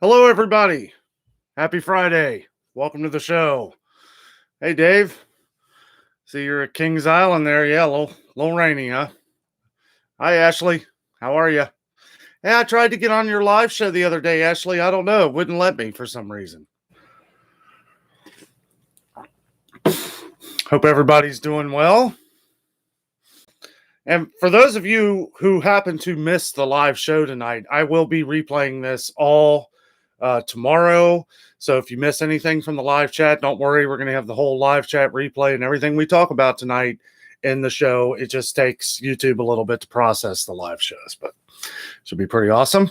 Hello, everybody. Happy Friday. Welcome to the show. Hey, Dave. See, you're at Kings Island there. Yeah, a little rainy, huh? Hi, Ashley. How are you? Yeah, I tried to get on your live show the other day, Ashley. I don't know. It wouldn't let me for some reason. Hope everybody's doing well. And for those of you who happen to miss the live show tonight, I will be replaying this all tomorrow. So if you miss anything from the live chat, don't worry. We're going to have the whole live chat replay and everything we talk about tonight in the show. It just takes YouTube a little bit to process the live shows, but it should be pretty awesome.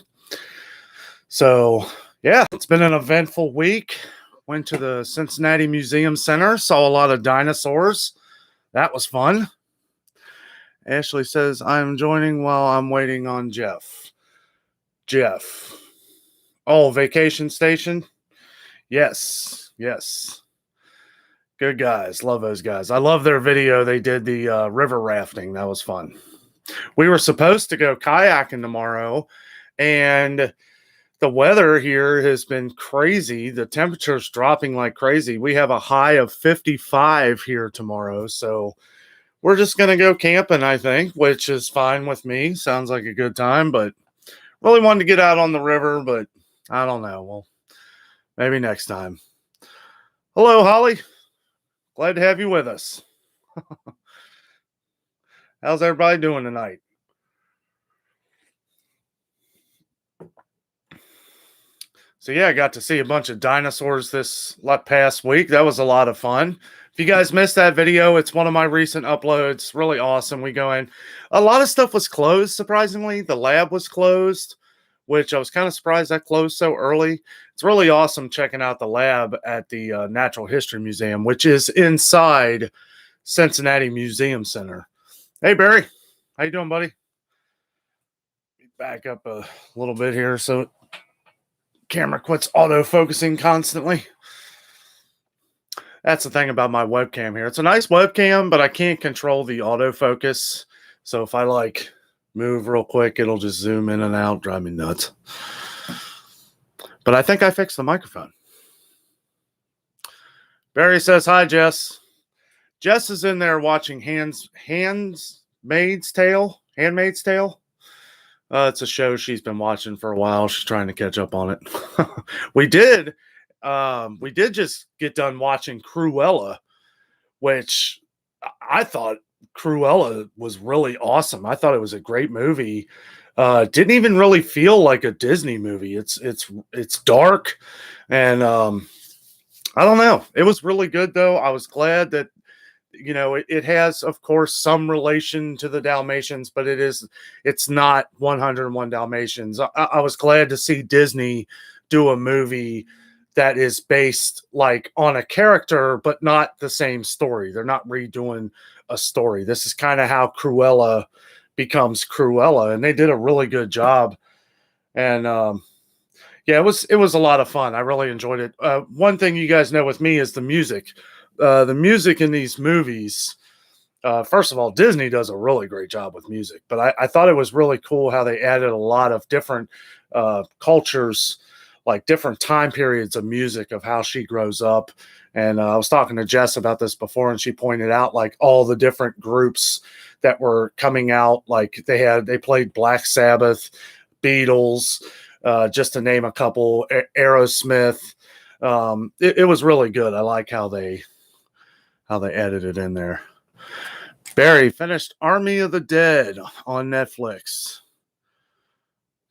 So yeah, it's been an eventful week. Went to the Cincinnati Museum Center, saw a lot of dinosaurs. That was fun. Ashley says, I'm joining while I'm waiting on Jeff. Jeff. Oh, Vacation Station? Yes. Good guys. Love those guys. I love their video. They did the river rafting. That was fun. We were supposed to go kayaking tomorrow, and the weather here has been crazy. The temperature's dropping like crazy. We have a high of 55 here tomorrow, so we're just going to go camping, I think, which is fine with me. Sounds like a good time, but really wanted to get out on the river, but I don't know. Well, maybe next time. Hello, Holly. Glad to have you with us. How's everybody doing tonight? So, yeah, I got to see a bunch of dinosaurs this past week. That was a lot of fun. If you guys missed that video, it's one of my recent uploads. Really awesome. We go in. A lot of stuff was closed, surprisingly. The lab was closed, which I was kind of surprised that closed so early. It's really awesome checking out the lab at the Natural History Museum, which is inside Cincinnati Museum Center. Hey, Barry. How you doing, buddy? Back up a little bit here so camera quits auto-focusing constantly. That's the thing about my webcam here. It's a nice webcam, but I can't control the autofocus. So if I move real quick, it'll just zoom in and out, drive me nuts. But I think I fixed the microphone. Barry says, hi, Jess. Jess is in there watching Handmaid's Tale. It's a show she's been watching for a while. She's trying to catch up on it. We did just get done watching Cruella, which I thought Cruella was really awesome. I thought it was a great movie. Didn't even really feel like a Disney movie. It's dark, and I don't know. It was really good though. I was glad that it has, of course, some relation to the Dalmatians, but it's not 101 Dalmatians. I was glad to see Disney do a movie that is based on a character, but not the same story. They're not redoing a story. This is kind of how Cruella becomes Cruella, and they did a really good job. And yeah, it was a lot of fun. I really enjoyed it. One thing you guys know with me is the music. The music in these movies, first of all, Disney does a really great job with music, but I thought it was really cool how they added a lot of different cultures, different time periods of music of how she grows up. And I was talking to Jess about this before, and she pointed out all the different groups that were coming out. They played Black Sabbath, Beatles, just to name a couple, Aerosmith. It was really good. I like how they added it in there. Barry finished Army of the Dead on Netflix.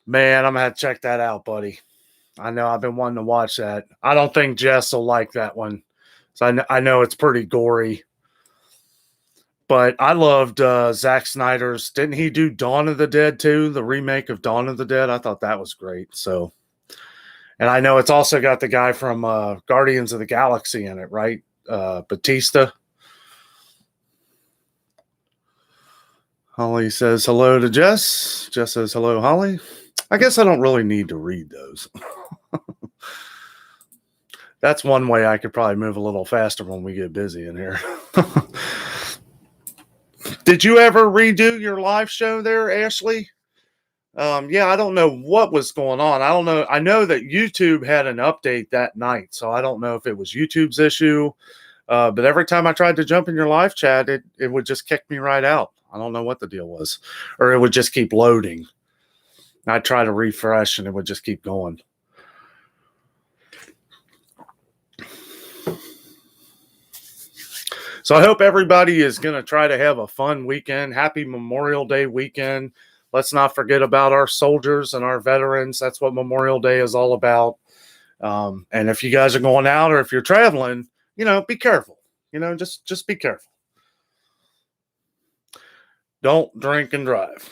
Man, I'm going to have to check that out, buddy. I know I've been wanting to watch that. I don't think Jess will like that one. So I know it's pretty gory. But I loved Zack Snyder's. Didn't he do Dawn of the Dead too? The remake of Dawn of the Dead? I thought that was great. So, and I know it's also got the guy from Guardians of the Galaxy in it, right? Batista. Holly says hello to Jess. Jess says hello, Holly. I guess I don't really need to read those. That's one way I could probably move a little faster when we get busy in here. Did you ever redo your live show there, Ashley? Yeah, I don't know what was going on. I don't know. I know that YouTube had an update that night, so I don't know if it was YouTube's issue. But every time I tried to jump in your live chat, it would just kick me right out. I don't know what the deal was, or it would just keep loading. I'd try to refresh, and it would just keep going. So I hope everybody is going to try to have a fun weekend. Happy Memorial Day weekend. Let's not forget about our soldiers and our veterans. That's what Memorial Day is all about. And if you guys are going out or if you're traveling, be careful. Just be careful. Don't drink and drive.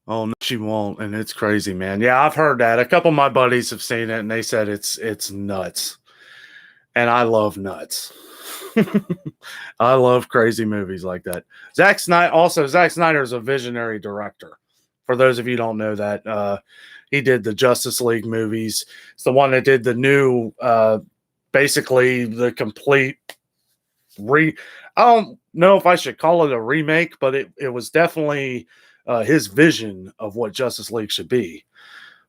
Oh, no, she won't, and it's crazy, man. Yeah, I've heard that. A couple of my buddies have seen it, and they said it's nuts. And I love nuts. I love crazy movies like that. Zack Snyder is a visionary director. For those of you who don't know that, he did the Justice League movies. It's the one that did the new, basically the complete I don't know if I should call it a remake, but it was definitely his vision of what Justice League should be.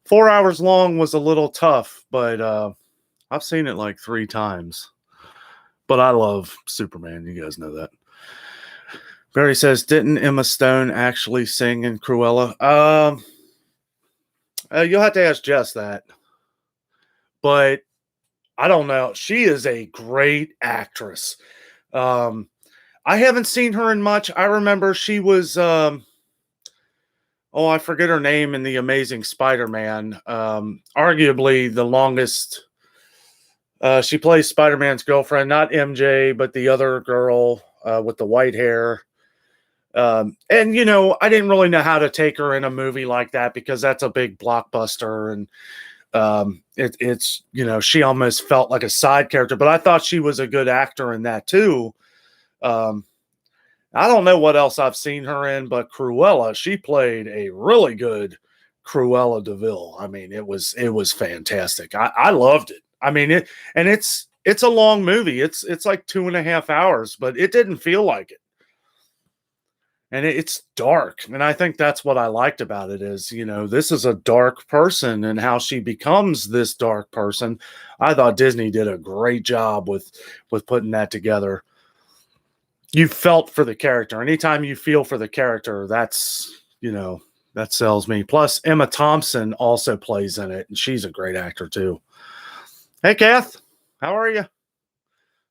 4 hours long was a little tough, but I've seen it like 3 times. But I love Superman. You guys know that. Barry says, didn't Emma Stone actually sing in Cruella? You'll have to ask Jess that. But I don't know. She is a great actress. I haven't seen her in much. I remember she was, I forget her name in The Amazing Spider-Man. Arguably the longest. She plays Spider-Man's girlfriend, not MJ, but the other girl with the white hair. And, I didn't really know how to take her in a movie like that because that's a big blockbuster. And it's she almost felt like a side character, but I thought she was a good actor in that too. I don't know what else I've seen her in, but Cruella, she played a really good Cruella de Vil. I mean, it was fantastic. I loved it. I mean, it's a long movie. It's like 2.5 hours, but it didn't feel like it. And it's dark. And I think that's what I liked about it is, this is a dark person and how she becomes this dark person. I thought Disney did a great job with putting that together. You felt for the character. Anytime you feel for the character, that's, that sells me. Plus, Emma Thompson also plays in it, and she's a great actor too. Hey, Kath, how are you?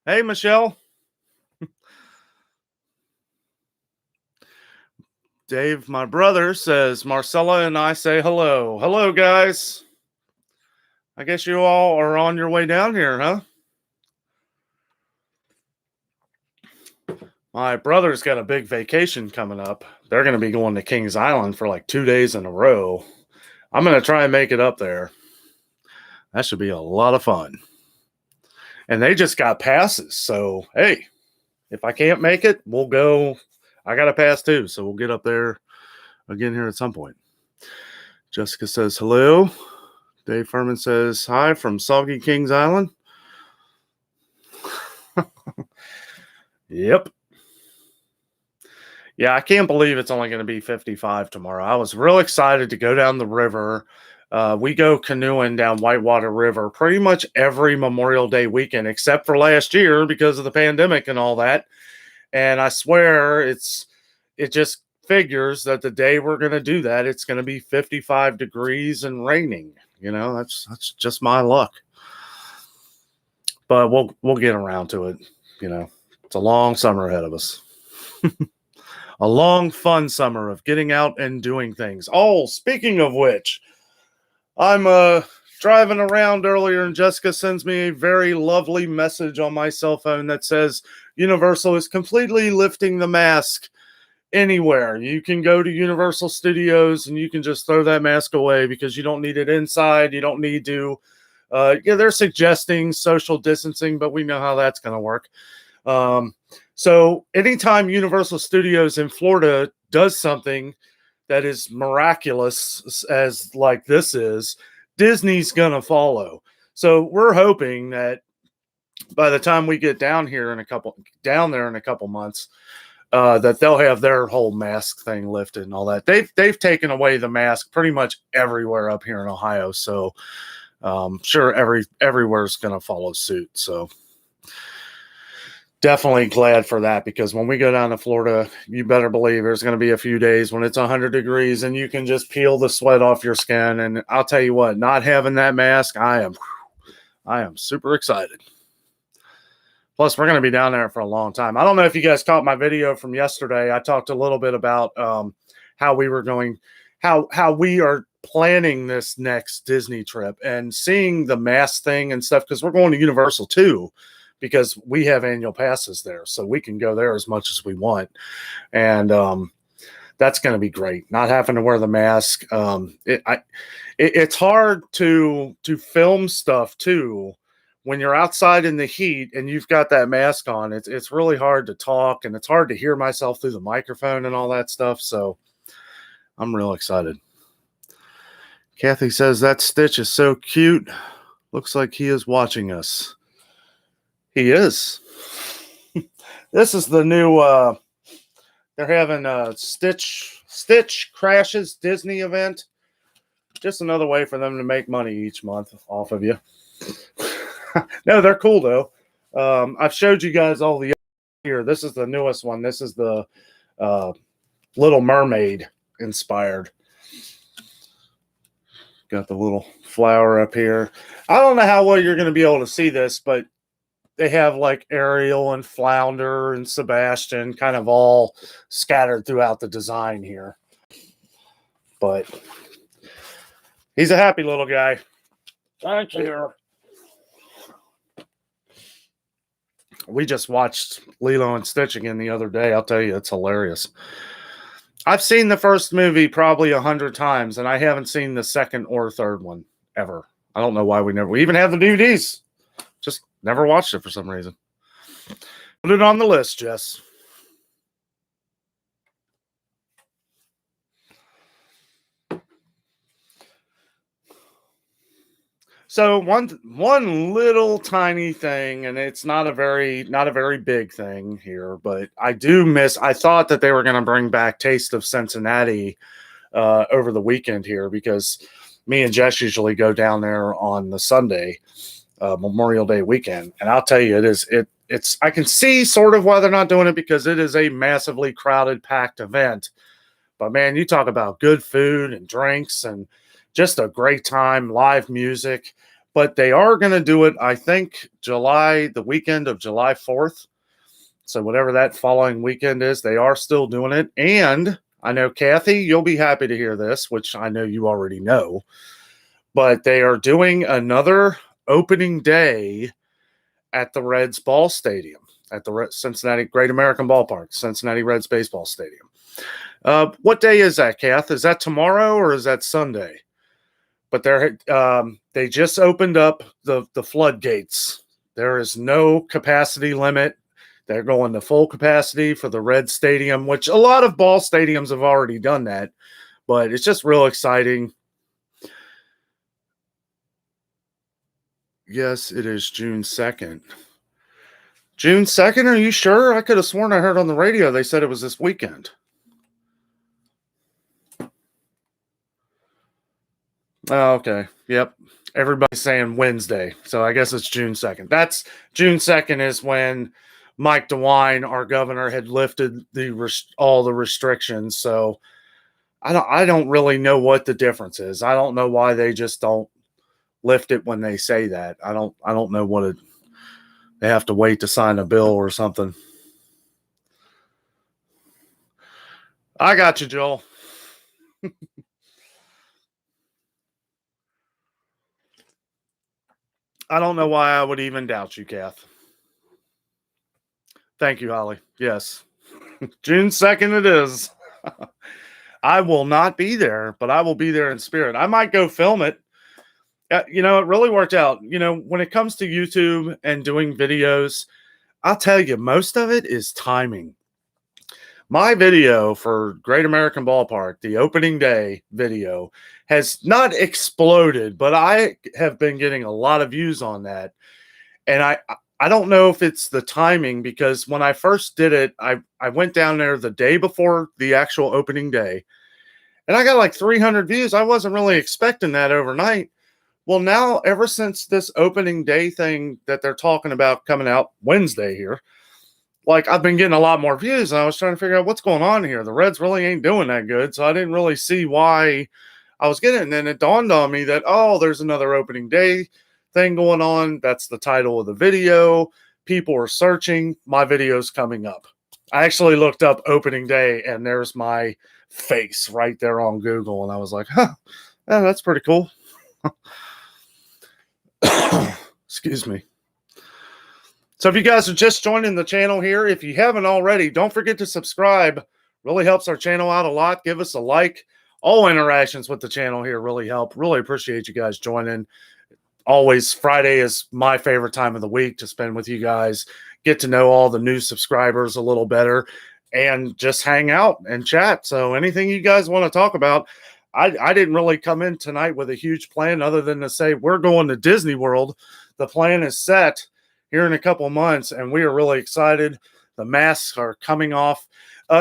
Hey, Michelle. Dave, my brother, says Marcella and I say hello. Hello, guys. I guess you all are on your way down here, huh? My brother's got a big vacation coming up. They're going to be going to Kings Island for like 2 days in a row. I'm going to try and make it up there. That should be a lot of fun. And they just got passes. So, hey, if I can't make it, we'll go. I got a pass too. So we'll get up there again here at some point. Jessica says hello. Dave Furman says hi from Soggy Kings Island. Yep. Yeah, I can't believe it's only going to be 55 tomorrow. I was real excited to go down the river. We go canoeing down Whitewater River pretty much every Memorial Day weekend, except for last year because of the pandemic and all that. And I swear it just figures that the day we're going to do that, it's going to be 55 degrees and raining. That's just my luck. But we'll get around to it. It's a long summer ahead of us. A long, fun summer of getting out and doing things. Oh, speaking of which, I'm driving around earlier and Jessica sends me a very lovely message on my cell phone that says Universal is completely lifting the mask anywhere. You can go to Universal Studios and you can just throw that mask away because you don't need it inside. You don't need to. They're suggesting social distancing, but we know how that's going to work. So anytime Universal Studios in Florida does something that is miraculous as like this is, Disney's going to follow. So we're hoping that by the time we get down there in a couple months, that they'll have their whole mask thing lifted and all that. They've taken away the mask pretty much everywhere up here in Ohio. So sure everywhere's going to follow suit. So definitely glad for that, because when we go down to Florida, you better believe there's going to be a few days when it's 100 degrees and you can just peel the sweat off your skin. And I'll tell you what, not having that mask, I am super excited. Plus, we're going to be down there for a long time. I don't know if you guys caught my video from yesterday. I talked a little bit about how we are planning this next Disney trip and seeing the mask thing and stuff, because we're going to Universal too, because we have annual passes there, so we can go there as much as we want. And that's going to be great, not having to wear the mask. It's hard to film stuff too when you're outside in the heat and you've got that mask on. It's really hard to talk, and it's hard to hear myself through the microphone and all that stuff. So I'm real excited. Kathy says that Stitch is so cute. Looks like he is watching us. He is. This is the new, they're having a Stitch Crashes Disney event. Just another way for them to make money each month off of you. No, they're cool though. I've showed you guys all the here. This is the newest one. This is the Little Mermaid inspired. Got the little flower up here. I don't know how well you're going to be able to see this, but they have like Ariel and Flounder and Sebastian kind of all scattered throughout the design here. But he's a happy little guy. Thank you. We just watched Lilo and Stitch again the other day. I'll tell you, it's hilarious. I've seen the first movie probably 100 times, and I haven't seen the second or third one ever. I don't know why we even have the DVDs. Just never watched it for some reason. Put it on the list, Jess. So one little tiny thing, and it's not a very big thing here, but I thought that they were going to bring back Taste of Cincinnati over the weekend here, because me and Jess usually go down there on the Sunday, Memorial Day weekend, and I'll tell you, it's I can see sort of why they're not doing it, because it is a massively crowded, packed event. But man, you talk about good food and drinks and just a great time, live music. But they are going to do it, I think, the weekend of July 4th. So whatever that following weekend is, they are still doing it. And I know, Kathy, you'll be happy to hear this, which I know you already know. But they are doing another opening day at the Reds ball stadium, at the Cincinnati Great American Ballpark, Cincinnati Reds baseball stadium. What day is that, Kath? Is that tomorrow or is that Sunday? But they just opened up the floodgates. There is no capacity limit. They're going to full capacity for the Red Stadium, which a lot of ball stadiums have already done that. But it's just real exciting. Yes, it is June 2nd. June 2nd, are you sure? I could have sworn I heard on the radio they said it was this weekend. Oh, okay. Yep. Everybody's saying Wednesday. So I guess it's June 2nd. That's June 2nd is when Mike DeWine, our governor, had lifted all the restrictions. So I don't really know what the difference is. I don't know why they just don't lift it when they say that. I don't know they have to wait to sign a bill or something. I got you, Joel. I don't know why I would even doubt you, Kath. Thank you, Holly. Yes. June 2nd it is. I will not be there, but I will be there in spirit. I might go film it. It really worked out. When it comes to YouTube and doing videos, I'll tell you, most of it is timing. My video for Great American Ballpark, the opening day video, has not exploded, but I have been getting a lot of views on that. And I don't know if it's the timing, because when I first did it, I went down there the day before the actual opening day, and I got like 300 views. I wasn't really expecting that overnight. Well, now, ever since this opening day thing that they're talking about coming out Wednesday here, like, I've been getting a lot more views, and I was trying to figure out what's going on here. The Reds really ain't doing that good, so I didn't really see why I was getting it. And then it dawned on me that, oh, there's another opening day thing going on. That's the title of the video. People are searching. My video's coming up. I actually looked up opening day, and there's my face right there on Google, and I was like, huh, yeah, that's pretty cool. Excuse me. So if you guys are just joining the channel here, if you haven't already, don't forget to subscribe. Really helps our channel out a lot. Give us a like. All interactions with the channel here really help. Really appreciate you guys joining. Always, Friday is my favorite time of the week to spend with you guys. Get to know all the new subscribers a little better and just hang out and chat. So anything you guys want to talk about, I didn't really come in tonight with a huge plan other than to say we're going to Disney World. The plan is set here in a couple months, and we are really excited. The masks are coming off.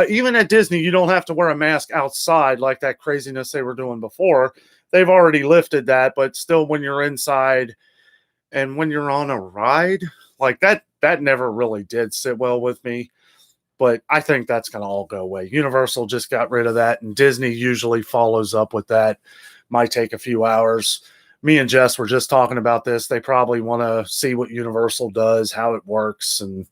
Even at Disney, you don't have to wear a mask outside like that craziness they were doing before. They've already lifted that, but still, when you're inside and when you're on a ride, like that never really did sit well with me. But I think that's going to all go away. Universal just got rid of that, and Disney usually follows up with that. Might take a few hours. Me and Jess were just talking about this. They probably want to see what Universal does, how it works, and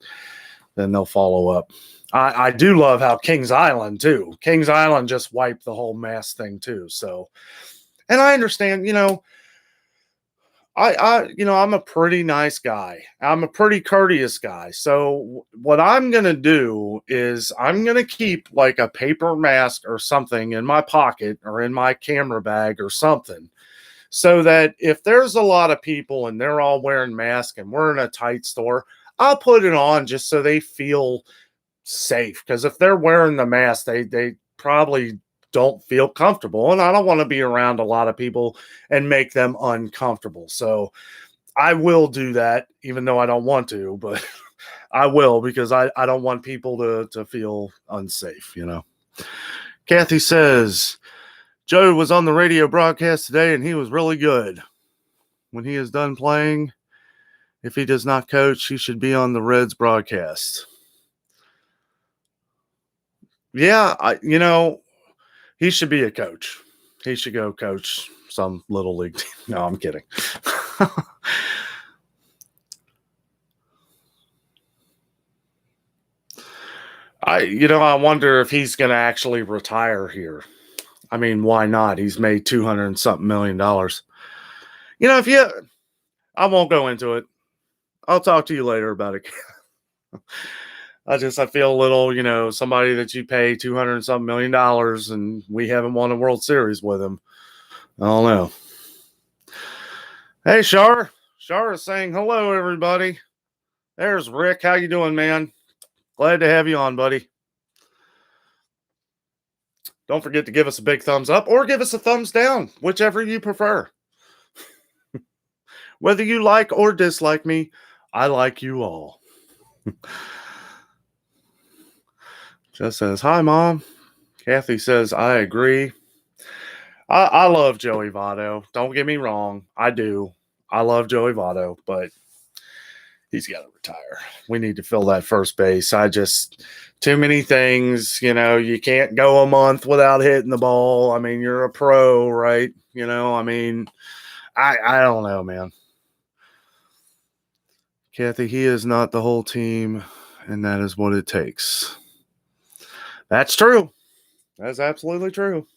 then they'll follow up. I do love how Kings Island, too. Kings Island just wiped the whole mask thing, too. So, and I understand, I'm a pretty nice guy. I'm a pretty courteous guy. So what I'm going to do is I'm going to keep like a paper mask or something in my pocket or in my camera bag or something, so that if there's a lot of people and they're all wearing masks and we're in a tight store, I'll put it on just so they feel safe. Because if they're wearing the mask, they probably don't feel comfortable, and I don't want to be around a lot of people and make them uncomfortable. So I will do that, even though I don't want to, but I will, because I don't want people to feel unsafe, Kathy says, Joe was on the radio broadcast today, and he was really good. When he is done playing, if he does not coach, he should be on the Reds broadcast. Yeah, he should be a coach. He should go coach some little league team. No, I'm kidding. I wonder if he's going to actually retire here. I mean, why not? He's made $200 and something million. I won't go into it. I'll talk to you later about it. I feel a little, somebody that you pay $200 and something million and we haven't won a World Series with him. I don't know. Hey, Shar. Shar is saying hello, everybody. There's Rick. How you doing, man? Glad to have you on, buddy. Don't forget to give us a big thumbs up or give us a thumbs down, whichever you prefer. Whether you like or dislike me, I like you all. Just says, hi, Mom. Kathy says, I agree. I love Joey Votto. Don't get me wrong. I do. I love Joey Votto, but he's got to retire. We need to fill that first base. Too many things, you can't go a month without hitting the ball. I mean, you're a pro, right? I don't know, man. Kathy, he is not the whole team, and that is what it takes. That's true. That's absolutely true.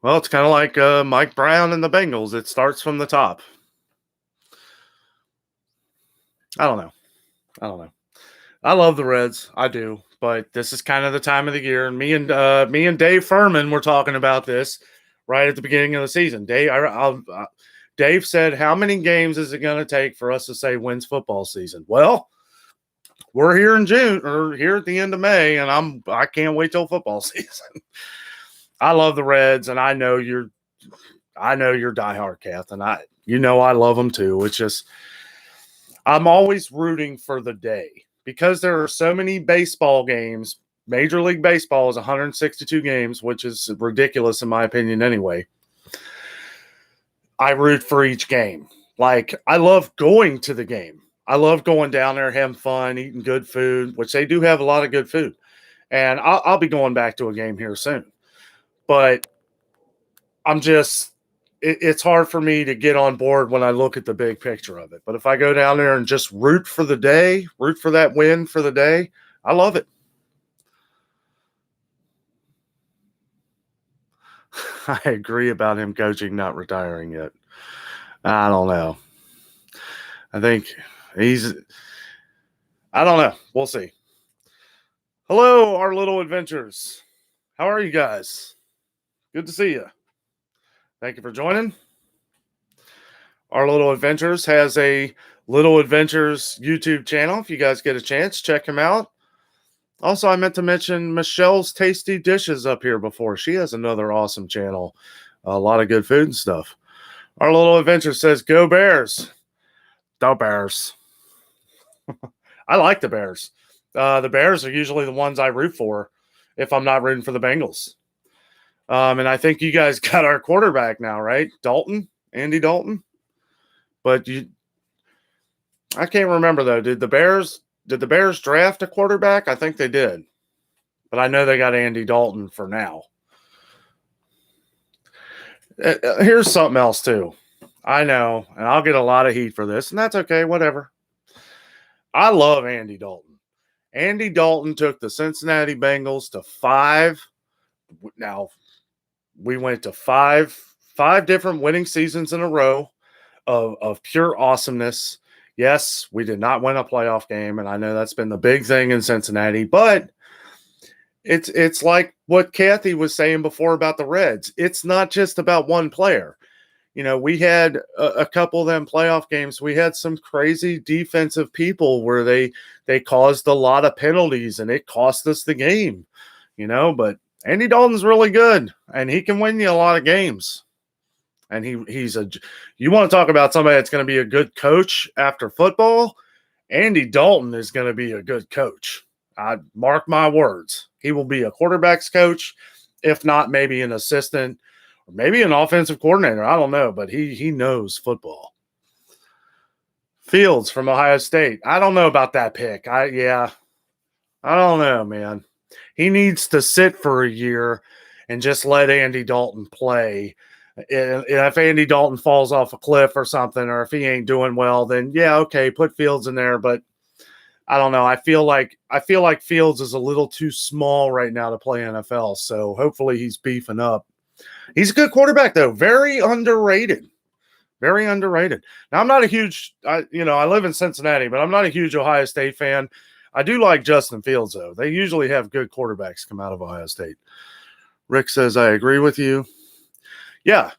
Well, it's kind of like Mike Brown and the Bengals. It starts from the top. I don't know. I love the Reds. I do. But this is kind of the time of the year. And me and Dave Furman were talking about this right at the beginning of the season. Dave said, how many games is it going to take for us to say wins football season? Well, we're here in June, or here at the end of May, and I can't wait till football season. I love the Reds, and I know I know you're diehard, Kath, and I love them too. It's just I'm always rooting for the day because there are so many baseball games. Major League Baseball is 162 games, which is ridiculous in my opinion anyway. I root for each game. Like, I love going to the game. I love going down there, having fun, eating good food, which they do have a lot of good food. And I'll be going back to a game here soon. But I'm just, it's hard for me to get on board when I look at the big picture of it. But if I go down there and just root for the day, root for that win for the day, I love it. I agree about him coaching, not retiring yet. I don't know. I think I don't know. We'll see. Hello, our little adventures. How are you guys? Good to see you. Thank you for joining. Our Little Adventures has a Little Adventures YouTube channel. If you guys get a chance, check him out. Also, I meant to mention Michelle's Tasty Dishes up here before. She has another awesome channel. A lot of good food and stuff. Our Little Adventure says, go Bears. The Bears. I like the Bears. The Bears are usually the ones I root for if I'm not rooting for the Bengals. And I think you guys got our quarterback now, right? Dalton? Andy Dalton? But I can't remember, though. Did the Bears draft a quarterback? I think they did. But I know they got Andy Dalton for now. Here's something else, too. I know, and I'll get a lot of heat for this, and that's okay, whatever. I love Andy Dalton. Andy Dalton took the Cincinnati Bengals to 5. Now, we went to five different winning seasons in a row of pure awesomeness. Yes, we did not win a playoff game, and I know that's been the big thing in Cincinnati, but it's like what Kathy was saying before about the Reds. It's not just about one player. You know, we had a couple of them playoff games. We had some crazy defensive people where they caused a lot of penalties, and it cost us the game, you know, but Andy Dalton's really good, and he can win you a lot of games. And you want to talk about somebody that's going to be a good coach after football? Andy Dalton is going to be a good coach. I mark my words. He will be a quarterback's coach, if not maybe an assistant or maybe an offensive coordinator. I don't know, but he knows football. Fields from Ohio State. I don't know about that pick. I don't know, man. He needs to sit for a year and just let Andy Dalton play. And if Andy Dalton falls off a cliff or something, or if he ain't doing well, then yeah, okay, put Fields in there. But I don't know. I feel like Fields is a little too small right now to play NFL. So hopefully he's beefing up. He's a good quarterback, though. Very underrated. Very underrated. Now, I'm not a huge, I live in Cincinnati, but I'm not a huge Ohio State fan. I do like Justin Fields, though. They usually have good quarterbacks come out of Ohio State. Rick says, I agree with you. Yeah,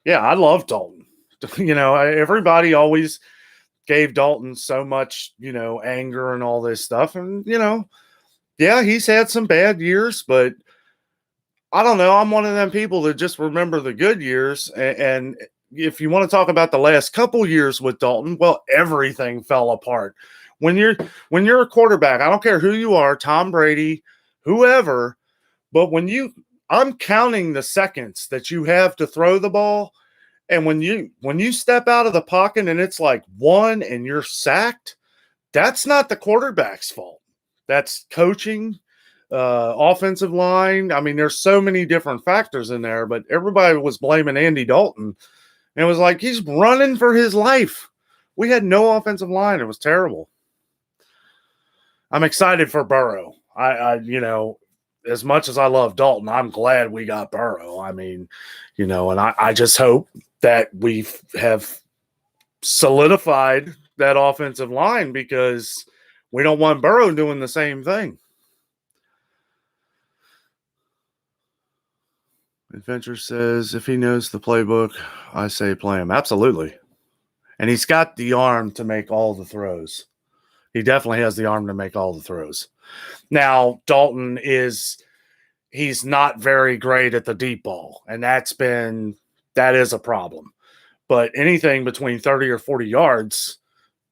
I love Dalton. Everybody always gave Dalton so much, anger and all this stuff. And, he's had some bad years, but I don't know. I'm one of them people that just remember the good years. And if you want to talk about the last couple years with Dalton, well, everything fell apart. When you're a quarterback, I don't care who you are, Tom Brady, whoever, but I'm counting the seconds that you have to throw the ball. And when you step out of the pocket and it's like 1 and you're sacked, that's not the quarterback's fault. That's coaching, offensive line. I mean, there's so many different factors in there, but everybody was blaming Andy Dalton. And it was like, he's running for his life. We had no offensive line. It was terrible. I'm excited for Burrow. I as much as I love Dalton, I'm glad we got Burrow. I mean, and I just hope that we have solidified that offensive line because we don't want Burrow doing the same thing. Adventure says, if he knows the playbook, I say play him. Absolutely. And he's got the arm to make all the throws. He definitely has the arm to make all the throws. Now, Dalton he's not very great at the deep ball. And that's been that is a problem. But anything between 30 or 40 yards,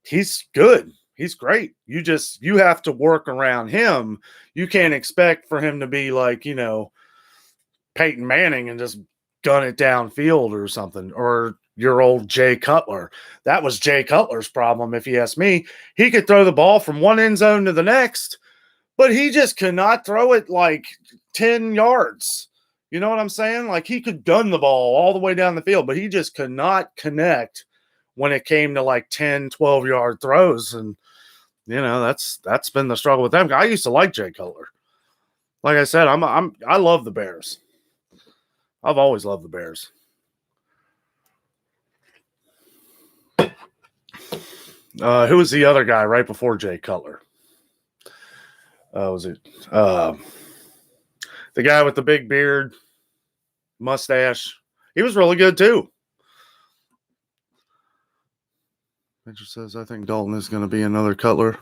he's good. He's great. You have to work around him. You can't expect for him to be like, Peyton Manning and just gun it downfield or something, or your old Jay Cutler. That was Jay Cutler's problem, if you ask me. He could throw the ball from one end zone to the next, but he just could not throw it like 10 yards. You know what I'm saying? Like, he could gun the ball all the way down the field, but he just could not connect when it came to like 10, 12-yard throws. And, that's been the struggle with them. I used to like Jay Cutler. Like I said, I love the Bears. I've always loved the Bears. Who was the other guy right before Jay Cutler? Was it the guy with the big beard, mustache? He was really good too. Mitchell says, I think Dalton is going to be another Cutler.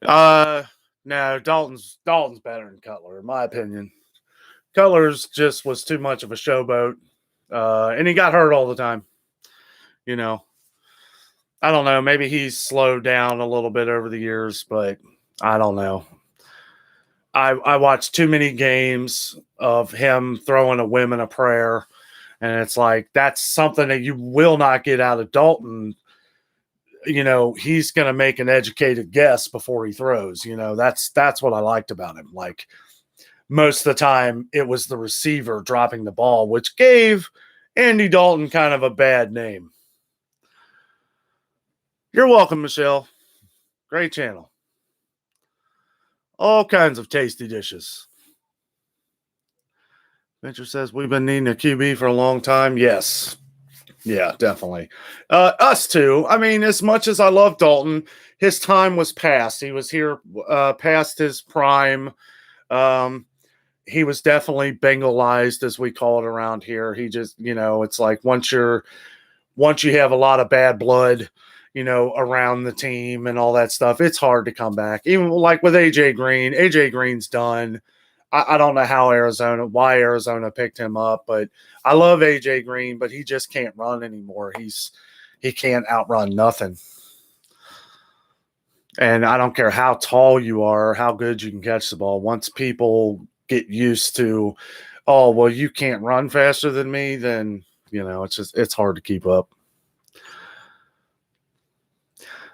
No, Dalton's better than Cutler, in my opinion. Cutler's just was too much of a showboat, and he got hurt all the time. I don't know. Maybe he's slowed down a little bit over the years, but I don't know. I watched too many games of him throwing a women a prayer, and it's like that's something that you will not get out of Dalton. He's going to make an educated guess before he throws. That's what I liked about him. Like, most of the time, it was the receiver dropping the ball, which gave Andy Dalton kind of a bad name. You're welcome, Michelle. Great channel. All kinds of tasty dishes. Venture says, we've been needing a QB for a long time. Yes. Yeah, definitely. Us too. I mean, as much as I love Dalton, his time was past. He was here past his prime. He was definitely Bengalized, as we call it around here. He just, it's like once you have a lot of bad blood, around the team and all that stuff, it's hard to come back. Even like with AJ Green. AJ Green's done. I don't know why Arizona picked him up, but I love AJ Green, but he just can't run anymore. He can't outrun nothing. And I don't care how tall you are, how good you can catch the ball. Once people get used to, oh, well, you can't run faster than me, then, it's hard to keep up.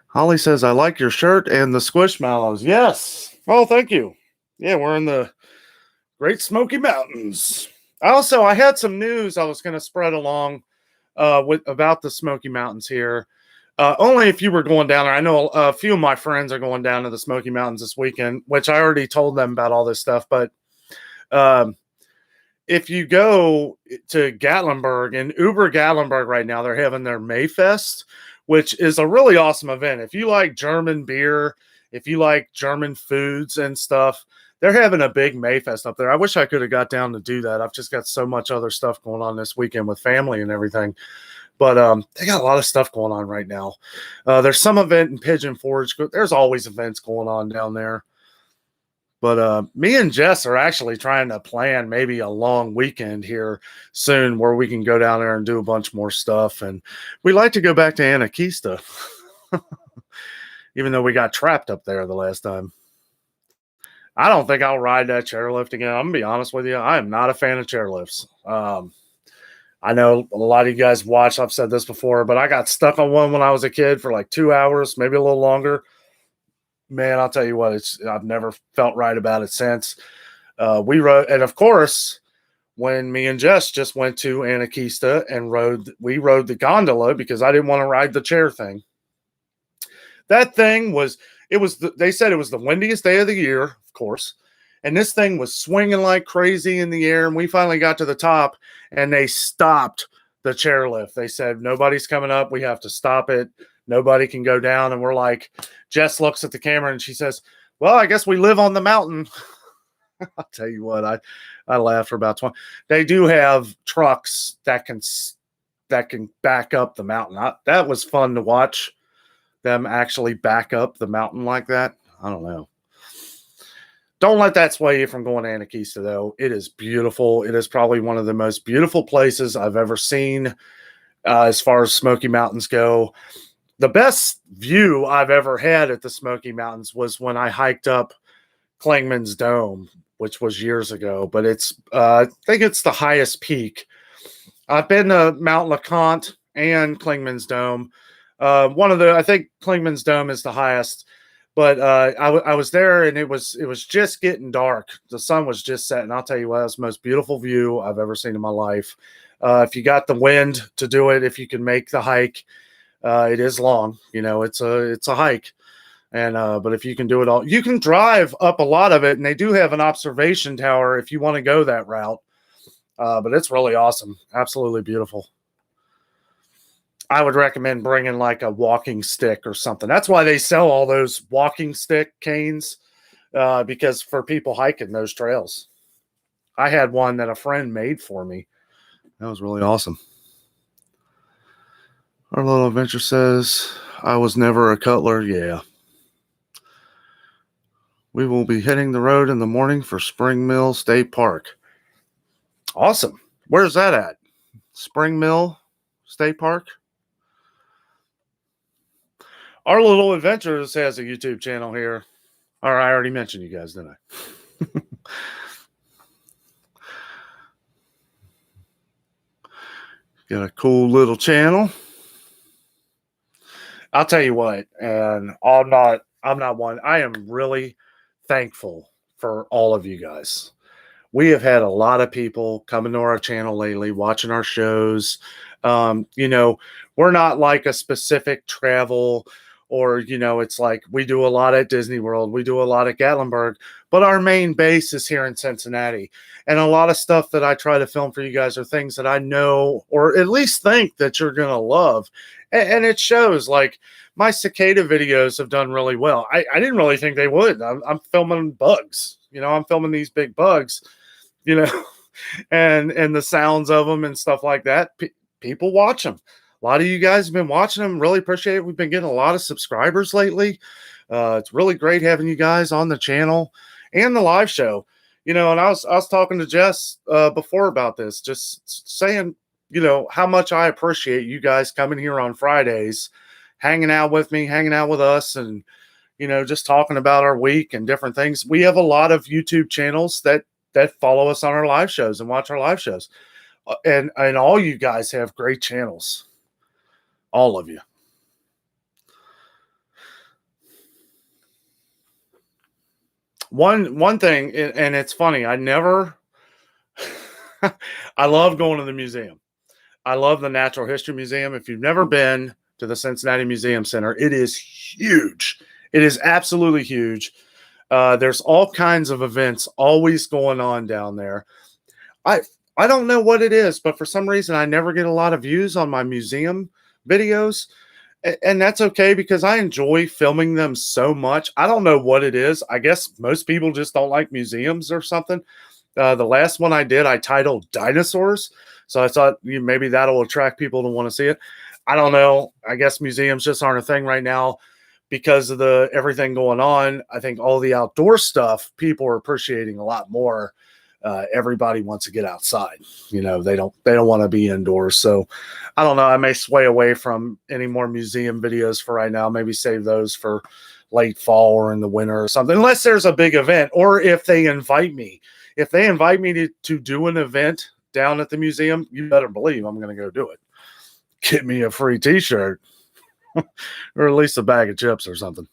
Holly says, I like your shirt and the Squishmallows. Yes. Oh, thank you. Yeah, we're in the Great Smoky Mountains. I had some news I was going to spread along about the Smoky Mountains here. Only if you were going down there. I know a few of my friends are going down to the Smoky Mountains this weekend, which I already told them about all this stuff. But if you go to Gatlinburg, in Uber Gatlinburg right now, they're having their Mayfest, which is a really awesome event. If you like German beer, if you like German foods and stuff, they're having a big Mayfest up there. I wish I could have got down to do that. I've just got so much other stuff going on this weekend with family and everything. But they got a lot of stuff going on right now. There's some event in Pigeon Forge. There's always events going on down there. But me and Jess are actually trying to plan maybe a long weekend here soon where we can go down there and do a bunch more stuff. And we like to go back to Anakeesta, even though we got trapped up there the last time. I don't think I'll ride that chairlift again. I'm going to be honest with you. I am not a fan of chairlifts. I know a lot of you guys watch. I've said this before, but I got stuck on one when I was a kid for like 2 hours, maybe a little longer. Man, I'll tell you what, I've never felt right about it since. We rode, and of course, when me and Jess just went to Anakeesta and we rode the gondola because I didn't want to ride the chair thing. That thing they said it was the windiest day of the year, of course, and this thing was swinging like crazy in the air, and we finally got to the top, and they stopped the chairlift. They said, nobody's coming up. We have to stop it. Nobody can go down. And we're like, Jess looks at the camera and she says, well, I guess we live on the mountain. I'll tell you what, I laughed for about 20. They do have trucks that can back up the mountain. That was fun to watch them actually back up the mountain like that. I don't know. Don't let that sway you from going to Anakeesta, though. It is beautiful. It is probably one of the most beautiful places I've ever seen as far as Smoky Mountains go. The best view I've ever had at the Smoky Mountains was when I hiked up Klingman's Dome, which was years ago, but it's I think it's the highest peak. I've been to Mount LeConte and Klingman's Dome. I think Klingman's Dome is the highest, but I was there and it was just getting dark. The sun was just setting. I'll tell you what, it's the most beautiful view I've ever seen in my life. If you got the wind to do it, if you can make the hike, it is long. It's a hike. And but if you can do it all, you can drive up a lot of it, and they do have an observation tower if you want to go that route. But it's really awesome, absolutely beautiful. I would recommend bringing like a walking stick or something. That's why they sell all those walking stick canes, because for people hiking those trails. I had one that a friend made for me. That was really awesome. Our little adventure says, I was never a cutler. Yeah. We will be hitting the road in the morning for Spring Mill State Park. Awesome. Where's that at? Spring Mill State Park? Our Little Adventures has a YouTube channel here. Or I already mentioned you guys, didn't I? Got a cool little channel. I'll tell you what, and I'm not one. I am really thankful for all of you guys. We have had a lot of people coming to our channel lately, watching our shows. We're not like a specific travel or, it's like we do a lot at Disney World. We do a lot at Gatlinburg, but our main base is here in Cincinnati. And a lot of stuff that I try to film for you guys are things that I know, or at least think that you're going to love. And it shows. Like my cicada videos have done really well. I didn't really think they would. I'm filming bugs, I'm filming these big bugs, and the sounds of them and stuff like that. People watch them. A lot of you guys have been watching them. Really appreciate it. We've been getting a lot of subscribers lately. It's really great having you guys on the channel and the live show. And I was talking to Jess before about this, just saying, how much I appreciate you guys coming here on Fridays, hanging out with me, hanging out with us, and just talking about our week and different things. We have a lot of YouTube channels that follow us on our live shows and watch our live shows, and all you guys have great channels. All of you. One thing, and it's funny, I love going to the museum. I love the Natural History Museum. If you've never been to the Cincinnati Museum Center, it is huge. It is absolutely huge. There's all kinds of events always going on down there. I don't know what it is, but for some reason I never get a lot of views on my museum videos, and that's okay because I enjoy filming them so much. I don't know what it is. I guess most people just don't like museums or something. The last one I did, I titled Dinosaurs, so I thought maybe that'll attract people to want to see it. I don't know. I guess museums just aren't a thing right now because of everything going on. I think all the outdoor stuff people are appreciating a lot more. Everybody wants to get outside. They don't want to be indoors. So I don't know. I may sway away from any more museum videos for right now. Maybe save those for late fall or in the winter or something, unless there's a big event, or if they invite me. If they invite me to do an event down at the museum, you better believe I'm going to go do it. Get me a free t-shirt or at least a bag of chips or something.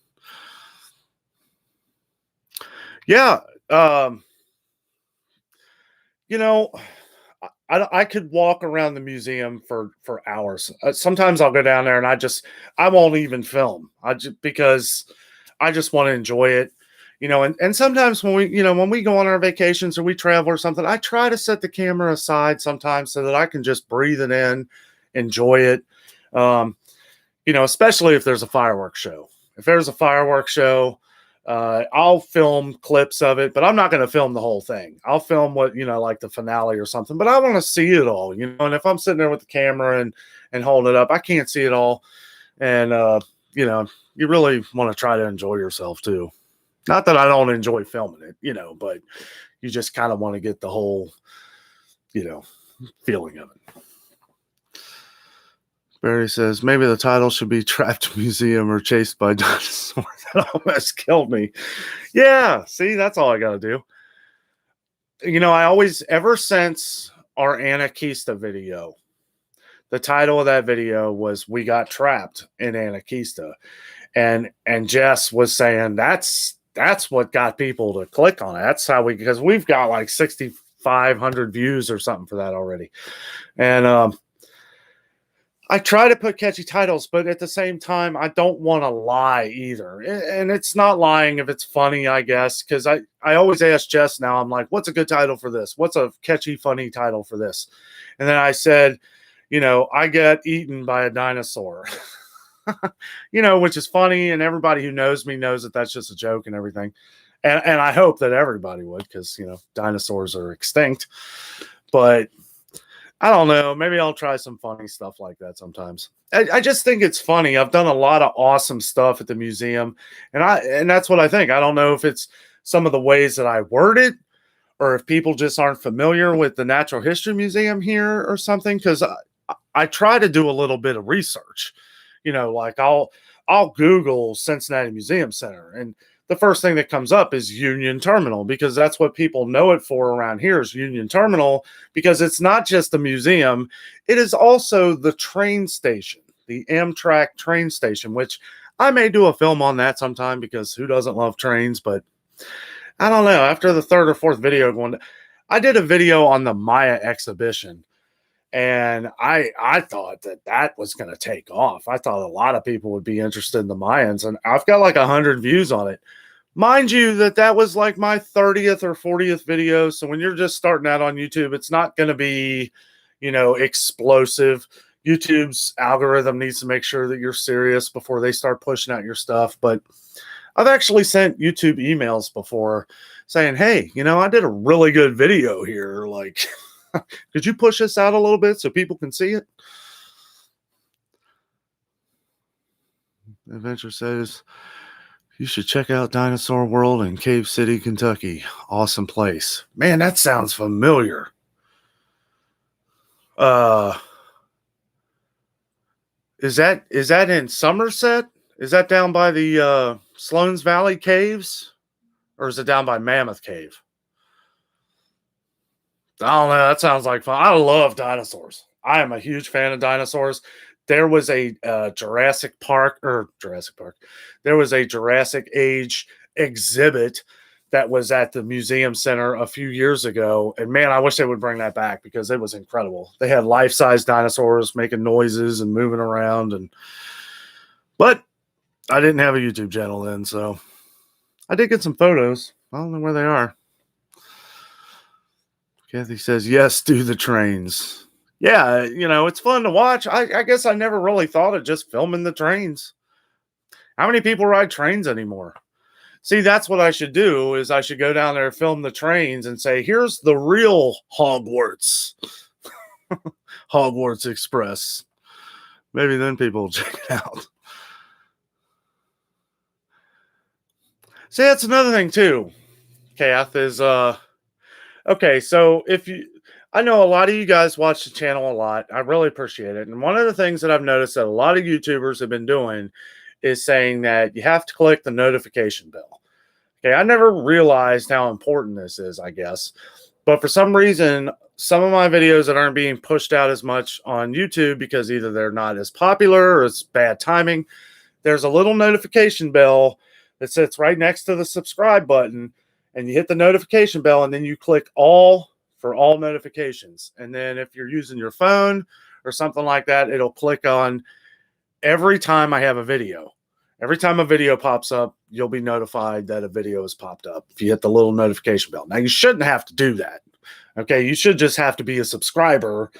Yeah. I could walk around the museum for hours. Sometimes I'll go down there and I won't even film. Because I just want to enjoy it, and sometimes when we go on our vacations or we travel or something, I try to set the camera aside sometimes so that I can just breathe it in, enjoy it. Especially if there's a fireworks show. If there's a fireworks show, I'll film clips of it, but I'm not going to film the whole thing. I'll film what, like the finale or something, but I want to see it all, and if I'm sitting there with the camera and holding it up, I can't see it all. And, you really want to try to enjoy yourself too. Not that I don't enjoy filming it, but you just kind of want to get the whole, feeling of it. Barry says, maybe the title should be Trapped Museum or Chased by Dinosaur. That almost killed me. Yeah, see, that's all I got to do. I always, ever since our Anarchista video, the title of that video was We Got Trapped in Anarchista. And Jess was saying that's what got people to click on it. That's how because we've got like 6,500 views or something for that already. And I try to put catchy titles, but at the same time, I don't want to lie either. And it's not lying if it's funny, I guess, because I always ask Jess now, I'm like, what's a good title for this? What's a catchy, funny title for this? And then I said, I get eaten by a dinosaur, which is funny. And everybody who knows me knows that that's just a joke and everything. And I hope that everybody would, because, dinosaurs are extinct. But I don't know. Maybe I'll try some funny stuff like that sometimes. I just think it's funny. I've done a lot of awesome stuff at the museum, and that's what I think. I don't know if it's some of the ways that I word it, or if people just aren't familiar with the Natural History Museum here or something. Because I try to do a little bit of research. Like I'll Google Cincinnati Museum Center, and the first thing that comes up is Union Terminal, because that's what people know it for around here is Union Terminal, because it's not just a museum. It is also the train station, the Amtrak train station, which I may do a film on that sometime, because who doesn't love trains? But I don't know. After the third or fourth video I did a video on the Maya exhibition, and I thought that was going to take off. I thought a lot of people would be interested in the Mayans, and I've got like 100 views on it. Mind you, that was like my 30th or 40th video. So when you're just starting out on YouTube, it's not going to be, explosive. YouTube's algorithm needs to make sure that you're serious before they start pushing out your stuff. But I've actually sent YouTube emails before saying, hey, I did a really good video here. Like, could you push this out a little bit so people can see it? Adventure says, you should check out Dinosaur World in Cave City, Kentucky. Awesome place. Man, that sounds familiar. Is that in Somerset? Is that down by the Sloan's Valley Caves? Or is it down by Mammoth Cave? I don't know. That sounds like fun. I love dinosaurs. I am a huge fan of dinosaurs. There was a Jurassic Park. There was a Jurassic Age exhibit that was at the museum center a few years ago. And man, I wish they would bring that back, because it was incredible. They had life-size dinosaurs making noises and moving around. But I didn't have a YouTube channel then, so I did get some photos. I don't know where they are. Kathy says, yes, do the trains. Yeah, it's fun to watch. I guess I never really thought of just filming the trains. How many people ride trains anymore? See, that's what I should do, is I should go down there, film the trains, and say, here's the real Hogwarts. Hogwarts Express. Maybe then people will check it out. See, that's another thing too, Kath, is okay, so I know a lot of you guys watch the channel a lot. I really appreciate it. And one of the things that I've noticed that a lot of YouTubers have been doing is saying that you have to click the notification bell. Okay, I never realized how important this is, I guess. But for some reason, some of my videos that aren't being pushed out as much on YouTube, because either they're not as popular or it's bad timing, there's a little notification bell that sits right next to the subscribe button. And you hit the notification bell, and then you click all for all notifications. And then if you're using your phone or something like that, it'll click on every time I have a video. Every time a video pops up, you'll be notified that a video has popped up if you hit the little notification bell. Now, you shouldn't have to do that. Okay, you should just have to be a subscriber,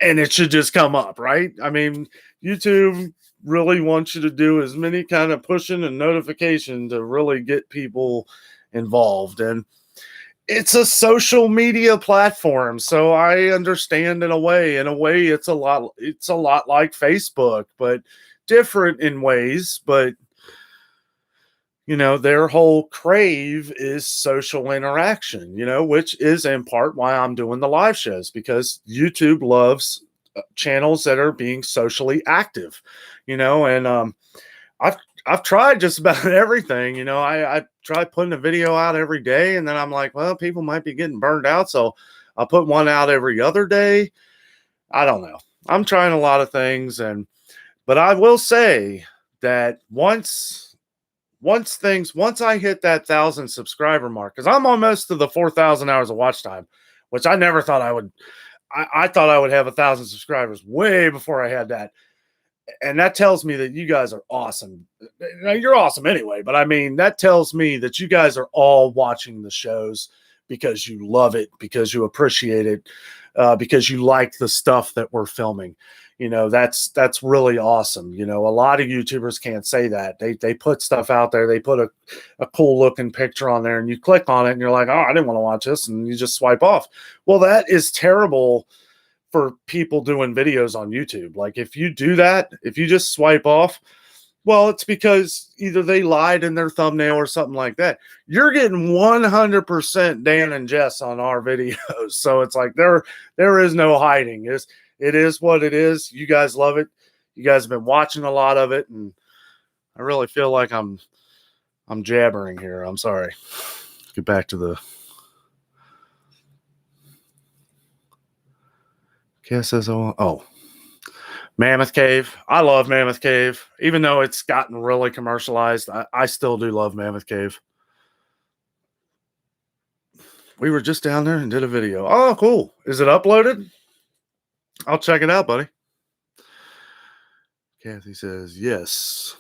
and it should just come up, right? I mean, YouTube really wants you to do as many kind of pushing and notification to really get people involved. And it's a social media platform, so I understand in a way it's a lot like Facebook, but different in ways. But their whole crave is social interaction, which is in part why I'm doing the live shows, because YouTube loves channels that are being socially active, and I've I've tried just about everything. I try putting a video out every day, and then I'm like, well, people might be getting burned out, so I'll put one out every other day. I don't know. I'm trying a lot of things, but I will say that once I hit that 1,000 subscriber mark, because I'm almost to the 4,000 hours of watch time, which I never thought I would. I thought I would have 1,000 subscribers way before I had that. And that tells me that you guys are awesome. You're awesome anyway, but I mean, that tells me that you guys are all watching the shows because you love it, because you appreciate it, because you like the stuff that we're filming. That's really awesome. A lot of YouTubers can't say that. They put stuff out there. They put a cool looking picture on there, and you click on it and you're like, oh, I didn't want to watch this. And you just swipe off. Well, that is terrible for people doing videos on YouTube. Like, if you do that, if you just swipe off, well, it's because either they lied in their thumbnail or something like that. You're getting 100% Dan and Jess on our videos. So it's like there is no hiding. It is what it is. You guys love it. You guys have been watching a lot of it, and I really feel like I'm jabbering here. I'm sorry. Get back to the Cass says, oh, Mammoth Cave. I love Mammoth Cave. Even though it's gotten really commercialized, I still do love Mammoth Cave. We were just down there and did a video. Oh, cool. Is it uploaded? I'll check it out, buddy. Kathy says, yes.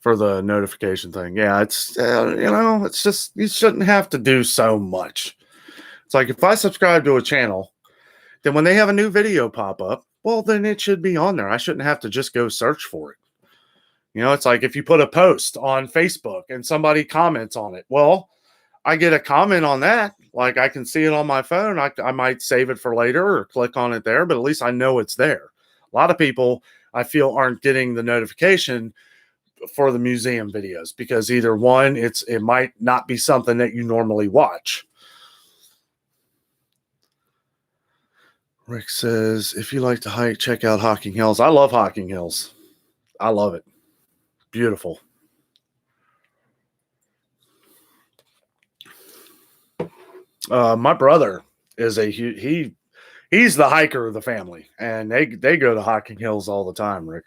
For the notification thing. Yeah, it's, it's just, you shouldn't have to do so much. It's like, if I subscribe to a channel, then when they have a new video pop up, well, then it should be on there. I shouldn't have to just go search for it. It's like if you put a post on Facebook and somebody comments on it. Well, I get a comment on that. Like, I can see it on my phone. I might save it for later or click on it there, but at least I know it's there. A lot of people, I feel, aren't getting the notification for the museum videos because either one, it might not be something that you normally watch. Rick says, if you like to hike, check out Hocking Hills. I love Hocking Hills. I love it. Beautiful. My brother is he's the hiker of the family, and they go to Hocking Hills all the time, Rick.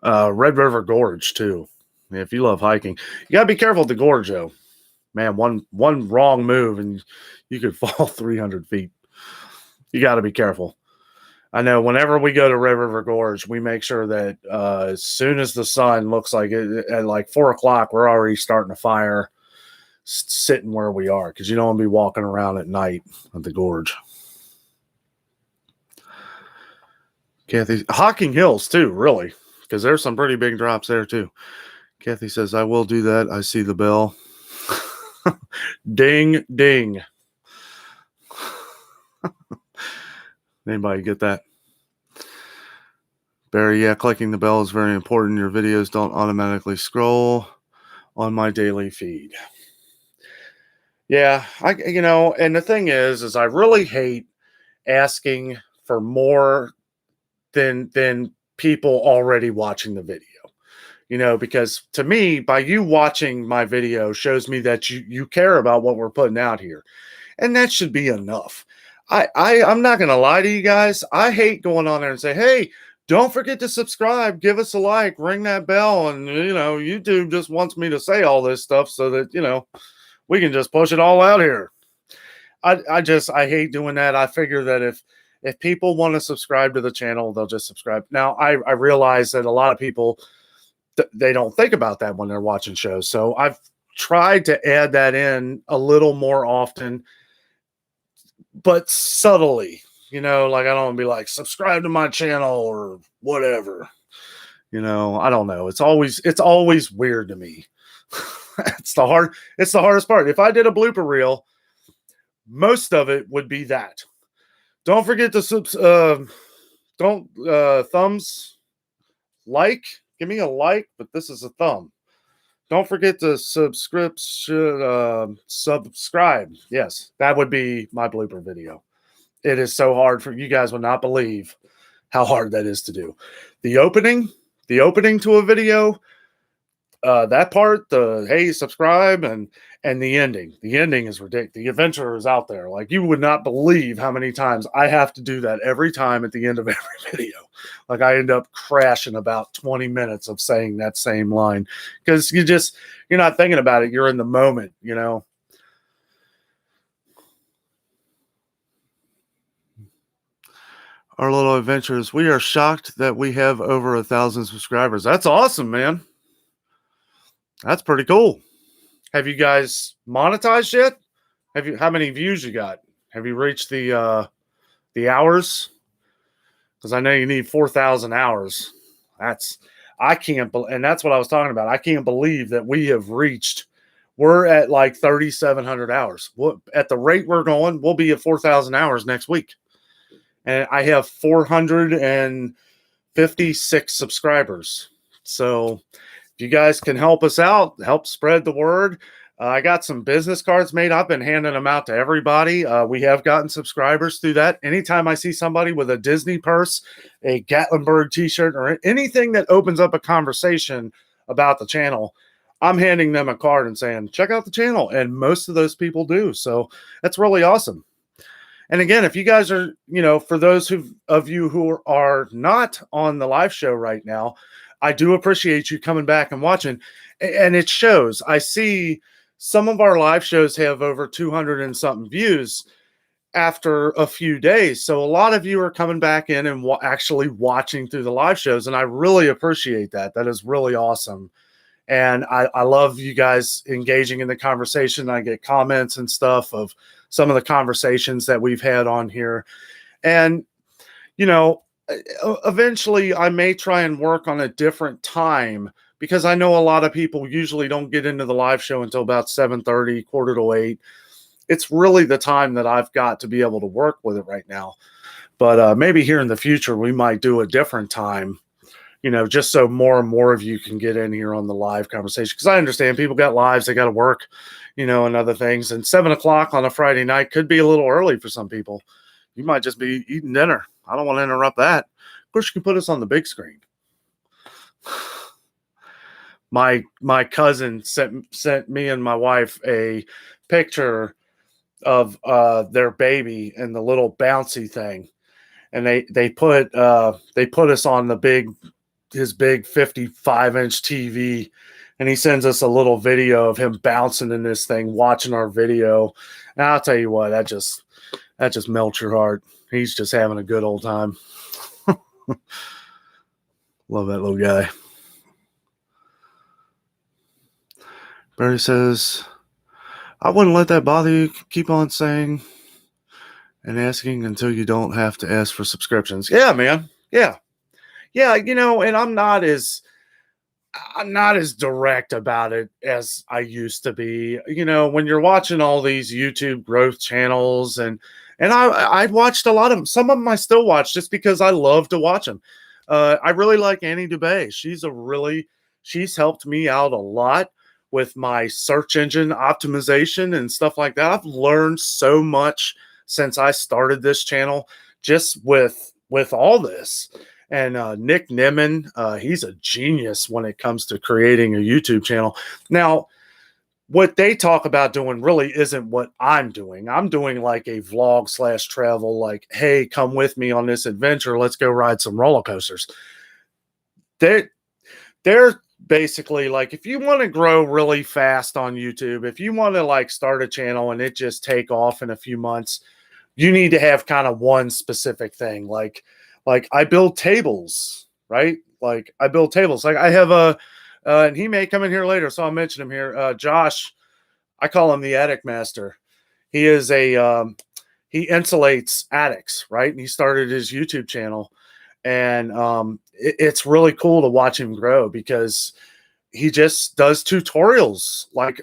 Red River Gorge too. If you love hiking, you gotta be careful at the gorge, though. Man, one wrong move and you could fall 300 feet. You got to be careful. I know whenever we go to Red River Gorge, we make sure that as soon as the sun looks like it, at like 4 o'clock, we're already starting a fire, sitting where we are, because you don't want to be walking around at night at the gorge. Kathy, Hocking Hills too, really, because there's some pretty big drops there too. Kathy says, I will do that. I see the bell. Ding, ding. Anybody get that? Barry, yeah, clicking the bell is very important. Your videos don't automatically scroll on my daily feed. Yeah, and the thing is I really hate asking for more than people already watching the video. Because to me, by you watching my video shows me that you care about what we're putting out here. And that should be enough. I'm not going to lie to you guys. I hate going on there and say, hey, don't forget to subscribe, give us a like, ring that bell. And, YouTube just wants me to say all this stuff so that, we can just push it all out here. I hate doing that. I figure that if people want to subscribe to the channel, they'll just subscribe. Now, I realize that a lot of people, they don't think about that when they're watching shows. So I've tried to add that in a little more often, but subtly, like I don't want to be like, subscribe to my channel or whatever. I don't know. It's always weird to me. It's the hardest part. If I did a blooper reel, most of it would be that. Don't forget to thumbs, like. Give me a like, but this is a thumb. Don't forget to subscribe. Yes, that would be my blooper video. It is so hard for you guys would not believe how hard that is to do. The opening to a video, that part, the hey, subscribe, and the ending. The ending is ridiculous. The adventure is out there. Like, you would not believe how many times I have to do that every time at the end of every video. Like, I end up crashing about 20 minutes of saying that same line because you're not thinking about it. You're in the moment, you know. Our little adventures. We are shocked that we have over 1,000 subscribers. That's awesome, man. That's pretty cool. Have you guys monetized yet? How many views you got? Have you reached the hours? Because I know you need 4,000 hours. I can't, and that's what I was talking about. I can't believe that we have reached. We're at like 3,700 hours. At the rate we're going, we'll be at 4,000 hours next week. And I have 456 subscribers. So if you guys can help us out, help spread the word. I got some business cards made. I've been handing them out to everybody. We have gotten subscribers through that. Anytime I see somebody with a Disney purse, a Gatlinburg t-shirt, or anything that opens up a conversation about the channel, I'm handing them a card and saying, check out the channel. And most of those people do. So that's really awesome. And again, if you guys are, for those of you who are not on the live show right now, I do appreciate you coming back and watching. And it shows. I see some of our live shows have over 200 and something views after a few days. So a lot of you are coming back in and actually watching through the live shows. And I really appreciate that. That is really awesome. And I love you guys engaging in the conversation. I get comments and stuff of some of the conversations that we've had on here. And, eventually I may try and work on a different time because I know a lot of people usually don't get into the live show until about 7:30, 7:45. It's really the time that I've got to be able to work with it right now. But maybe here in the future, we might do a different time, just so more and more of you can get in here on the live conversation. Because I understand people got lives, they got to work, and other things. And 7 o'clock on a Friday night could be a little early for some people. You might just be eating dinner. I don't want to interrupt that. Of course, you can put us on the big screen. My cousin sent me and my wife a picture of their baby and the little bouncy thing, and they put us on his big 55-inch TV, and he sends us a little video of him bouncing in this thing, watching our video. And I'll tell you what, that just melts your heart. He's just having a good old time. Love that little guy. Barry says, I wouldn't let that bother you. Keep on saying and asking until you don't have to ask for subscriptions. Yeah, man. Yeah. Yeah, and I'm not as direct about it as I used to be. When you're watching all these YouTube growth channels, and I watched a lot of them. Some of them I still watch just because I love to watch them. I really like Annie Dubé. She's helped me out a lot with my search engine optimization and stuff like that. I've learned so much since I started this channel just with all this. And Nick Nimmin, he's a genius when it comes to creating a YouTube channel. Now, what they talk about doing really isn't what I'm doing. I'm doing like a vlog / travel, like, hey, come with me on this adventure. Let's go ride some roller coasters. They're basically like, if you want to grow really fast on YouTube, if you want to like start a channel and it just take off in a few months, you need to have kind of one specific thing. Like I build tables, right? Like I build tables. Like I have and he may come in here later, so I'll mention him here. Josh, I call him the attic master. He is he insulates attics, right? And he started his YouTube channel, and it's really cool to watch him grow because he just does tutorials like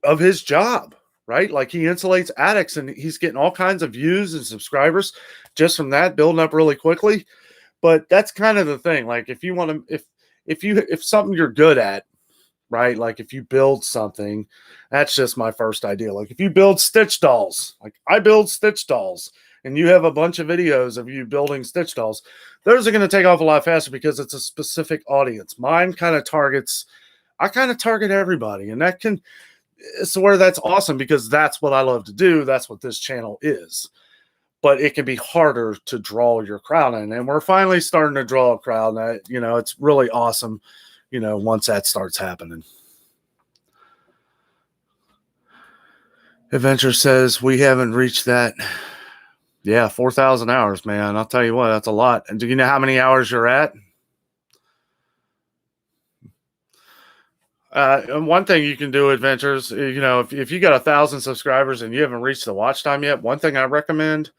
of his job, right? Like he insulates attics and he's getting all kinds of views and subscribers just from that, building up really quickly. But that's kind of the thing. Like if you want to, if something you're good at, right? Like if you build something, that's just my first idea. Like if you build stitch dolls, like I build stitch dolls, and you have a bunch of videos of you building stitch dolls, those are going to take off a lot faster because it's a specific audience. Mine kind of targets, I kind of target everybody, and that can, it's where that's awesome because that's what I love to do. That's what this channel is. But it can be harder to draw your crowd in. And we're finally starting to draw a crowd. That, you know, it's really awesome, you know, once that starts happening. Adventure says we haven't reached that. Yeah, 4,000 hours, man. I'll tell you what, that's a lot. And do you know how many hours you're at? And one thing you can do, Adventures, you know, if you got 1,000 subscribers and you haven't reached the watch time yet, one thing I recommend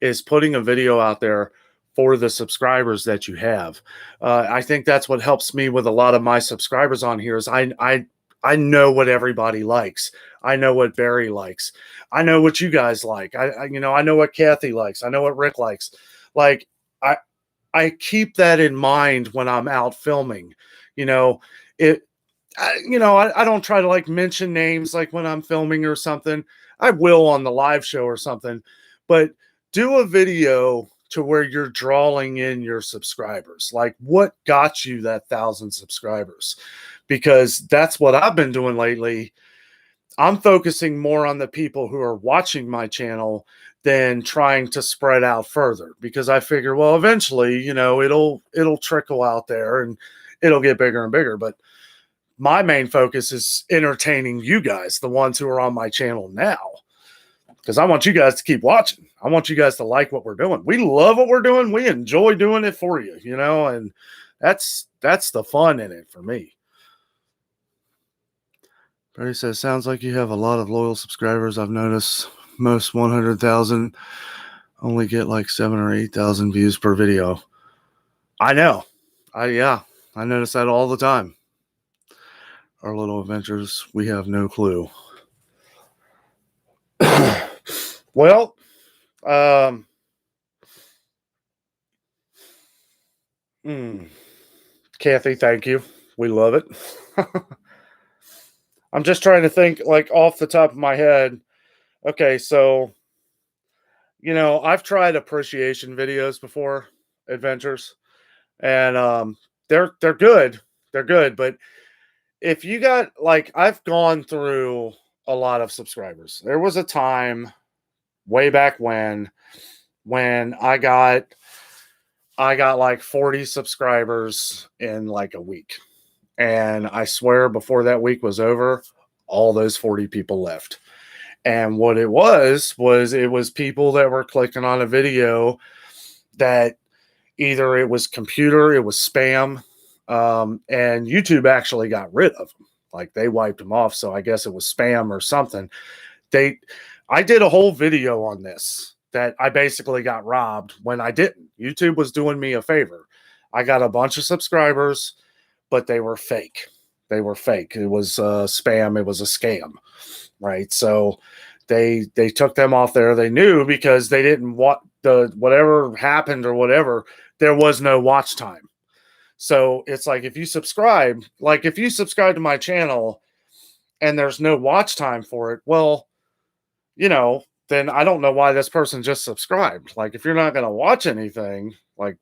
is putting a video out there for the subscribers that you have. I think that's what helps me with a lot of my subscribers on here is I know what everybody likes. I know what Barry likes. I know what you guys like. You know, I know what Kathy likes. I know what Rick likes. Like I keep that in mind when I'm out filming. You know, I don't try to like mention names like when I'm filming or something. I will on the live show or something, but do a video to where you're drawing in your subscribers. Like what got you that 1,000 subscribers? Because that's what I've been doing lately. I'm focusing more on the people who are watching my channel than trying to spread out further because I figure, well, eventually, you know, it'll trickle out there and it'll get bigger and bigger. But my main focus is entertaining you guys, the ones who are on my channel now, because I want you guys to keep watching. I want you guys to like what we're doing. We love what we're doing. We enjoy doing it for you, you know, and that's the fun in it for me. Barry says, sounds like you have a lot of loyal subscribers. I've noticed most 100,000 only get like 7,000 or 8,000 views per video. I know. I notice that all the time. Our little adventures, we have no clue. Well, Kathy, thank you. We love it. I'm just trying to think like off the top of my head. Okay, so you know, I've tried appreciation videos before, adventures, and they're good. They're good, but if you got like I've gone through a lot of subscribers. There was a time way back when I got like 40 subscribers in like a week. And I swear before that week was over, all those 40 people left. And what it was it was people that were clicking on a video that either it was computer, it was spam, and YouTube actually got rid of them. Like they wiped them off. So I guess it was spam or something. I did a whole video on this that I basically got robbed when I didn't. YouTube was doing me a favor. I got a bunch of subscribers, but they were fake. They were fake. It was spam. It was a scam, right? So they took them off there. They knew because they didn't want whatever happened or whatever, there was no watch time. So it's like if you subscribe to my channel and there's no watch time for it, well, you know, then I don't know why this person just subscribed. Like if you're not going to watch anything, like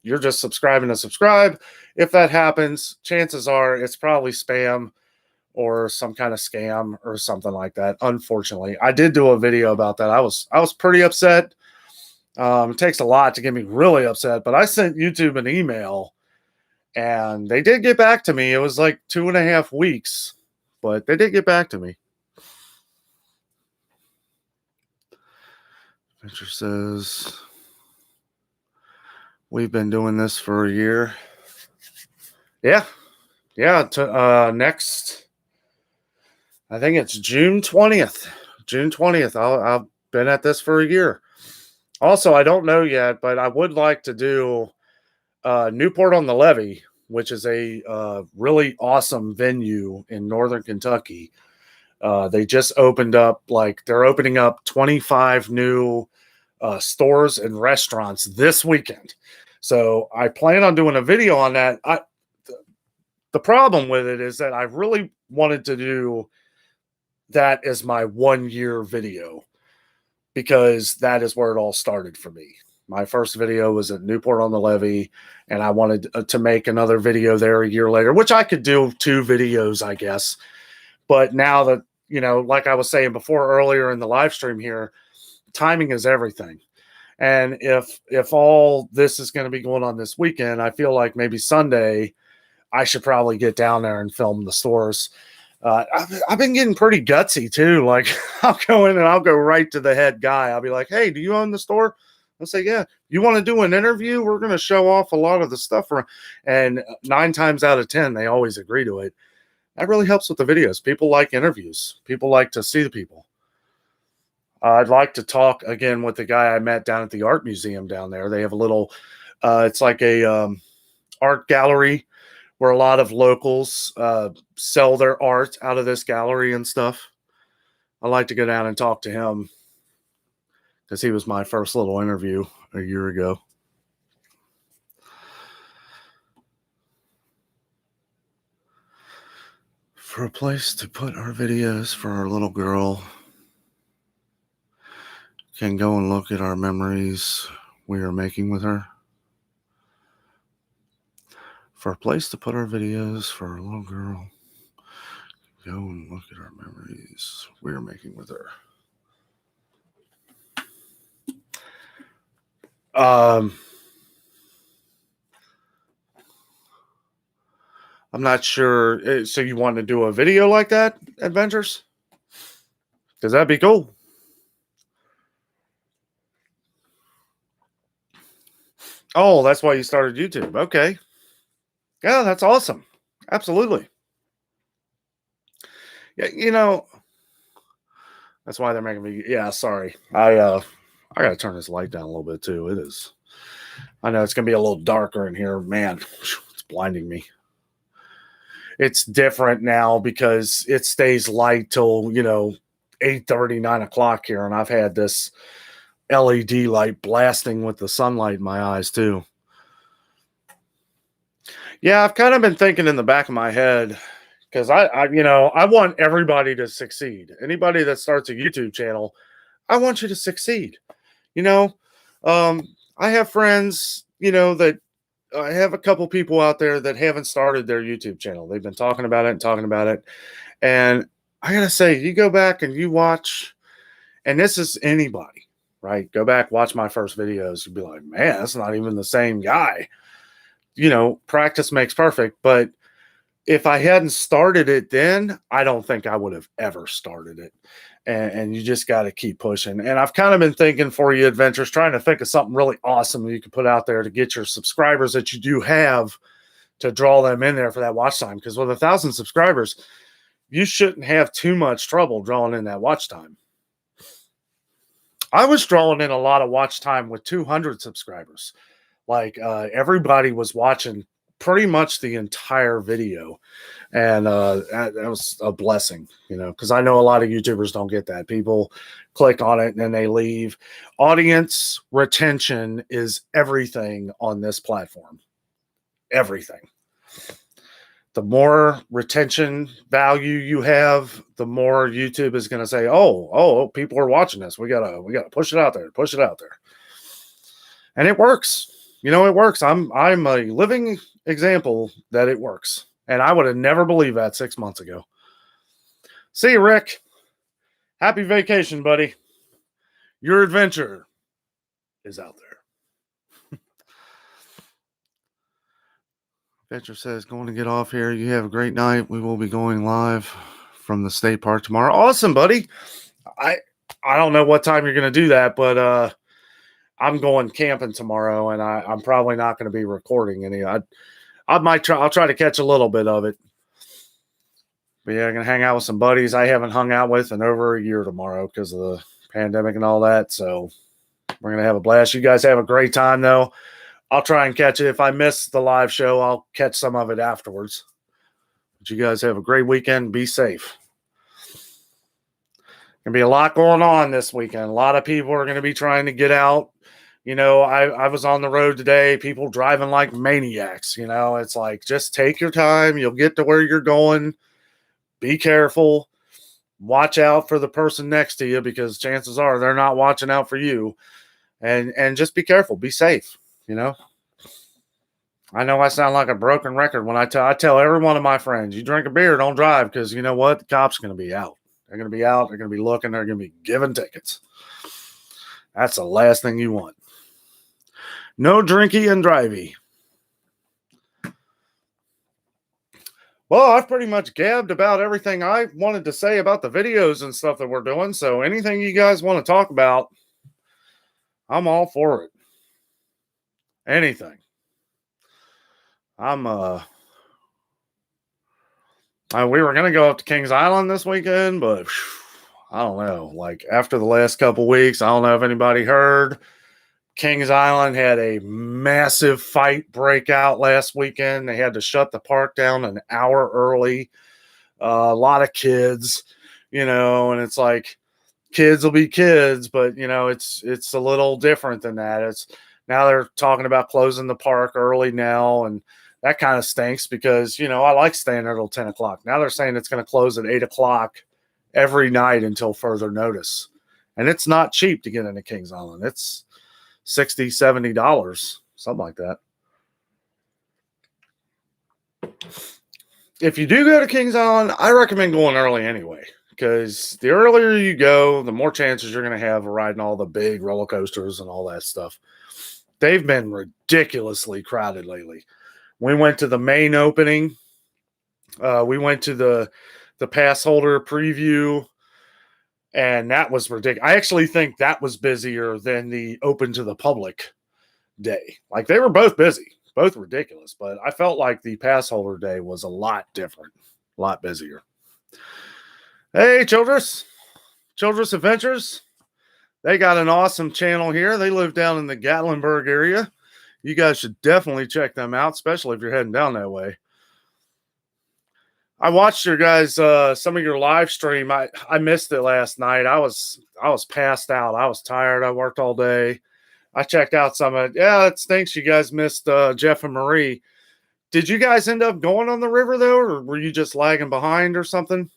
you're just subscribing to subscribe. If that happens, chances are it's probably spam or some kind of scam or something like that. Unfortunately, I did do a video about that. I was pretty upset. It takes a lot to get me really upset, but I sent YouTube an email and they did get back to me. It was like 2.5 weeks, but they did get back to me. Venture says, we've been doing this for a year. Yeah. Next, I think it's June 20th. June 20th. I've been at this for a year. Also, I don't know yet, but I would like to do Newport on the Levee, which is a really awesome venue in Northern Kentucky. They just opened up, they're opening up 25 new stores and restaurants this weekend. So I plan on doing a video on that. The problem with it is that I really wanted to do that as my 1 year video because that is where it all started for me. My first video was at Newport on the Levee, and I wanted to make another video there a year later, which I could do 2 videos, I guess. But now that, like I was saying before earlier in the live stream here, timing is everything. And if all this is going to be going on this weekend, I feel like maybe Sunday I should probably get down there and film the stores. I've been getting pretty gutsy too. Like I'll go in and I'll go right to the head guy. I'll be like, "Hey, do you own the store?" I'll say, "Yeah." "You want to do an interview? We're going to show off a lot of the stuff." And 9 times out of 10, they always agree to it. That really helps with the videos. People like interviews. People like to see the people. I'd like to talk again with the guy I met down at the art museum down there. They have a little, it's like a art gallery where a lot of locals sell their art out of this gallery and stuff. I'd like to go down and talk to him because he was my first little interview a year ago. For a place to put our videos for our little girl. Can go and look at our memories we are making with her. For a place to put our videos for our little girl. Go and look at our memories we are making with her. I'm not sure. So you want to do a video like that, Adventures? Because that'd be cool. Oh, that's why you started YouTube. Okay. Yeah, that's awesome. Absolutely. Yeah, that's why they're making me. Yeah, sorry. I got to turn this light down a little bit too. It is. I know it's going to be a little darker in here. Man, it's blinding me. It's different now because it stays light till, 8:30, 9 o'clock here. And I've had this LED light blasting with the sunlight in my eyes too. Yeah, I've kind of been thinking in the back of my head because I want everybody to succeed. Anybody that starts a YouTube channel, I want you to succeed. I have friends, that I have a couple people out there that haven't started their YouTube channel. They've been talking about it. And I got to say, you go back and you watch, and this is anybody, right? Go back, watch my first videos. You'll be like, man, that's not even the same guy. Practice makes perfect. But if I hadn't started it then, I don't think I would have ever started it. And you just got to keep pushing. And I've kind of been thinking for you, Adventures, trying to think of something really awesome you can put out there to get your subscribers that you do have to draw them in there for that watch time. Because with 1,000 subscribers, you shouldn't have too much trouble drawing in that watch time. I was drawing in a lot of watch time with 200 subscribers. Like everybody was watching pretty much the entire video. And that was a blessing, because I know a lot of YouTubers don't get that. People click on it and then they leave. Audience retention is everything on this platform. Everything. The more retention value you have, the more YouTube is going to say, oh, people are watching this. We gotta push it out there. And it works. It works. I'm a living example that it works. And I would have never believed that 6 months ago. See you, Rick. Happy vacation, buddy. Your adventure is out there. Adventure says, going to get off here. You have a great night. We will be going live from the state park tomorrow. Awesome, buddy. I don't know what time you're going to do that, but I'm going camping tomorrow, and I'm probably not going to be recording any. I'll try to catch a little bit of it. But yeah, I'm going to hang out with some buddies I haven't hung out with in over a year tomorrow because of the pandemic and all that. So we're going to have a blast. You guys have a great time, though. I'll try and catch it. If I miss the live show, I'll catch some of it afterwards. But you guys have a great weekend. Be safe. Going to be a lot going on this weekend. A lot of people are going to be trying to get out, I was on the road today, people driving like maniacs. It's like, just take your time. You'll get to where you're going. Be careful. Watch out for the person next to you, because chances are they're not watching out for you. And just be careful. Be safe. I know I sound like a broken record when I tell every one of my friends, you drink a beer, don't drive, because you know what? The cops are going to be out. They're going to be out. They're going to be looking. They're going to be giving tickets. That's the last thing you want. No drinky and drivey. Well, I've pretty much gabbed about everything I wanted to say about the videos and stuff that we're doing. So anything you guys want to talk about, I'm all for it. Anything. We were going to go up to Kings Island this weekend, but I don't know. Like, after the last couple weeks, I don't know if anybody heard. Kings Island had a massive fight breakout last weekend. They had to shut the park down an hour early. A lot of kids, and it's like, kids will be kids, but it's a little different than that. Now they're talking about closing the park early now, and that kind of stinks, because I like staying there till 10 o'clock. Now they're saying it's going to close at 8 o'clock every night until further notice, and it's not cheap to get into Kings Island. It's $60-$70, something like that. If you do go to Kings Island, I recommend going early anyway, because the earlier you go, the more chances you're going to have of riding all the big roller coasters and all that stuff. They've been ridiculously crowded lately. We went to the main opening. We went to the pass holder preview, and that was ridiculous. I actually think that was busier than the open to the public day. Like, they were both busy, both ridiculous, but I felt like the pass holder day was a lot different, a lot busier. Hey, Childress Adventures. They got an awesome channel here. They live down in the Gatlinburg area. You guys should definitely check them out, especially if you're heading down that way. I watched your guys, some of your live stream. I missed it last night. I was passed out. I was tired. I worked all day. I checked out some of it. Yeah, it stinks you guys missed Jeff and Marie. Did you guys end up going on the river, though, or were you just lagging behind or something?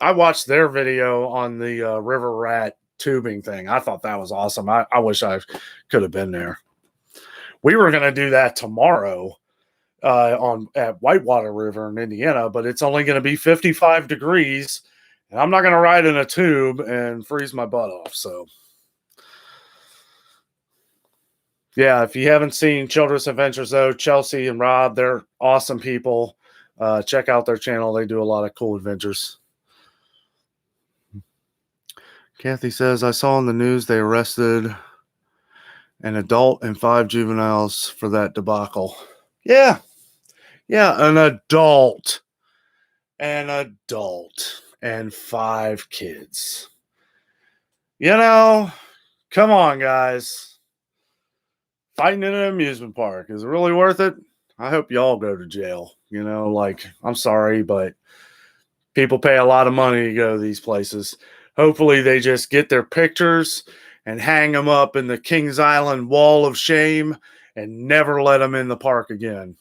I watched their video on the river rat tubing thing. I thought that was awesome. I wish I could have been there. We were going to do that tomorrow at Whitewater River in Indiana, but it's only going to be 55 degrees, and I'm not going to ride in a tube and freeze my butt off. So, yeah, if you haven't seen Childress Adventures, though, Chelsea and Rob, they're awesome people. Check out their channel. They do a lot of cool adventures. Kathy says, I saw in the news they arrested an adult and 5 juveniles for that debacle. Yeah, an adult and 5 kids. Come on, guys. Fighting in an amusement park, is it really worth it? I hope you all go to jail. I'm sorry, but people pay a lot of money to go to these places. Hopefully they just get their pictures and hang them up in the Kings Island wall of shame and never let them in the park again.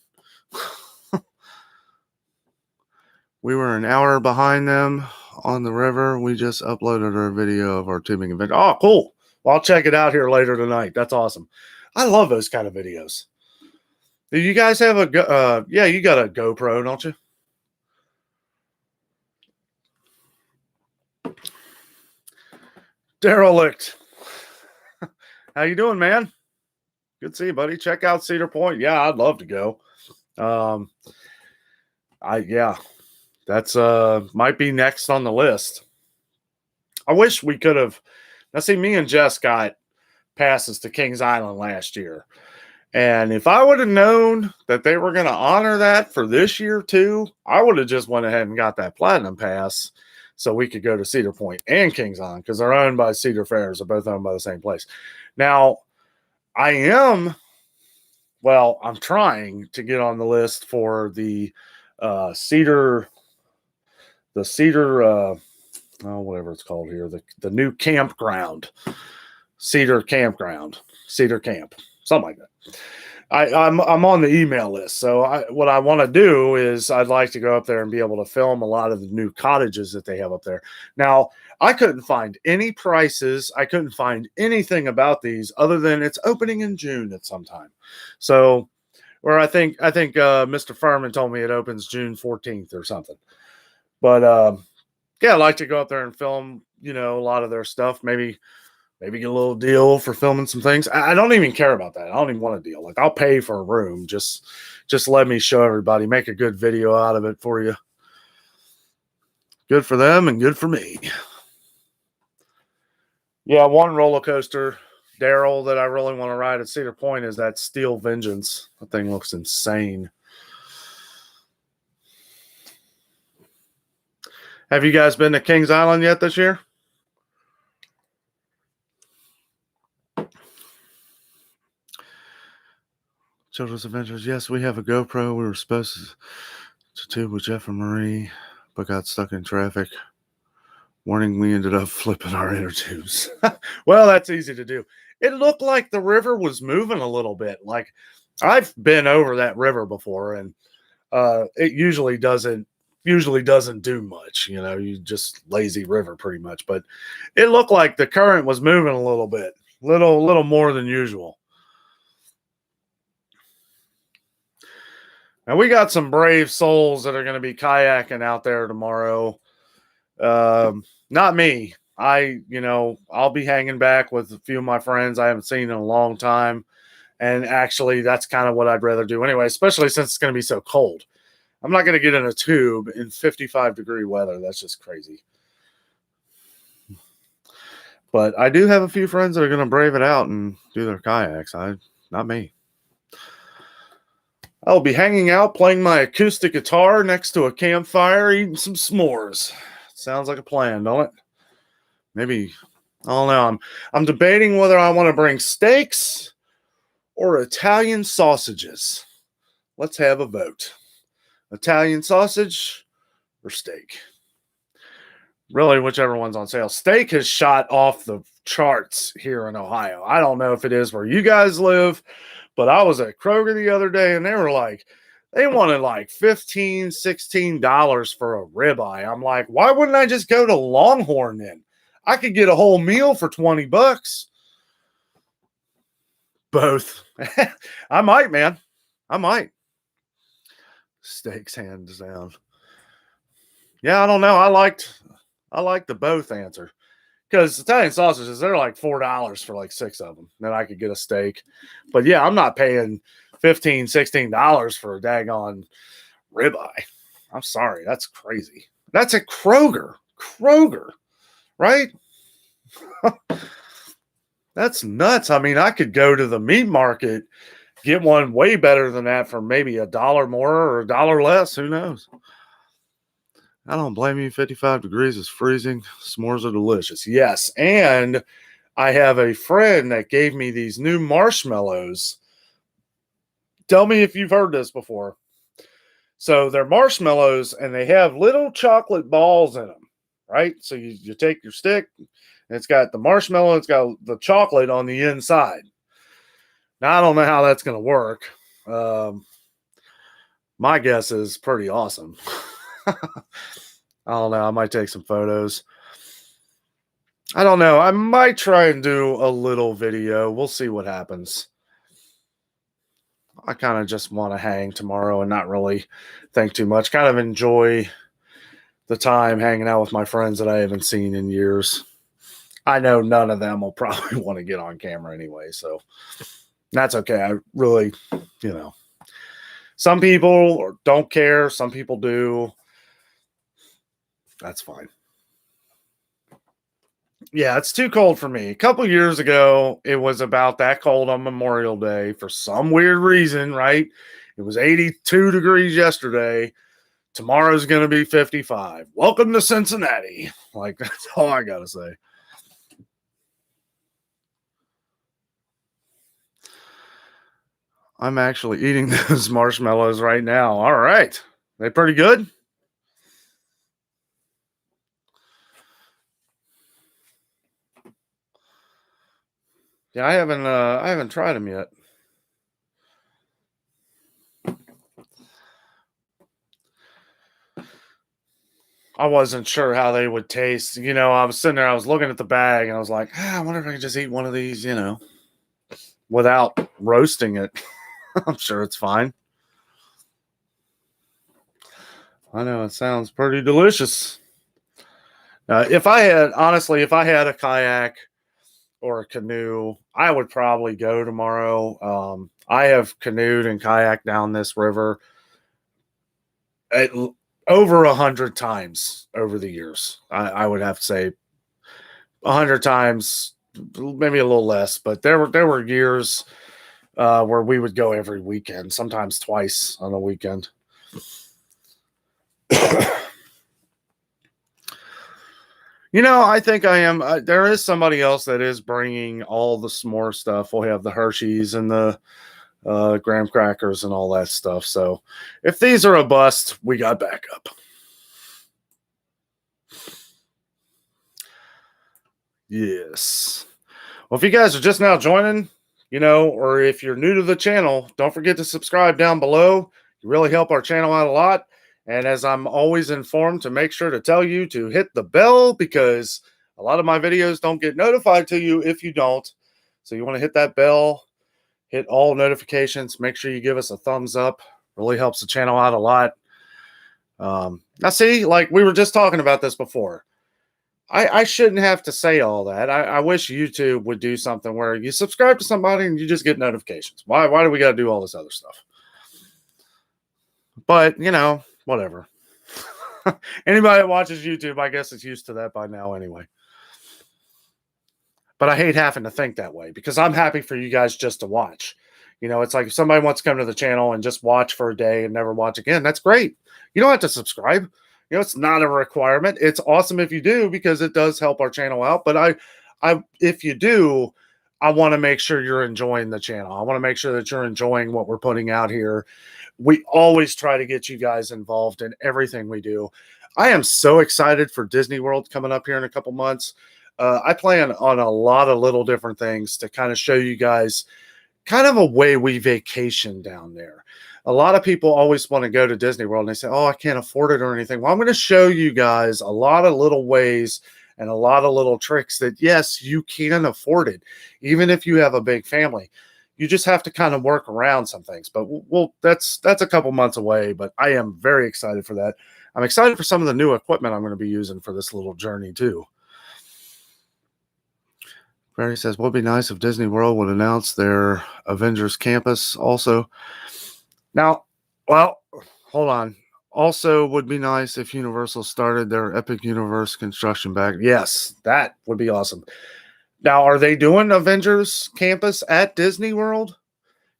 We were an hour behind them on the river. We just uploaded our video of our tubing event. Oh, cool. Well, I'll check it out here later tonight. That's awesome. I love those kind of videos. Do you guys have yeah, you got a GoPro, don't you? Derelict. How you doing, man? Good to see you, buddy. Check out Cedar Point. Yeah, I'd love to go. That's might be next on the list. I wish we could have. Now, see, me and Jess got passes to Kings Island last year, and if I would have known that they were going to honor that for this year too, I would have just went ahead and got that platinum pass so we could go to Cedar Point and Kings Island, because they're owned by Cedar Fairs. They're both owned by the same place. Now, I'm trying to get on the list for the Cedar, whatever it's called here, the new campground. Cedar Campground, Cedar Camp, something like that. I'm on the email list. So what I want to do is I'd like to go up there and be able to film a lot of the new cottages that they have up there. Now, I couldn't find any prices. I couldn't find anything about these other than it's opening in June at some time. So, or I think Mr. Furman told me it opens June 14th or something. But yeah, I'd like to go up there and film, a lot of their stuff. Maybe get a little deal for filming some things. I don't even care about that. I don't even want a deal. Like, I'll pay for a room. Just let me show everybody, make a good video out of it for you. Good for them and good for me. Yeah, one roller coaster, Daryl, that I really want to ride at Cedar Point is that Steel Vengeance. That thing looks insane. Have you guys been to Kings Island yet this year? Children's Adventures. Yes, we have a GoPro. We were supposed to tube with Jeff and Marie, but got stuck in traffic. Warning, we ended up flipping our inner tubes. Well, that's easy to do. It looked like the river was moving a little bit. Like, I've been over that river before, and it usually doesn't do much. You just lazy river pretty much. But it looked like the current was moving a little bit, little more than usual. And we got some brave souls that are going to be kayaking out there tomorrow. Not me. I'll be hanging back with a few of my friends I haven't seen in a long time. And actually, that's kind of what I'd rather do anyway, especially since it's going to be so cold. I'm not going to get in a tube in 55-degree weather. That's just crazy. But I do have a few friends that are going to brave it out and do their kayaks. Not me. I'll be hanging out, playing my acoustic guitar next to a campfire, eating some s'mores. Sounds like a plan, don't it? Maybe, I don't know. I'm debating whether I want to bring steaks or Italian sausages. Let's have a vote. Italian sausage or steak? Really, whichever one's on sale. Steak has shot off the charts here in Ohio. I don't know if it is where you guys live, but I was at Kroger the other day, and they wanted like $15, $16 for a ribeye. I'm like, why wouldn't I just go to Longhorn then? I could get a whole meal for $20. Both. I might, man. I might. Steaks hands down. Yeah, I don't know. I like the both answer. Because Italian sausages, they're like $4 for like 6 of them. Then I could get a steak. But yeah, I'm not paying $15, $16 for a daggone ribeye. I'm sorry. That's crazy. That's at Kroger. Kroger. Right? That's nuts. I mean, I could go to the meat market, get one way better than that for maybe $1 more or $1 less. Who knows? I don't blame you. 55 degrees is freezing. S'mores are delicious. Yes. And I have a friend that gave me these new marshmallows. Tell me if you've heard this before. So they're marshmallows and they have little chocolate balls in them, right? So you take your stick and it's got the marshmallow, it's got the chocolate on the inside. Now, I don't know how that's going to work. My guess is pretty awesome. I don't know. I might take some photos. I don't know. I might try and do a little video. We'll see what happens. I kind of just want to hang tomorrow and not really think too much. Kind of enjoy the time hanging out with my friends that I haven't seen in years. I know none of them will probably want to get on camera anyway, so that's okay. I really, some people don't care. Some people do. That's fine. Yeah, it's too cold for me. A couple years ago, it was about that cold on Memorial Day for some weird reason, right? It was 82 degrees yesterday. Tomorrow's going to be 55. Welcome to Cincinnati. Like, that's all I got to say. I'm actually eating those marshmallows right now. All right. They pretty good? Yeah, I haven't tried them yet. I wasn't sure how they would taste. I was sitting there, I was looking at the bag, and I was like, I wonder if I could just eat one of these, without roasting it. I'm sure it's fine. I know it sounds pretty delicious. If I had, honestly, if I had a kayak or a canoe, I would probably go tomorrow. I have canoed and kayaked down this river at, over 100 times over the years. I would have to say 100 times, maybe a little less, but there were years where we would go every weekend, sometimes twice on a weekend. I think I am. There is somebody else that is bringing all the s'more stuff. We'll have the Hershey's and the graham crackers and all that stuff. So if these are a bust, we got backup. Yes. Well, if you guys are just now joining, or if you're new to the channel, don't forget to subscribe down below. You really help our channel out a lot. And as I'm always informed, to make sure to tell you to hit the bell, because a lot of my videos don't get notified to you if you don't. So you want to hit that bell, hit all notifications. Make sure you give us a thumbs up. Really helps the channel out a lot. Now, see, like we were just talking about this before. I shouldn't have to say all that. I wish YouTube would do something where you subscribe to somebody and you just get notifications. Why do we got to do all this other stuff? But, whatever. Anybody that watches YouTube, I guess, is used to that by now anyway. But I hate having to think that way, because I'm happy for you guys just to watch. It's like if somebody wants to come to the channel and just watch for a day and never watch again, that's great. You don't have to subscribe. It's not a requirement. It's awesome if you do, because it does help our channel out. But if you do, I want to make sure you're enjoying the channel. I want to make sure that you're enjoying what we're putting out here. We always try to get you guys involved in everything we do. I am so excited for Disney World coming up here in a couple months. I plan on a lot of little different things to kind of show you guys kind of a way we vacation down there. A lot of people always want to go to Disney World and they say, oh, I can't afford it or anything. Well, I'm going to show you guys a lot of little ways and a lot of little tricks that, yes, you can afford it, even if you have a big family. You just have to kind of work around some things. But that's a couple months away, but I am very excited for that. I'm excited for some of the new equipment I'm going to be using for this little journey too. Barry says, would be nice if Disney World would announce their Avengers campus also. Now, well, hold on. Also would be nice if Universal started their Epic Universe construction back. Yes, that would be awesome. Now, are they doing Avengers campus at Disney World?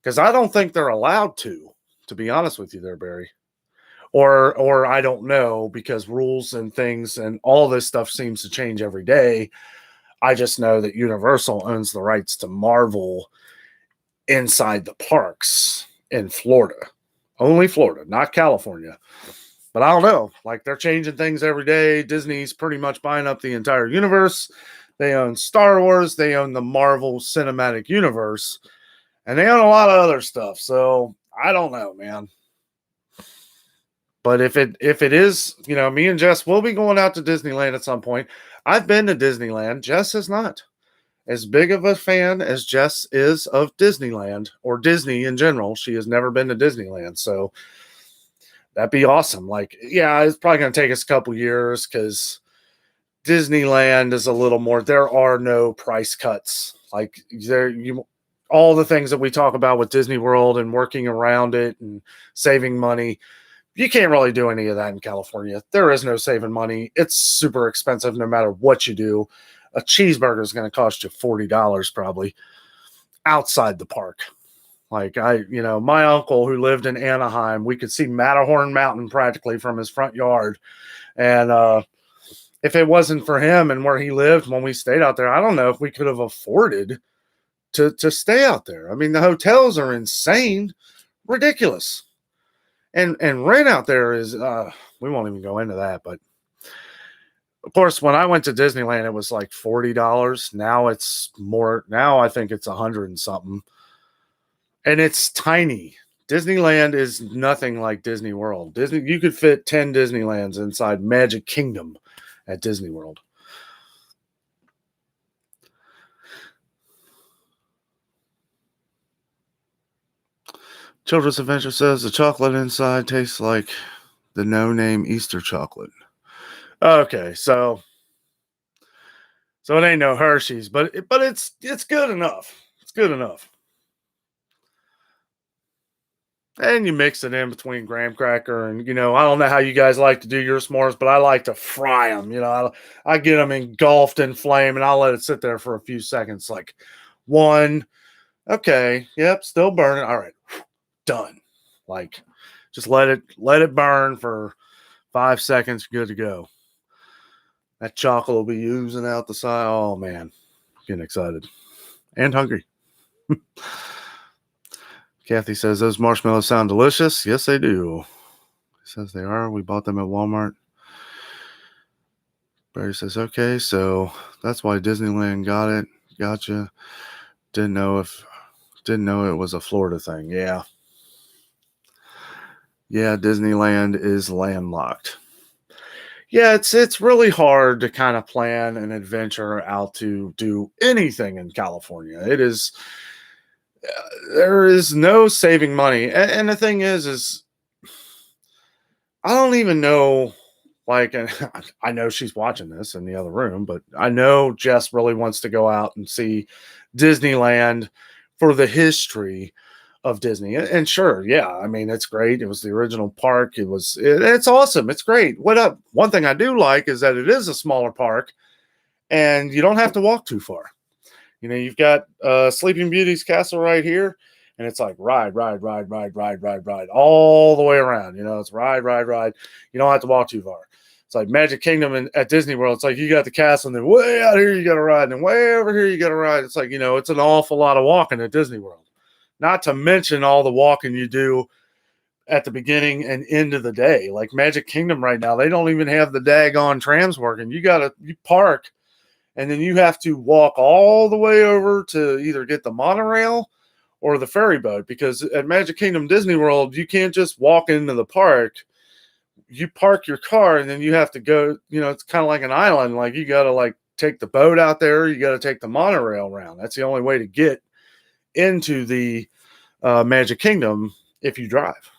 Because I don't think they're allowed to be honest with you there, Barry. Or I don't know, because rules and things and all this stuff seems to change every day. I just know that Universal owns the rights to Marvel inside the parks in Florida. Only Florida, not California. But I don't know. Like, they're changing things every day. Disney's pretty much buying up the entire universe. They own Star Wars. They own the Marvel Cinematic Universe. And they own a lot of other stuff. So, I don't know, man. But if it is, me and Jess will be going out to Disneyland at some point. I've been to Disneyland. Jess is not. As big of a fan as Jess is of Disneyland or Disney in general, she has never been to Disneyland. So that'd be awesome. Like, yeah, it's probably going to take us a couple years, because Disneyland is a little more, there are no price cuts. Like, all the things that we talk about with Disney World and working around it and saving money, you can't really do any of that in California. There is no saving money. It's super expensive no matter what you do. A cheeseburger is going to cost you $40 probably outside the park. Like, my uncle who lived in Anaheim, we could see Matterhorn Mountain practically from his front yard. And if it wasn't for him and where he lived when we stayed out there, I don't know if we could have afforded to stay out there. I mean, the hotels are insane, ridiculous. And rent out there is, we won't even go into that, but Of course, when I went to Disneyland, it was like $40. Now it's more. Now I think it's 100 and something, and it's tiny. Disneyland is nothing like Disney World. You could fit 10 Disneylands inside Magic Kingdom at Disney World. Children's Adventure says the chocolate inside tastes like the no-name Easter chocolate. Okay, so it ain't no Hershey's, but it's good enough. It's good enough. And you mix it in between graham cracker and, I don't know how you guys like to do your s'mores, but I like to fry them. I get them engulfed in flame and I'll let it sit there for a few seconds. Like one, okay, yep, still burning. All right, done. Like just let it burn for 5 seconds. Good to go. That chocolate will be oozing out the side. Oh man, getting excited and hungry. Kathy says those marshmallows sound delicious. Yes, they do. He says they are. We bought them at Walmart. Barry says, okay, so that's why Disneyland got it. Gotcha. Didn't know it was a Florida thing. Yeah. Yeah, Disneyland is landlocked. Yeah, it's really hard to kind of plan an adventure out to do anything in California. It is there is no saving money. And the thing is I don't even know, like, and I know she's watching this in the other room, but I know Jess really wants to go out and see Disneyland for the history of Disney. And sure, yeah, I mean, it's great. It was the original park. It's awesome. It's great. One thing I do like is that it is a smaller park and you don't have to walk too far. You've got Sleeping Beauty's castle right here, and it's like ride all the way around. It's ride. You don't have to walk too far. It's like Magic Kingdom at Disney World. It's like you got the castle, and then way out here you got to ride, and then way over here you got to ride. It's like, it's an awful lot of walking at Disney World. Not to mention all the walking you do at the beginning and end of the day. Like Magic Kingdom right now, they don't even have the daggone trams working. You park, and then you have to walk all the way over to either get the monorail or the ferry boat, because at Magic Kingdom Disney World, you can't just walk into the park. You park your car and then you have to go, it's kind of like an island. Like you got to take the boat out there. You got to take the monorail around. That's the only way to get into the Magic Kingdom if you drive.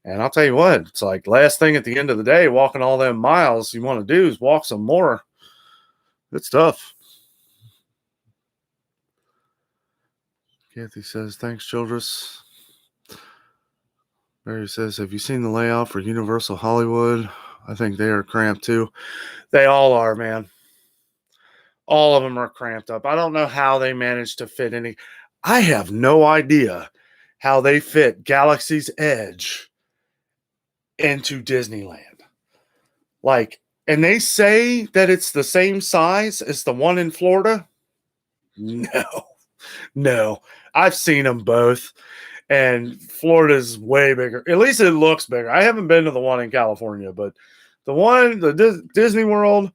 And I'll tell you what, it's like last thing at the end of the day, walking all them miles, you want to do is walk some more. It's tough. Kathy says, thanks, Childress. Mary says, have you seen the layout for Universal Hollywood? I think they are cramped too. They all are, man. All of them are cramped up. I don't know how they managed to fit any. I have no idea how they fit Galaxy's Edge into Disneyland. And they say that it's the same size as the one in Florida. No. I've seen them both, and Florida's way bigger. At least it looks bigger. I haven't been to the one in California, but the Disney World,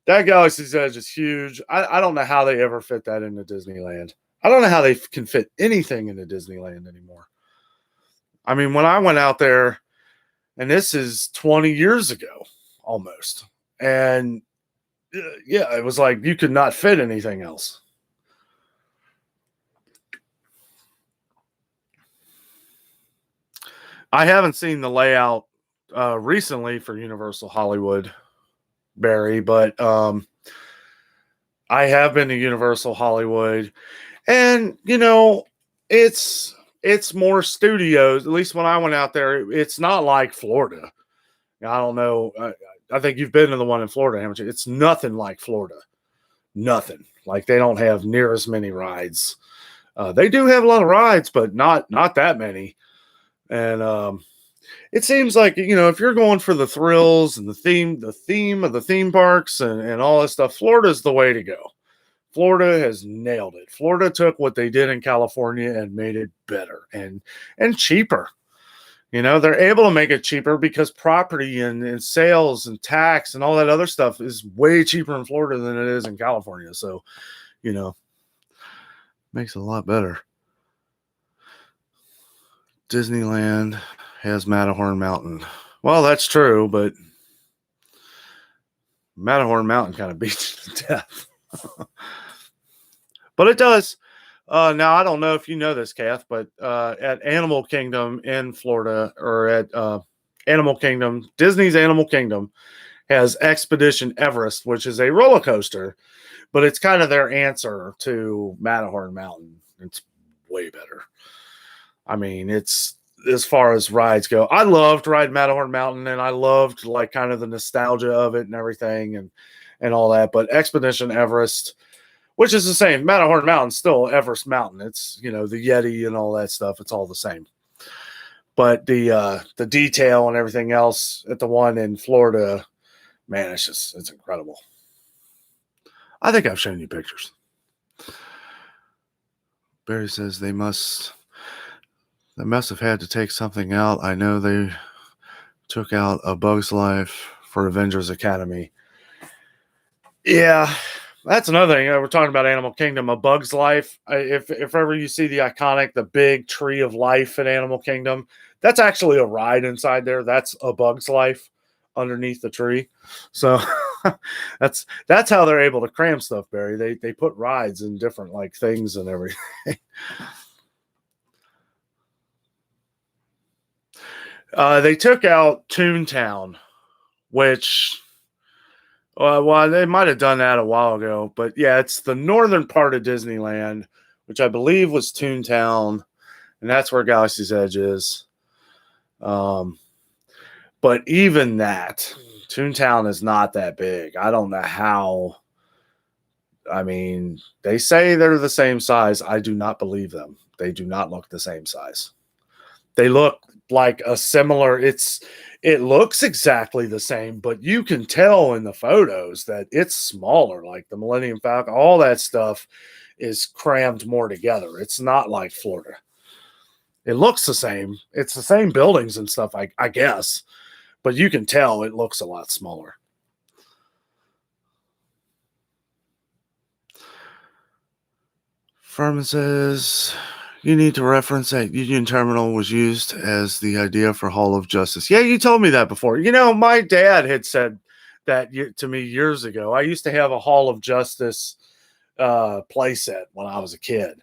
that Galaxy's Edge is huge. I don't know how they ever fit that into Disneyland. I don't know how they can fit anything into Disneyland anymore. I mean, when I went out there, and this is 20 years ago, almost, and yeah, it was like you could not fit anything else. I haven't seen the layout recently for Universal Hollywood, Barry, but I have been to Universal Hollywood, and it's more studios. At least when I went out there, it's not like Florida. I don't know. I think you've been to the one in Florida, haven't you? It's nothing like Florida. Nothing. Like they don't have near as many rides. They do have a lot of rides, but not that many. And it seems like, if you're going for the thrills and the theme of the theme parks and all this stuff, Florida's the way to go. Florida has nailed it. Florida took what they did in California and made it better and cheaper. You know, they're able to make it cheaper because property and sales and tax and all that other stuff is way cheaper in Florida than it is in California. So, you know, makes it a lot better. Disneyland has Matterhorn Mountain. Well, that's true, but Matterhorn Mountain kind of beats it to death. But it does. Now, I don't know if you know this, Kath, but at Animal Kingdom in Florida, or at Animal Kingdom, Disney's Animal Kingdom has Expedition Everest, which is a roller coaster, but it's kind of their answer to Matterhorn Mountain. It's way better. I mean, it's, as far as rides go, I loved riding Matterhorn Mountain, and I loved like kind of the nostalgia of it and everything and all that. But Expedition Everest, which is the same, Matterhorn Mountain, still Everest Mountain. It's, you know, the Yeti and all that stuff. It's all the same. But the detail and everything else at the one in Florida, man, it's incredible. I think I've shown you pictures. Barry says they must have had to take something out. I know they took out A Bug's Life for Avengers Academy. Yeah, that's another thing. We're talking about Animal Kingdom. A Bug's Life. If ever you see the iconic, the big tree of life at Animal Kingdom, that's actually a ride inside there. That's A Bug's Life underneath the tree. So that's how they're able to cram stuff, Barry. They put rides in different like things and everything. They took out Toontown, which, well, they might have done that a while ago, but yeah, it's the northern part of Disneyland, which I believe was Toontown, and that's where Galaxy's Edge is. But even that, Toontown is not that big. I don't know how. I mean, they say they're the same size. I do not believe them. They do not look the same size. They look like a similar, it looks exactly the same, but you can tell in the photos that it's smaller, like the Millennium Falcon, all that stuff is crammed more together. It's not like Florida. It looks the same. It's the same buildings and stuff, I guess, but you can tell it looks a lot smaller. Furman says, you need to reference that Union Terminal was used as the idea for Hall of Justice. Yeah, you told me that before. You know, my dad had said that to me years ago. I used to have a Hall of Justice playset when I was a kid.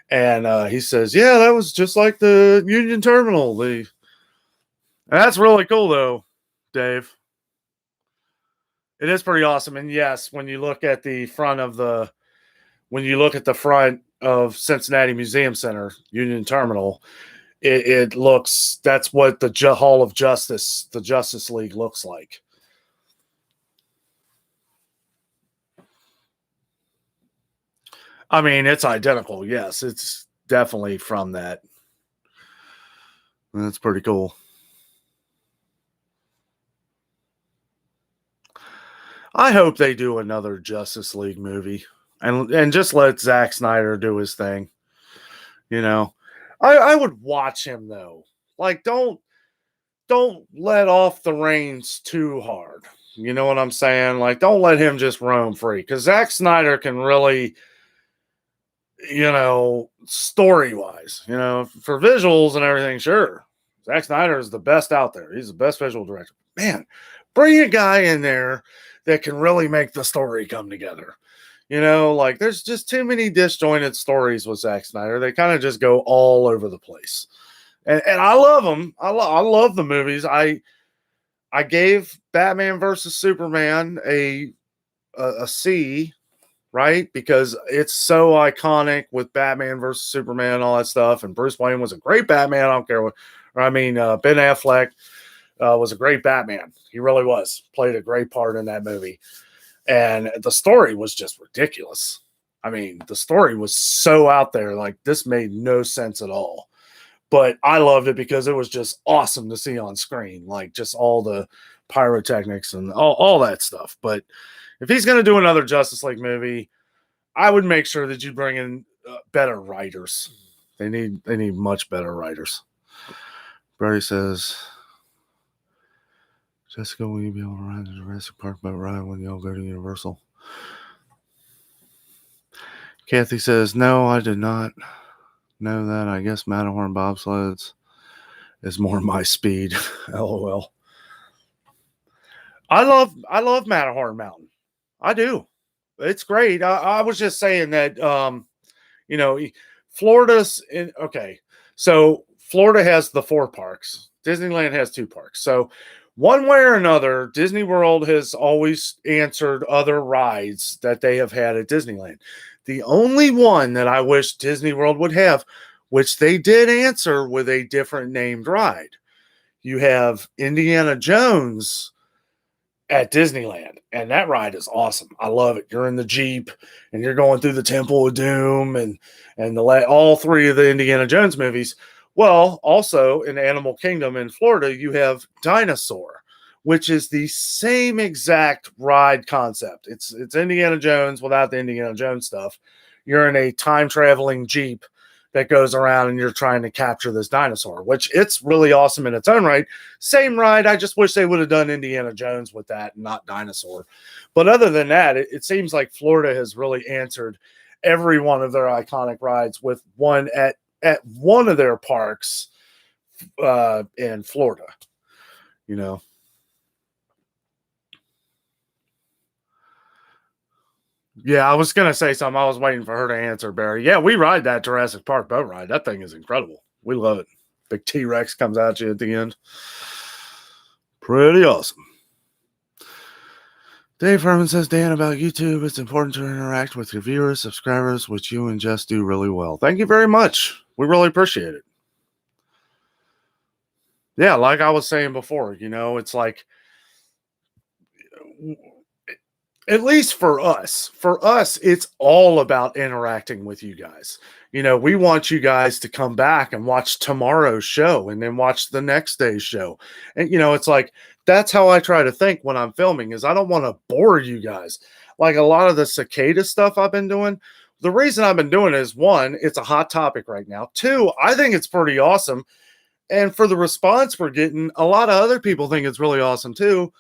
And he says, yeah, that was just like the Union Terminal. That's really cool, though, Dave. It is pretty awesome. And yes, when you look at the front of Cincinnati Museum Center, Union Terminal, it looks, that's what the Hall of Justice, the Justice League looks like. I mean, it's identical. Yes, it's definitely from that. That's pretty cool. I hope they do another Justice League movie and just let Zack Snyder do his thing. You know, I would watch him though. Like, don't let off the reins too hard. You know what I'm saying? Like, don't let him just roam free, because Zack Snyder can really, you know, story-wise, you know, for visuals and everything, sure. Zack Snyder is the best out there. He's the best visual director. Man, bring a guy in there that can really make the story come together. You know, like, there's just too many disjointed stories with Zack Snyder. They kind of just go all over the place. And I love them. I love the movies. I gave Batman versus Superman a C, right? Because it's so iconic with Batman versus Superman and all that stuff. And Bruce Wayne was a great Batman. I don't care what, Ben Affleck was a great Batman. He really was. Played a great part in that movie. And the story was just ridiculous. I mean, the story was so out there. Like, this made no sense at all. But I loved it because it was just awesome to see on screen. Like, just all the pyrotechnics and all that stuff. But if he's going to do another Justice League movie, I would make sure that you bring in better writers. They need much better writers. Brady says, Jessica, will you be able to ride the Jurassic Park boat ride when y'all go to Universal? Kathy says, no, I did not know that. I guess Matterhorn bobsleds is more my speed. LOL. I love Matterhorn Mountain. I do. It's great. I was just saying that, Florida's in, okay. So Florida has the 4 parks. Disneyland has 2 parks. So one way or another, Disney World has always answered other rides that they have had at Disneyland. The only one that I wish Disney World would have, which they did answer with a different named ride. You have Indiana Jones at Disneyland, and that ride is awesome. I love it. You're in the Jeep and you're going through the Temple of Doom and all 3 of the Indiana Jones movies. Well, also in Animal Kingdom in Florida, you have Dinosaur, which is the same exact ride concept. It's Indiana Jones without the Indiana Jones stuff. You're in a time traveling Jeep that goes around and you're trying to capture this dinosaur, which it's really awesome in its own right. Same ride. I just wish they would have done Indiana Jones with that and not Dinosaur. But other than that, it seems like Florida has really answered every one of their iconic rides with one at one of their parks in Florida, Yeah, I was going to say something. I was waiting for her to answer, Barry. Yeah, we ride that Jurassic Park boat ride. That thing is incredible. We love it. Big T-Rex comes at you at the end. Pretty awesome. Dave Herman says, Dan, about YouTube, it's important to interact with your viewers, subscribers, which you and Jess do really well. Thank you very much. We really appreciate it. Yeah, like I was saying before, it's like, at least for us, it's all about interacting with you guys. We want you guys to come back and watch tomorrow's show and then watch the next day's show. And, it's like, that's how I try to think when I'm filming is I don't want to bore you guys. Like a lot of the cicada stuff I've been doing. The reason I've been doing it is 1, it's a hot topic right now. 2, I think it's pretty awesome. And for the response we're getting, a lot of other people think it's really awesome too.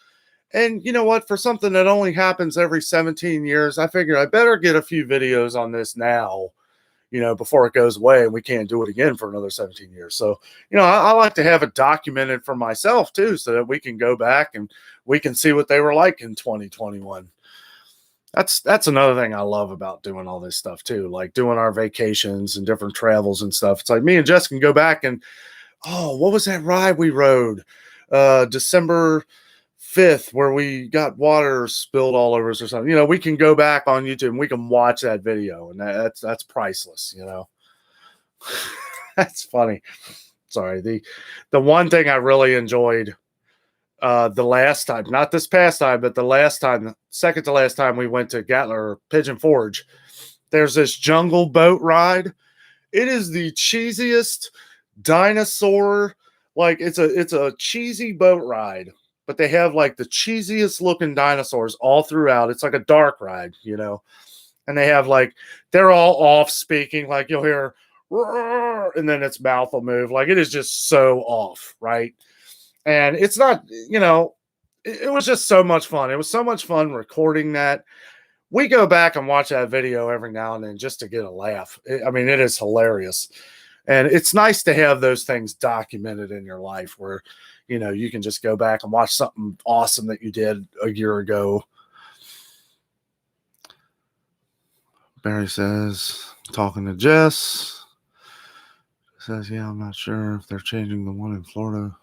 And you know what? For something that only happens every 17 years, I figured I better get a few videos on this now, before it goes away and we can't do it again for another 17 years. So, I like to have it documented for myself too, so that we can go back and we can see what they were like in 2021. That's another thing I love about doing all this stuff too, like doing our vacations and different travels and stuff. It's like me and Jess can go back and, oh, what was that ride we rode? December 5th, where we got water spilled all over us or something. We can go back on YouTube and we can watch that video, and that's priceless. That's funny. Sorry. The one thing I really enjoyed the last time, not this past time, but the last time, second to last time we went to Gatlinburg, Pigeon Forge, there's this jungle boat ride. It is the cheesiest dinosaur, like it's a cheesy boat ride, but they have like the cheesiest looking dinosaurs all throughout. It's like a dark ride, and they have like, they're all off speaking, like you'll hear, and then its mouth will move. Like it is just so off, right? And it's not, it was just so much fun. It was so much fun recording that. We go back and watch that video every now and then just to get a laugh. It is hilarious. And it's nice to have those things documented in your life where, you can just go back and watch something awesome that you did a year ago. Barry says, talking to Jess, says, yeah, I'm not sure if they're changing the one in Florida.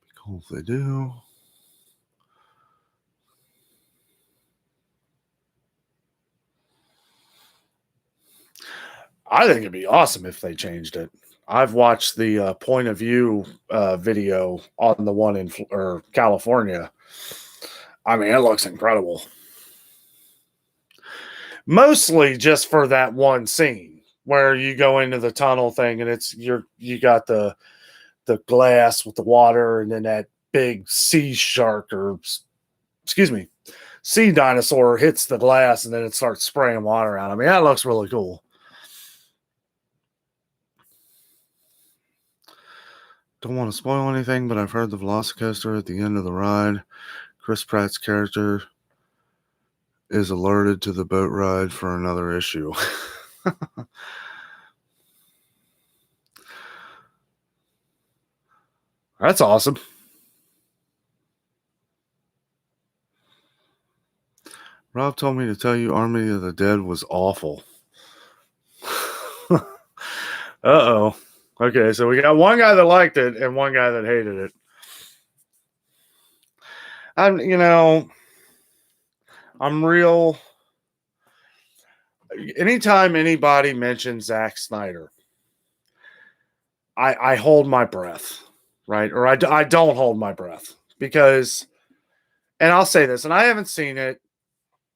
Be cool if they do. I think it'd be awesome if they changed it. I've watched the point of view video on the one in California. It looks incredible. Mostly just for that one scene where you go into the tunnel thing and you got the glass with the water and then that big sea dinosaur hits the glass and then it starts spraying water out. That looks really cool. Don't want to spoil anything, but I've heard the Velocicoaster at the end of the ride, Chris Pratt's character is alerted to the boat ride for another issue. That's awesome. Rob told me to tell you Army of the Dead was awful. Uh-oh. Okay, so we got one guy that liked it and one guy that hated it. I'm real. Anytime anybody mentions Zack Snyder, I hold my breath, right? Or I don't hold my breath because, and I'll say this, and I haven't seen it,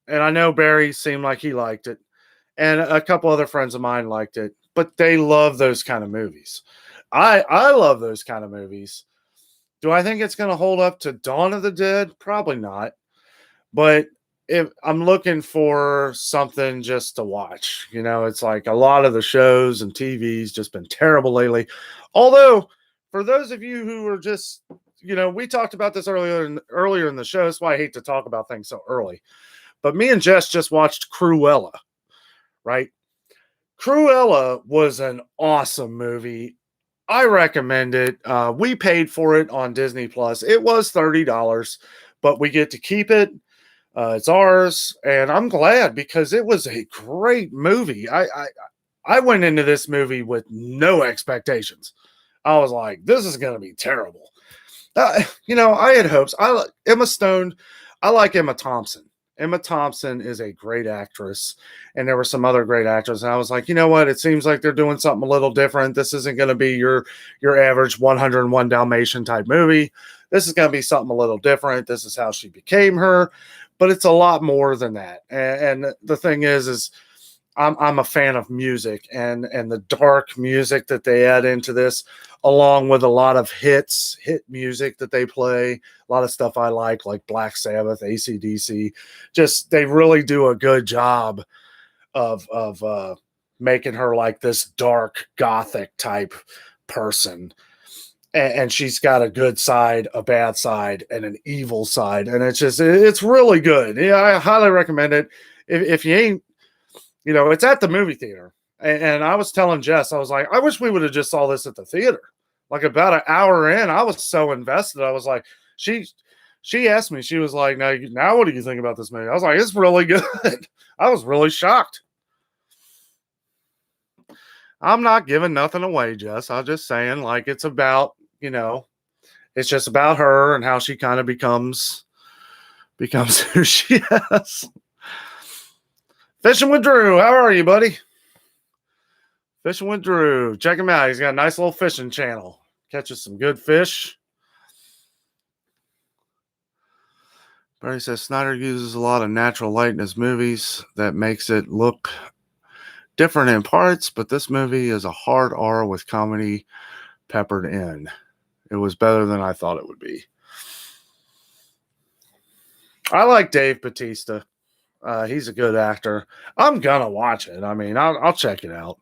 and I know Barry seemed like he liked it, and a couple other friends of mine liked it, but they love those kind of movies. I love those kind of movies. Do I think it's going to hold up to Dawn of the Dead? Probably not. But if I'm looking for something just to watch, it's like a lot of the shows and TV's just been terrible lately. Although, for those of you who are just, we talked about this earlier in the show. That's why I hate to talk about things so early. But me and Jess just watched Cruella, right? Cruella was an awesome movie. I recommend it. We paid for it on Disney Plus. It was $30, but we get to keep it. It's ours, and I'm glad because it was a great movie. I went into this movie with no expectations. I was like, this is going to be terrible. I had hopes. Emma Stone. I like Emma Thompson. Emma Thompson is a great actress, and there were some other great actors. And I was like, you know what? It seems like they're doing something a little different. This isn't going to be your average 101 Dalmatian type movie. This is going to be something a little different. This is how she became her, but it's a lot more than that. And the thing is I'm a fan of music and the dark music that they add into this, along with a lot of hit music that they play, a lot of stuff I like Black Sabbath, AC/DC. Just, they really do a good job of making her like this dark gothic type person. And she's got a good side, a bad side, and an evil side. And it's really good. Yeah, I highly recommend it. If you ain't, it's at the movie theater. And I was telling Jess, I was like, I wish we would have just saw this at the theater. Like about an hour in, I was so invested. I was like, she asked me, she was like, now what do you think about this movie? I was like, it's really good. I was really shocked. I'm not giving nothing away, Jess. I'm just saying, like, it's about, it's just about her and how she kind of becomes who she is. Fishing with Drew. How are you, buddy? Fishing with Drew. Check him out. He's got a nice little fishing channel. Catches some good fish. Barry says Snyder uses a lot of natural light in his movies that makes it look different in parts, but this movie is a hard R with comedy peppered in. It was better than I thought it would be. I like Dave Bautista. He's a good actor. I'm gonna watch it. I mean, I'll check it out.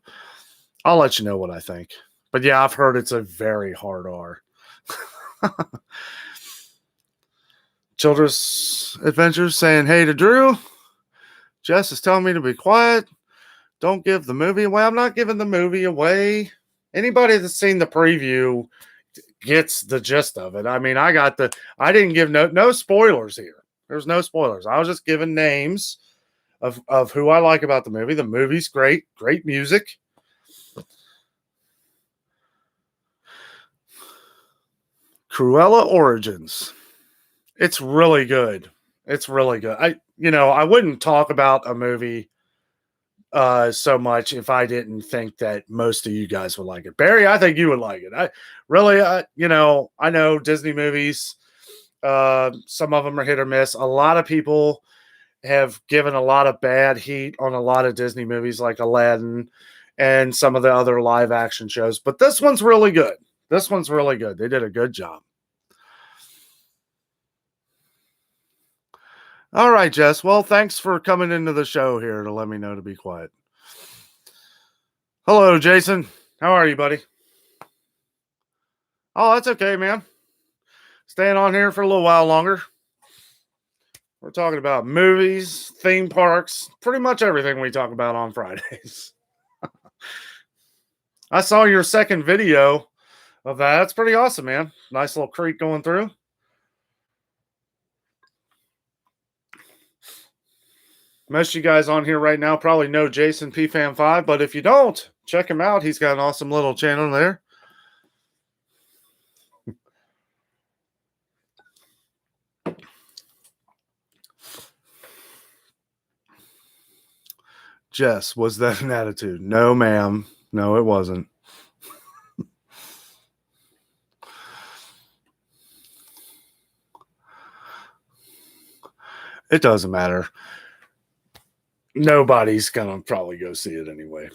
I'll let you know what I think. But yeah, I've heard it's a very hard R. Children's Adventures saying, hey to Drew. Jess is telling me to be quiet. Don't give the movie away. I'm not giving the movie away. Anybody that's seen the preview gets the gist of it. I mean, I didn't give no spoilers here. There's no spoilers. I was just giving names of who I like about the movie. The movie's great music. Cruella Origins. It's really good. It's really good. I wouldn't talk about a movie so much if I didn't think that most of you guys would like it. Barry, I think you would like it. I know Disney movies, some of them are hit or miss. A lot of people have given a lot of bad heat on a lot of Disney movies like Aladdin and some of the other live action shows, but this one's really good. They did a good job. All right, Jess. Well, thanks for coming into the show here to let me know to be quiet. Hello, Jason. How are you, buddy? Oh, that's okay, man. Staying on here for a little while longer. We're talking about movies, theme parks, pretty much everything we talk about on Fridays. I saw your second video of that. That's pretty awesome, man. Nice little creek going through. Most of you guys on here right now probably know Jason PFAM5, but if you don't, check him out. He's got an awesome little channel there. Jess, was that an attitude? No, ma'am. No, it wasn't. It doesn't matter. Nobody's gonna probably go see it anyway.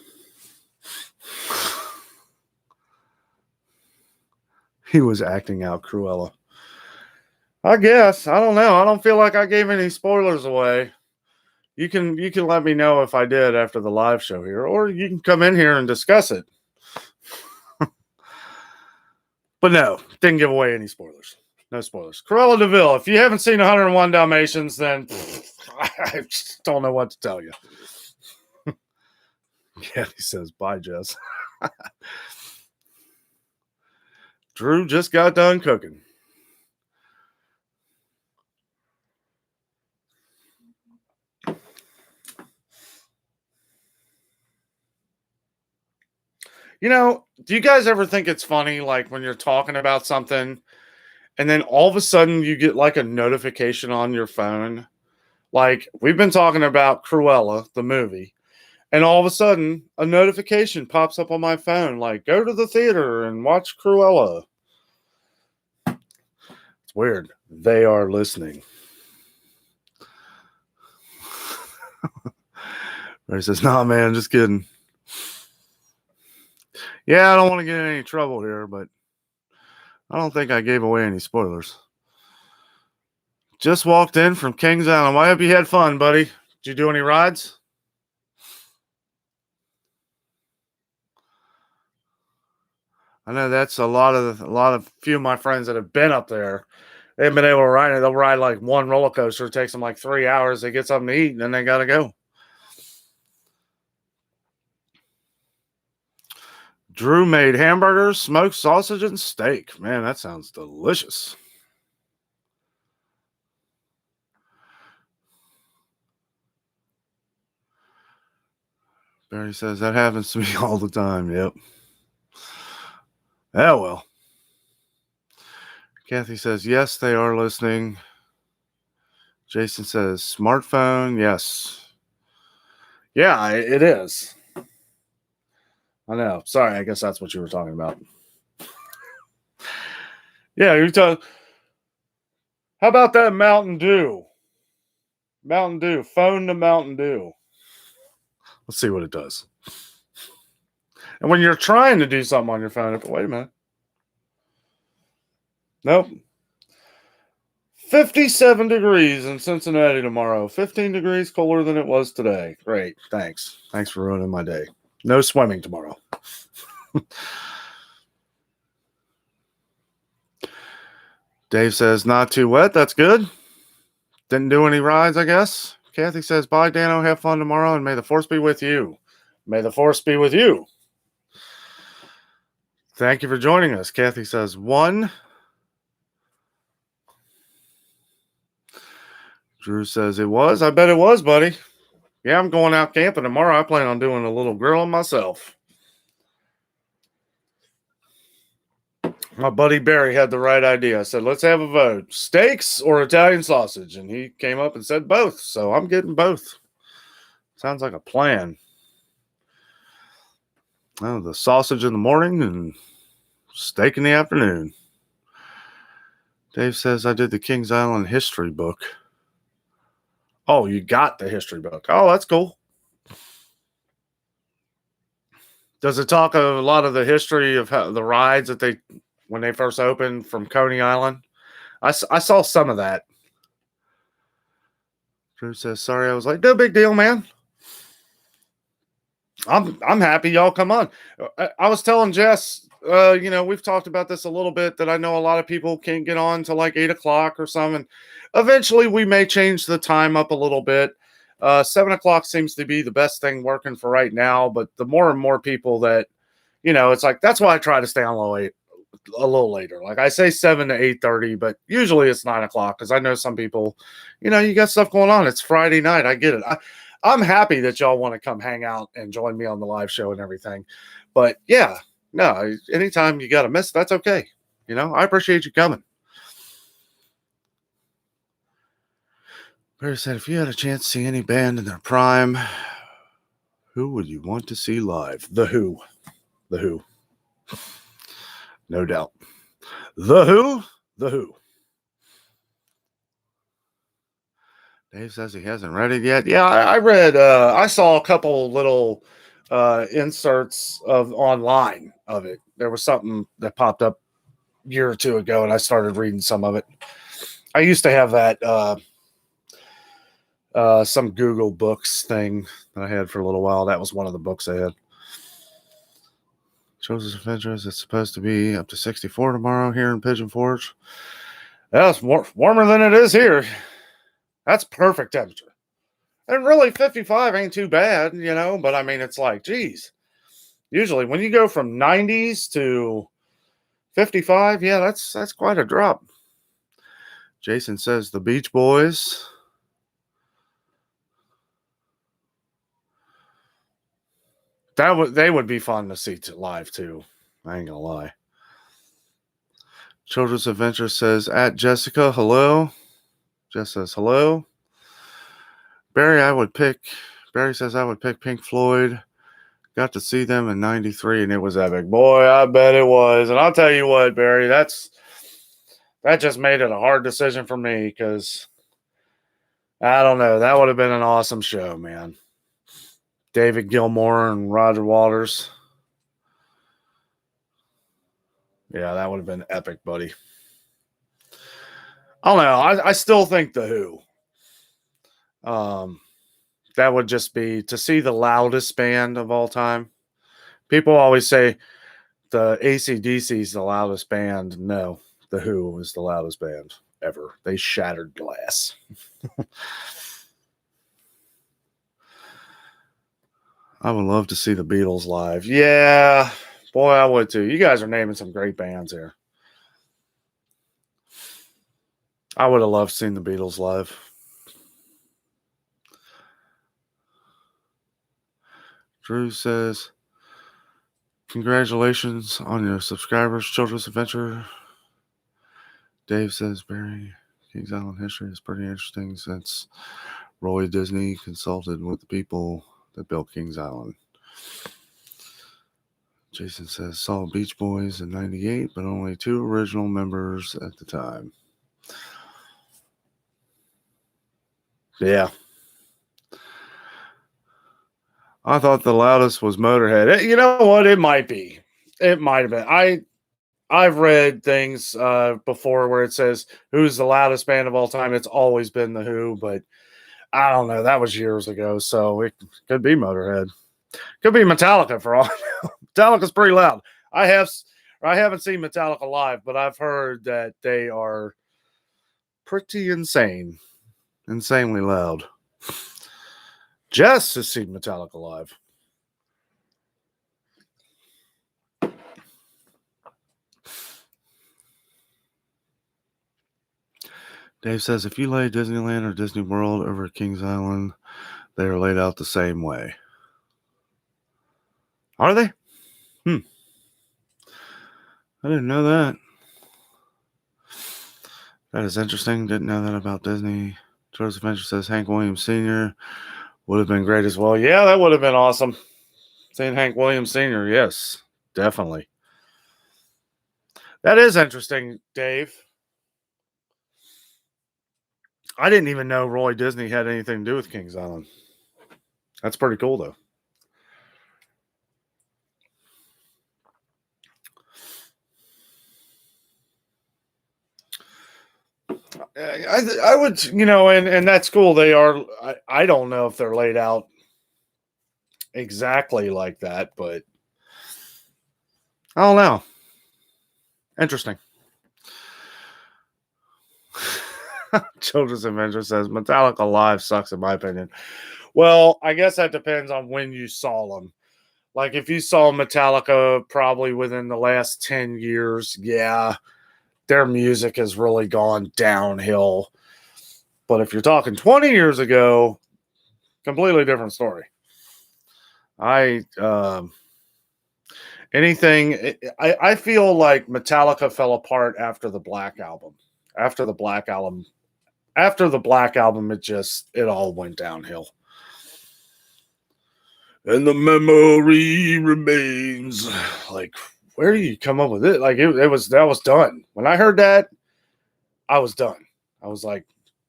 He was acting out Cruella. I guess. I don't know. I don't feel like I gave any spoilers away. You can let me know if I did after the live show here, or you can come in here and discuss it. But no, didn't give away any spoilers. No spoilers. Cruella de Vil. If you haven't seen 101 Dalmatians, then I just don't know what to tell you. Yeah, he says, bye, Jess. Drew just got done cooking. You know, do you guys ever think it's funny, like when you're talking about something and then all of a sudden you get like a notification on your phone? Like we've been talking about Cruella, the movie, and all of a sudden a notification pops up on my phone, like go to the theater and watch Cruella. It's weird. They are listening. He says, nah, man, just kidding. Yeah, I don't want to get in any trouble here, but I don't think I gave away any spoilers. Just walked in from Kings Island. I hope you had fun, buddy. Did you do any rides? I know that's a few of my friends that have been up there. They've been able to ride it. They'll ride like one roller coaster. It takes them like 3 hours. They get something to eat, and then they got to go. Drew made hamburgers, smoked sausage, and steak. Man, that sounds delicious. Barry says, that happens to me all the time. Yep. Oh, well. Kathy says, yes, they are listening. Jason says, smartphone. Yes. Yeah, it is. I know. Sorry, I guess that's what you were talking about. Yeah, you're talking. How about that Mountain Dew? Mountain Dew. Phone to Mountain Dew. Let's see what it does. And when you're trying to do something on your phone, wait a minute. Nope. 57 degrees in Cincinnati tomorrow. 15 degrees cooler than it was today. Great. Thanks. Thanks for ruining my day. No swimming tomorrow. Dave says, not too wet. That's good. Didn't do any rides, I guess. Kathy says, bye, Danno. Have fun tomorrow, and may the force be with you. May the force be with you. Thank you for joining us. Kathy says, 1. Drew says, it was. I bet it was, buddy. Yeah, I'm going out camping tomorrow. I plan on doing a little grilling myself. My buddy Barry had the right idea. I said, let's have a vote. Steaks or Italian sausage? And he came up and said both. So I'm getting both. Sounds like a plan. Oh, the sausage in the morning and steak in the afternoon. Dave says, I did the Kings Island history book. Oh, you got the history book. Oh, that's cool. Does it talk a lot of the history of how the rides that when they first opened from Coney Island? I saw some of that. Drew says, sorry, I was like, no big deal, man. I'm happy y'all come on. I was telling Jess we've talked about this a little bit, that I know a lot of people can't get on to like 8 o'clock or something. Eventually, we may change the time up a little bit. 7 o'clock seems to be the best thing working for right now. But the more and more people that, it's like, that's why I try to stay on a little later. Like I say 7 to 8:30, but usually it's 9 o'clock, because I know some people, you got stuff going on. It's Friday night. I get it. I'm happy that y'all want to come hang out and join me on the live show and everything. But yeah, no, anytime you got to miss, that's okay. I appreciate you coming. Barry said, if you had a chance to see any band in their prime, who would you want to see live? The Who. The Who. No doubt. The Who. The Who. Dave says he hasn't read it yet. Yeah, I read, I saw a couple little inserts online of it. There was something that popped up a year or two ago, and I started reading some of it. I used to have that some Google Books thing that I had for a little while. That was one of the books I had. Chosen Adventures. It's supposed to be up to 64 tomorrow here in Pigeon Forge. That's warmer than it is here. That's perfect temperature. And really, 55 ain't too bad, but I mean, it's like, geez. Usually when you go from 90s to 55, yeah, that's quite a drop. Jason says the Beach Boys. They would be fun to see live too. I ain't gonna lie. Children's Adventure says at Jessica, hello. Jess says hello. Barry says I would pick Pink Floyd. Got to see them in 93 and it was epic. Boy, I bet it was. And I'll tell you what, Barry, that just made it a hard decision for me, because I don't know. That would have been an awesome show, man. David Gilmour and Roger Waters. Yeah, that would have been epic, buddy. I don't know. I still think the Who. That would just be to see the loudest band of all time. People always say the AC/DC is the loudest band. No, the Who is the loudest band ever. They shattered glass. I would love to see the Beatles live. Yeah, boy, I would too. You guys are naming some great bands here. I would have loved seeing the Beatles live. Drew says, congratulations on your subscribers, Children's Adventure. Dave says, Barry, Kings Island history is pretty interesting since Roy Disney consulted with the people that built Kings Island. Jason says, saw Beach Boys in 98, but only 2 original members at the time. Yeah. I thought the loudest was Motorhead. You know what? It might be. It might have been. I've read things before where it says who's the loudest band of all time. It's always been the Who, but I don't know. That was years ago, so it could be Motorhead. Could be Metallica for all. Metallica's pretty loud. I haven't seen Metallica live, but I've heard that they are pretty insanely loud. Jess has seen Metallica live. Dave says, if you lay Disneyland or Disney World over Kings Island, they are laid out the same way. Are they? I didn't know that. That is interesting. Didn't know that about Disney. Joseph Venture says Hank Williams Sr. would have been great as well. Yeah, that would have been awesome. Seeing Hank Williams Sr. Yes, definitely. That is interesting, Dave. I didn't even know Roy Disney had anything to do with Kings Island. That's pretty cool, though. I would, and that's cool. They are, I don't know if they're laid out exactly like that, but I don't know. Interesting. Children's Adventure says Metallica live sucks in my opinion. Well, I guess that depends on when you saw them. Like if you saw Metallica probably within the last 10 years, yeah, their music has really gone downhill. But if you're talking 20 years ago, completely different story. I feel like Metallica fell apart after the Black Album. After the Black Album, it all went downhill. And the memory remains. Like, where do you come up with it? Like, that was done. When I heard that, I was done. I was like,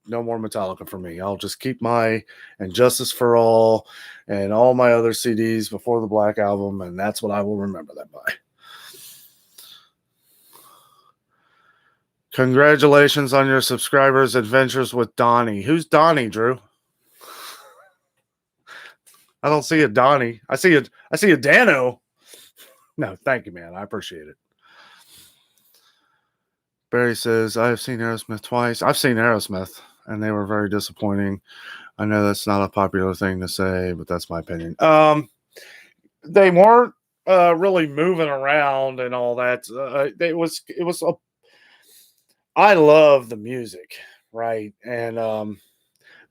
no more Metallica for me. I'll just keep my And Justice for All and all my other CDs before the Black Album, and that's what I will remember them by. Congratulations on your subscribers' adventures with Donnie. Who's Donnie, Drew? I don't see a Donnie. I see a Danno. No, thank you, man. I appreciate it. Barry says, I have seen Aerosmith twice. I've seen Aerosmith, and they were very disappointing. I know that's not a popular thing to say, but that's my opinion. They weren't really moving around and all that. I love the music, right? And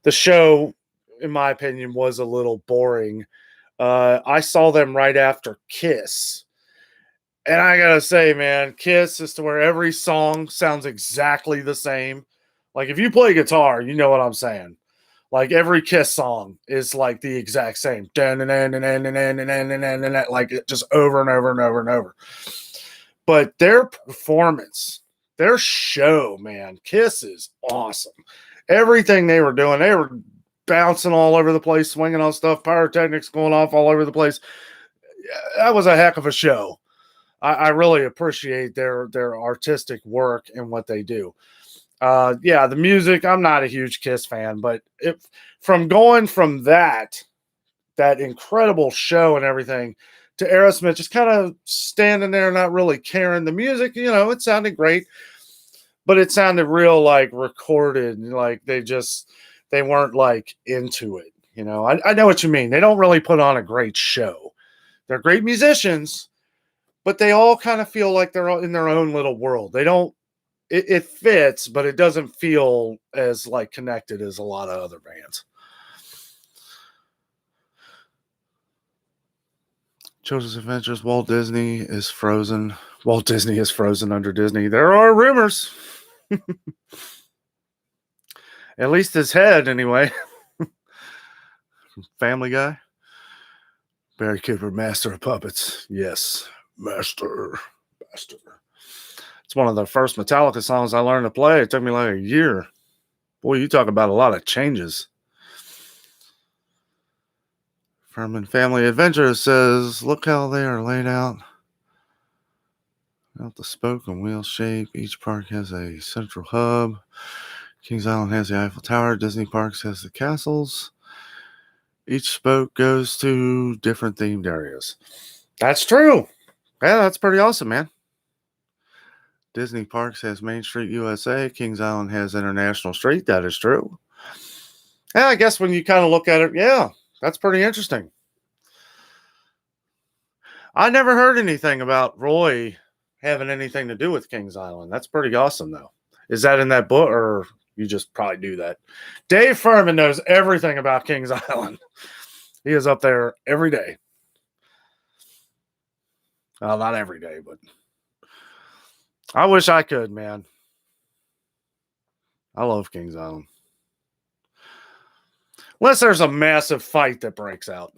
the show, in my opinion, was a little boring. I saw them right after Kiss. And I gotta say, man, Kiss is to where every song sounds exactly the same. Like if you play guitar, you know what I'm saying. Like every Kiss song is like the exact same. Like it just over and over and over and over. But their performance, their show, man, Kiss is awesome. Everything they were doing, they were bouncing all over the place, swinging on stuff, pyrotechnics going off all over the place. That was a heck of a show. I really appreciate their artistic work and what they do. Yeah, the music, I'm not a huge Kiss fan, but from going from that incredible show and everything to Aerosmith just kind of standing there not really caring. The music, it sounded great, but it sounded real like recorded, like they weren't like into it. I know what you mean. They don't really put on a great show. They're great musicians, but they all kind of feel like they're in their own little world. They don't, it fits, but it doesn't feel as like connected as a lot of other bands. Children's Adventures, Walt Disney is frozen. Walt Disney is frozen under Disney. There are rumors. At least his head, anyway. Family Guy. Barry Cooper, master of puppets. Yes, master. It's one of the first Metallica songs I learned to play. It took me like a year. Boy, you talk about a lot of changes. Furman Family Adventure says, look how they are laid out. Out the spoke and wheel shape. Each park has a central hub. Kings Island has the Eiffel Tower. Disney Parks has the castles. Each spoke goes to different themed areas. That's true. Yeah, that's pretty awesome, man. Disney Parks has Main Street USA. Kings Island has International Street. That is true. Yeah, I guess when you kind of look at it, yeah, that's pretty interesting. I never heard anything about Roy having anything to do with Kings Island. That's pretty awesome, though. Is that in that book, or you just probably do that? Dave Furman knows everything about Kings Island. He is up there every day. Well, not every day, but I wish I could, man. I love Kings Island. Unless there's a massive fight that breaks out.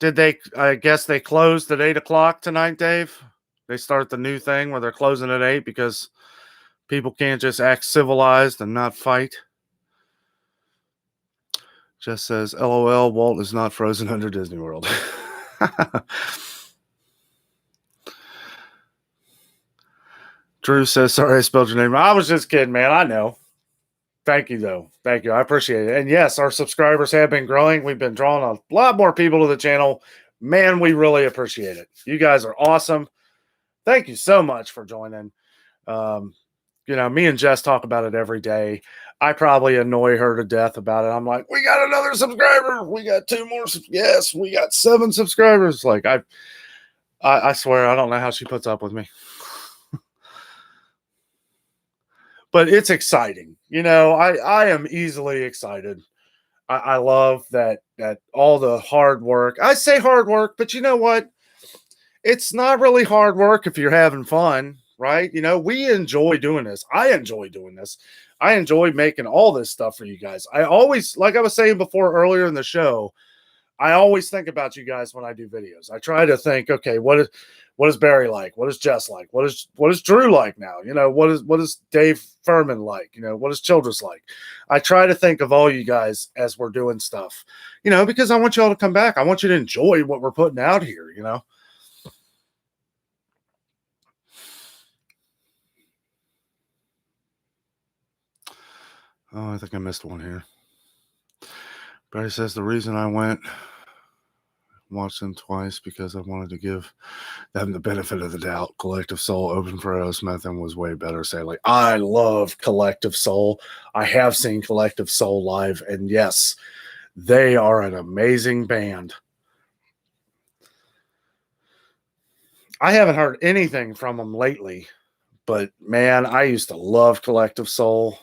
I guess they closed at 8 o'clock tonight, Dave? They start the new thing where they're closing at 8 because people can't just act civilized and not fight. Just says, LOL, Walt is not frozen under Disney World. Drew says, sorry I spelled your name. I was just kidding, man. I know. Thank you, though. Thank you. I appreciate it. And yes, our subscribers have been growing. We've been drawing a lot more people to the channel. man, we really appreciate it. You guys are awesome. Thank you so much for joining. Me and Jess talk about it every day. I probably annoy her to death about it. I'm like, we got another subscriber. We got 2 more. Yes, we got 7 subscribers. Like I swear, I don't know how she puts up with me. But it's exciting. I am easily excited. I love that all the hard work. I say hard work, but you know what? It's not really hard work if you're having fun, right? We enjoy doing this. I enjoy doing this. I enjoy making all this stuff for you guys. I always, like I was saying before earlier in the show, I always think about you guys when I do videos. I try to think, okay, what is Barry like? What is Jess like? What is Drew like now? What is Dave Furman like? What is Childress like? I try to think of all you guys as we're doing stuff, because I want you all to come back. I want you to enjoy what we're putting out here, Oh, I think I missed one here. Barry says the reason I watched them twice because I wanted to give them the benefit of the doubt. Collective Soul opened for Aerosmith and was way better. Sadly, I love Collective Soul. I have seen Collective Soul live, and yes, they are an amazing band. I haven't heard anything from them lately, but man, I used to love Collective Soul.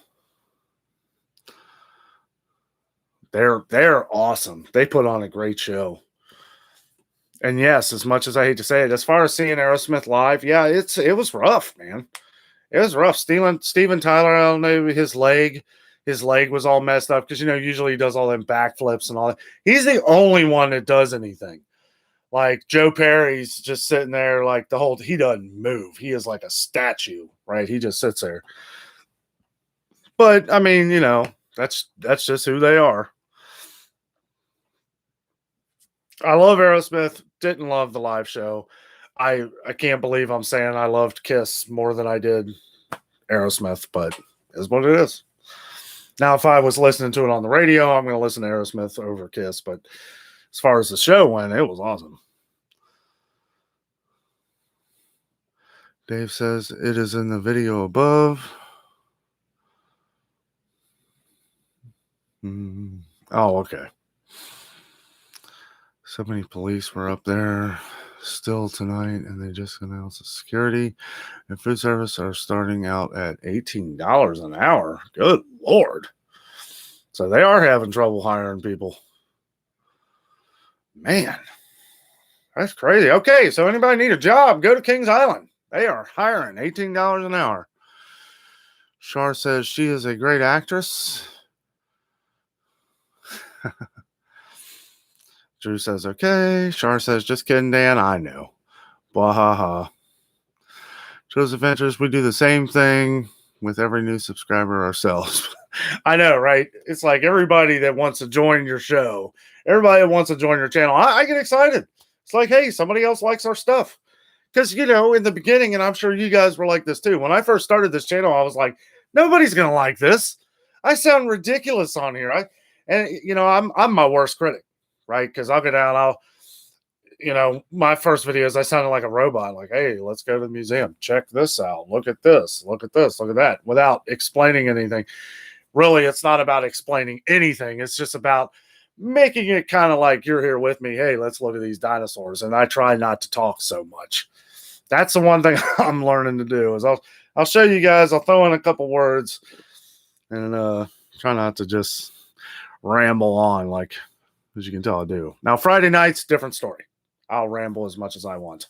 They're awesome. They put on a great show. And yes, as much as I hate to say it, as far as seeing Aerosmith live, yeah, it was rough, man. It was rough. Steven Tyler, I don't know, his leg was all messed up because usually he does all them backflips and all that. He's the only one that does anything. Like Joe Perry's just sitting there like he doesn't move. He is like a statue, right? He just sits there. But I mean, that's just who they are. I love Aerosmith. Didn't love the live show. I can't believe I'm saying I loved Kiss more than I did Aerosmith, but it's what it is. Now, if I was listening to it on the radio, I'm going to listen to Aerosmith over Kiss. But as far as the show went, it was awesome. Dave says it is in the video above. Oh, okay. So many police were up there still tonight, and they just announced that security and food service are starting out at $18 an hour. Good Lord. So they are having trouble hiring people. Man, that's crazy. Okay, so anybody need a job, go to Kings Island. They are hiring $18 an hour. Shar says she is a great actress. Drew says, okay. Shar says, just kidding, Dan. I know. Bahaha. Joseph Ventures, we do the same thing with every new subscriber ourselves. I know, right? It's like everybody that wants to join your show, everybody that wants to join your channel, I get excited. It's like, hey, somebody else likes our stuff. Because, in the beginning, and I'm sure you guys were like this too, when I first started this channel, I was like, nobody's going to like this. I sound ridiculous on here. I'm my worst critic, right? Because I'll get out, my first videos, I sounded like a robot, like, hey, let's go to the museum. Check this out. Look at this. Look at this. Look at that. Without explaining anything. Really, it's not about explaining anything. It's just about making it kind of like you're here with me. Hey, let's look at these dinosaurs. And I try not to talk so much. That's the one thing I'm learning to do is I'll show you guys. I'll throw in a couple words and try not to just ramble on like, as you can tell, I do. Now, Friday nights, different story. I'll ramble as much as I want.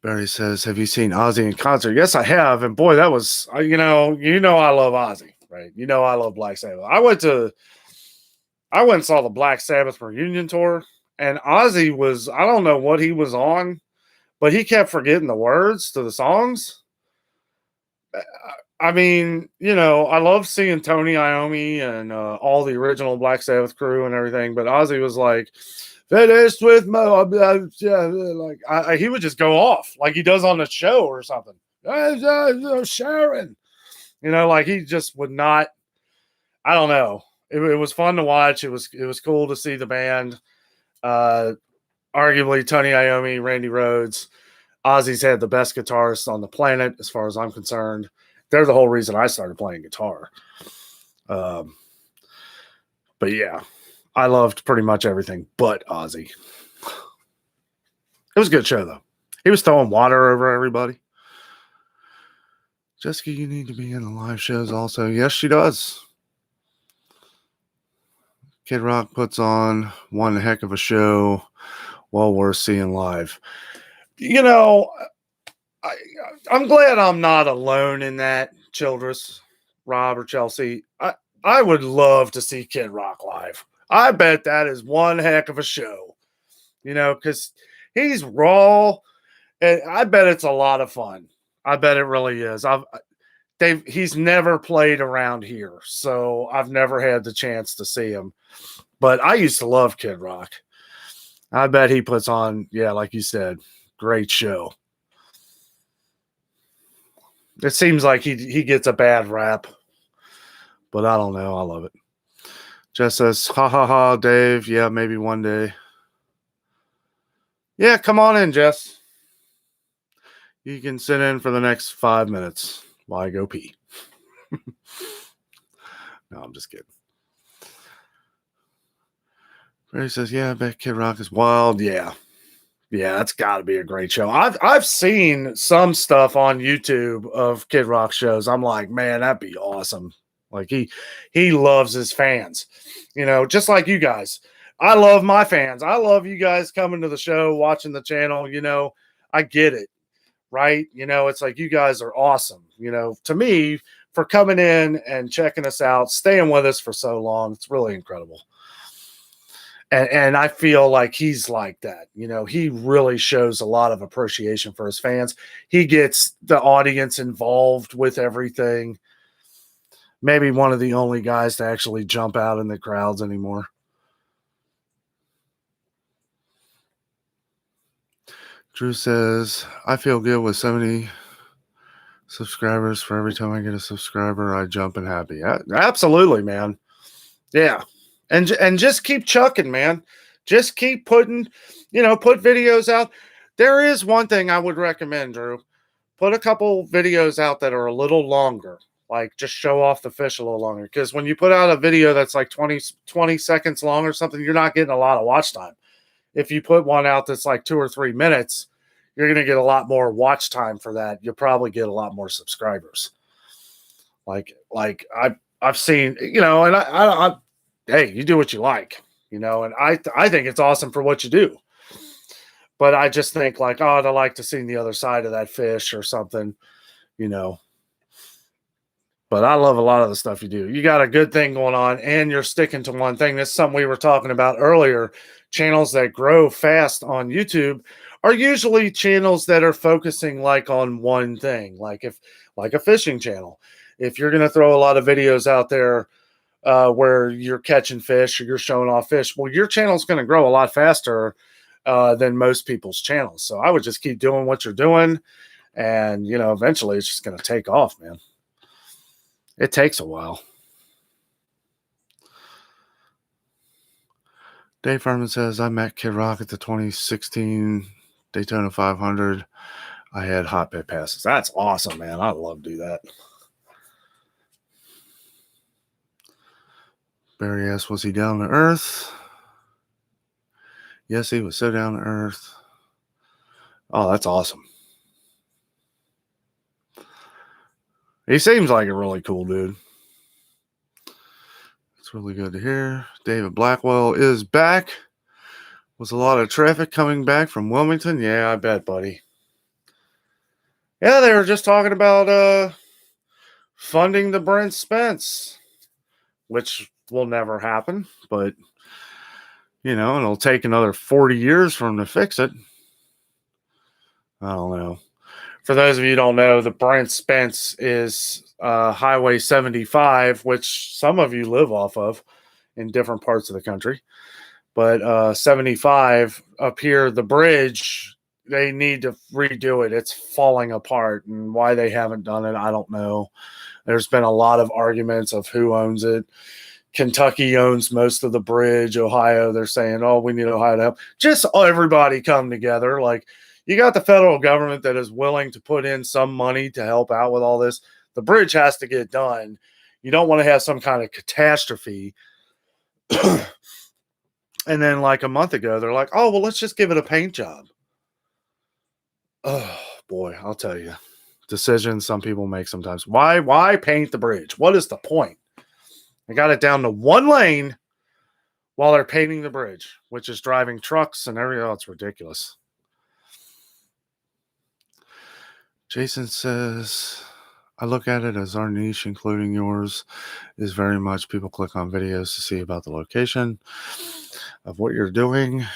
Barry says, have you seen Ozzy in concert? Yes, I have. And boy, that was, I love Ozzy, right? I love Black Sabbath. I went and saw the Black Sabbath reunion tour, and Ozzy was, I don't know what he was on, but he kept forgetting the words to the songs. I mean, I love seeing Tony Iommi and all the original Black Sabbath crew and everything, but Ozzy was like, finished with my, he would just go off like he does on the show or something. Sharon, like he just would not. I don't know. it was fun to watch. It was cool to see the band. Arguably Tony Iommi, Randy Rhoads. Ozzy's had the best guitarist on the planet, as far as I'm concerned. They're the whole reason I started playing guitar. But yeah, I loved pretty much everything but Ozzy. It was a good show, though. He was throwing water over everybody. Jessica, you need to be in the live shows also. Yes, she does. Kid Rock puts on one heck of a show. Well worth seeing live. You know, I'm glad I'm not alone in that, Childress, Rob, or Chelsea. I would love to see Kid Rock live. I bet that is one heck of a show. You know, because he's raw, and I bet it's a lot of fun. I bet it really is. He's never played around here, so I've never had the chance to see him. But I used to love Kid Rock. I bet he puts on, yeah, like you said, great show. It seems like he gets a bad rap, but I don't know. I love it. Jess says, ha ha ha, Dave. Yeah, maybe one day. Yeah, come on in, Jess. You can sit in for the next 5 minutes while I go pee. No, I'm just kidding. Ray says, yeah, I bet Kid Rock is wild. Yeah. Yeah, that's got to be a great show. I've seen some stuff on YouTube of Kid Rock shows. I'm like, man, that'd be awesome. Like he loves his fans, you know, just like you guys. I love my fans. I love you guys coming to the show, watching the channel. You know, I get it, right? You know, it's like you guys are awesome. You know, to me, for coming in and checking us out, staying with us for so long, it's really incredible. And I feel like he's like that. You know, he really shows a lot of appreciation for his fans. He gets the audience involved with everything. Maybe one of the only guys to actually jump out in the crowds anymore. Drew says, I feel good with 70 subscribers. For every time I get a subscriber, I jump and happy. Absolutely, man. Yeah. And just keep chucking, man. Just keep putting, put videos out. There is one thing I would recommend, Drew. Put a couple videos out that are a little longer. Like, just show off the fish a little longer. Because when you put out a video that's like 20 seconds long or something, you're not getting a lot of watch time. If you put one out that's like 2 or 3 minutes, you're going to get a lot more watch time for that. You'll probably get a lot more subscribers. Like I've seen, and I hey, you do what you like, and I think it's awesome for what you do. But I just think like, I'd like to see the other side of that fish or something, But I love a lot of the stuff you do. You got a good thing going on, and you're sticking to one thing. That's something we were talking about earlier. Channels that grow fast on YouTube are usually channels that are focusing like on one thing, like a fishing channel. If you're going to throw a lot of videos out there where you're catching fish or you're showing off fish, well, your channel's going to grow a lot faster than most people's channels. So I would just keep doing what you're doing, and eventually it's just going to take off, man. It takes a while. Dave Furman says, I met Kid Rock at the 2016 Daytona 500. I had hot pit passes. That's awesome, man. I'd love to do that. Barry asked, was he down to earth? Yes, he was so down to earth. Oh, that's awesome. He seems like a really cool dude. It's really good to hear. David Blackwell is back. Was a lot of traffic coming back from Wilmington? Yeah, I bet, buddy. Yeah, they were just talking about funding the Brent Spence, which will never happen, but it'll take another 40 years for them to fix it. I don't know. For those of you who don't know, the Brent Spence is Highway 75, which some of you live off of in different parts of the country. But 75 up here, the bridge, they need to redo it. It's falling apart, and why they haven't done it, I don't know. There's been a lot of arguments of who owns it. Kentucky owns most of the bridge. Ohio, they're saying, oh, we need Ohio to help. Just everybody come together. Like, you got the federal government that is willing to put in some money to help out with all this. The bridge has to get done. You don't want to have some kind of catastrophe. And then like a month ago, they're like, oh, well, let's just give it a paint job. Oh, boy, I'll tell you. Decisions some people make sometimes. Why paint the bridge? What is the point? They got it down to one lane while they're painting the bridge, which is driving trucks and everything else. Ridiculous. Jason says, I look at it as our niche, including yours, is very much people click on videos to see about the location of what you're doing,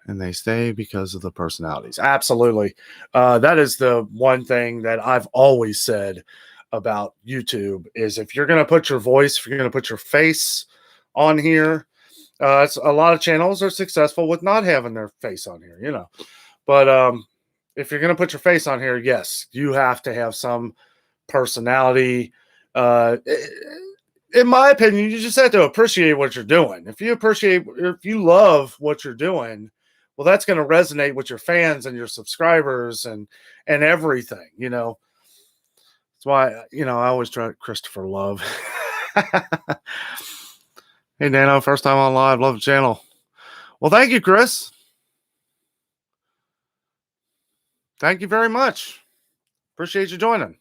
and they stay because of the personalities. Absolutely. That is the one thing that I've always said about YouTube is if you're going to put your voice, if you're going to put your face on here, it's, a lot of channels are successful with not having their face on here, you know. But if you're going to put your face on here, yes, you have to have some personality. In my opinion, you just have to appreciate what you're doing. If you love what you're doing, well, that's going to resonate with your fans and your subscribers and everything, you know. That's why, you know, I always try Christopher Love. Hey, Danno, first time on live. Love the channel. Well, thank you, Chris. Thank you very much. Appreciate you joining.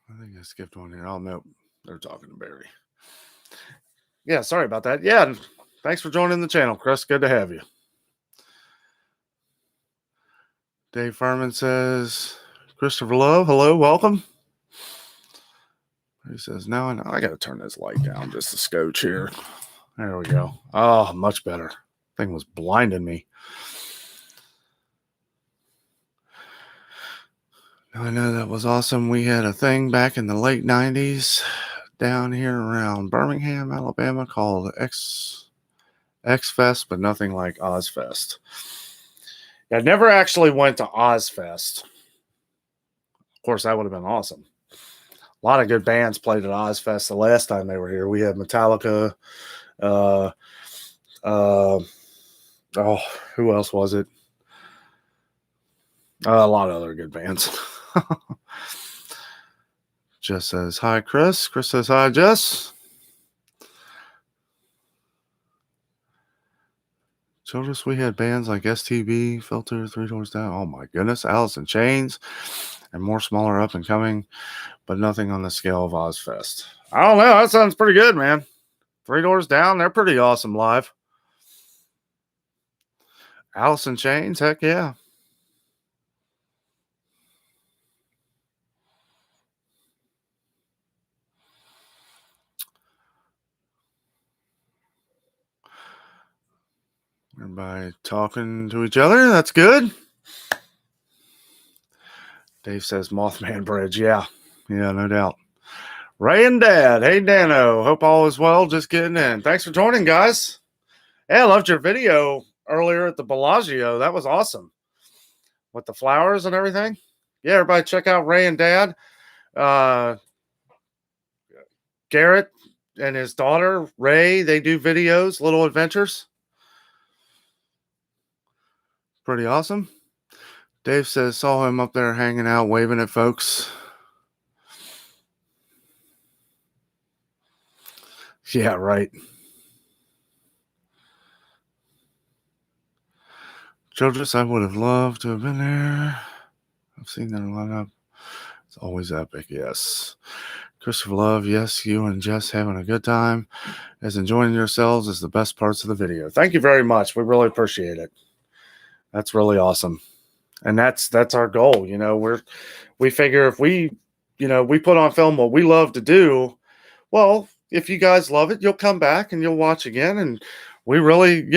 I think I skipped one here. Oh, no. They're talking to Barry. Yeah, sorry about that. Yeah, thanks for joining the channel, Chris. Good to have you. Dave Furman says, Christopher Love, hello, welcome. He says, now I got to turn this light down just a scotch here. There we go. Oh, much better. Thing was blinding me. I know that was awesome. We had a thing back in the late 90s down here around Birmingham, Alabama called X Fest, but nothing like Ozfest. I never actually went to Ozfest. Of course, that would have been awesome. A lot of good bands played at Ozfest the last time they were here. We had Metallica. Who else was it? A lot of other good bands. Jess says, hi, Chris. Chris says, hi, Jess. Told us we had bands like STB, Filter, Three Doors Down. Oh, my goodness. Alice in Chains and more smaller up and coming, but nothing on the scale of Ozfest. I don't know. That sounds pretty good, man. Three Doors Down, they're pretty awesome live. Alice in Chains, heck yeah. Everybody talking to each other. That's good. Dave says Mothman Bridge. Yeah, no doubt. Ray and Dad. Hey, Danno. Hope all is well. Just getting in. Thanks for joining, guys. Yeah, I loved your video earlier at the Bellagio. That was awesome. With the flowers and everything. Yeah, everybody check out Ray and Dad. Garrett and his daughter, Ray, they do videos, little adventures. Pretty awesome. Dave says, saw him up there hanging out, waving at folks. Yeah, right. Joseph, I would have loved to have been there. I've seen that lineup. It's always epic, yes. Christopher Love, yes, you and Jess having a good time. As enjoying yourselves is the best parts of the video. Thank you very much. We really appreciate it. That's really awesome. And that's our goal. You know, we figure if we put on film what we love to do, well, if you guys love it, you'll come back and you'll watch again. And we really,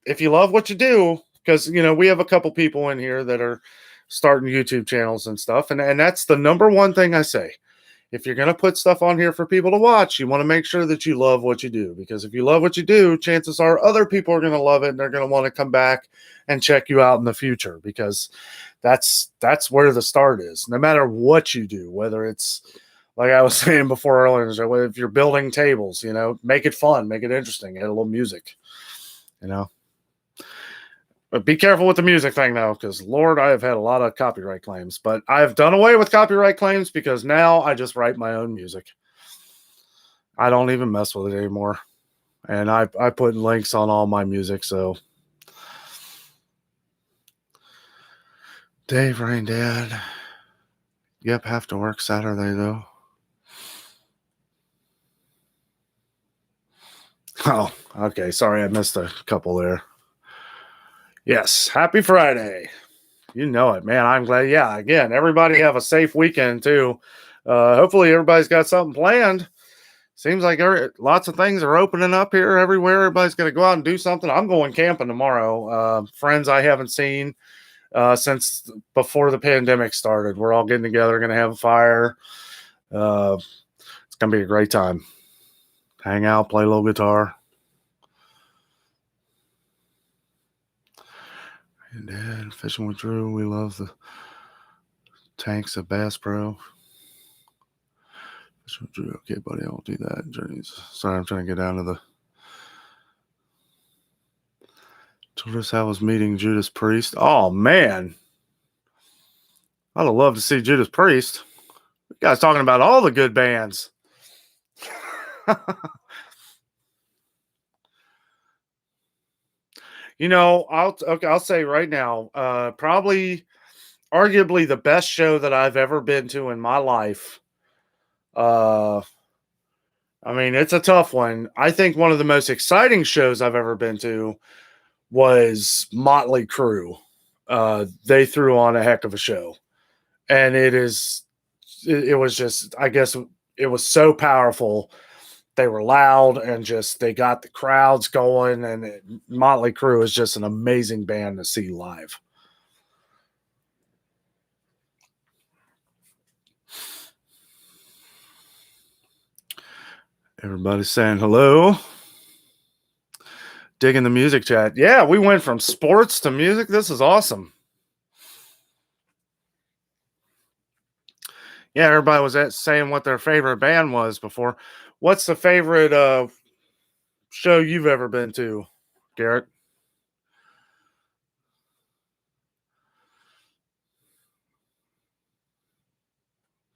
if you love what you do, because, we have a couple people in here that are starting YouTube channels and stuff. And that's the number one thing I say. if you're going to put stuff on here for people to watch, you want to make sure that you love what you do, because if you love what you do, chances are other people are going to love it and they're going to want to come back and check you out in the future, because that's where the start is. No matter what you do, whether it's like I was saying before earlier, if you're building tables, make it fun, make it interesting, add a little music, But be careful with the music thing, though, because, Lord, I have had a lot of copyright claims. But I've done away with copyright claims because now I just write my own music. I don't even mess with it anymore. And I put links on all my music, so. Dave, Rain Dad. Yep, have to work Saturday, though. Oh, okay. Sorry, I missed a couple there. Yes, happy Friday. You know it, man. I'm glad. Yeah, again, everybody have a safe weekend, too. Hopefully everybody's got something planned. Seems like lots of things are opening up here everywhere. Everybody's going to go out and do something. I'm going camping tomorrow. Friends I haven't seen since before the pandemic started. We're all getting together, going to have a fire. It's going to be a great time. Hang out, play a little guitar. And Dad, fishing with Drew. We love the tanks of Bass Pro. Fishing with Drew. Okay, buddy, I'll do that. Journeys. Sorry, I'm trying to get down to the. Told us I was meeting Judas Priest. Oh, man. I'd have loved to see Judas Priest. You guys talking about all the good bands. I'll say right now, probably arguably the best show that I've ever been to in my life. I mean, it's a tough one. I think one of the most exciting shows I've ever been to was Motley Crue. They threw on a heck of a show. And it was just, I guess it was so powerful. They were loud and just, they got the crowds going, and Motley Crue is just an amazing band to see live. Everybody's saying hello. Digging the music chat. Yeah, we went from sports to music. This is awesome. Yeah, everybody was saying what their favorite band was before. What's the favorite show you've ever been to, Garrett?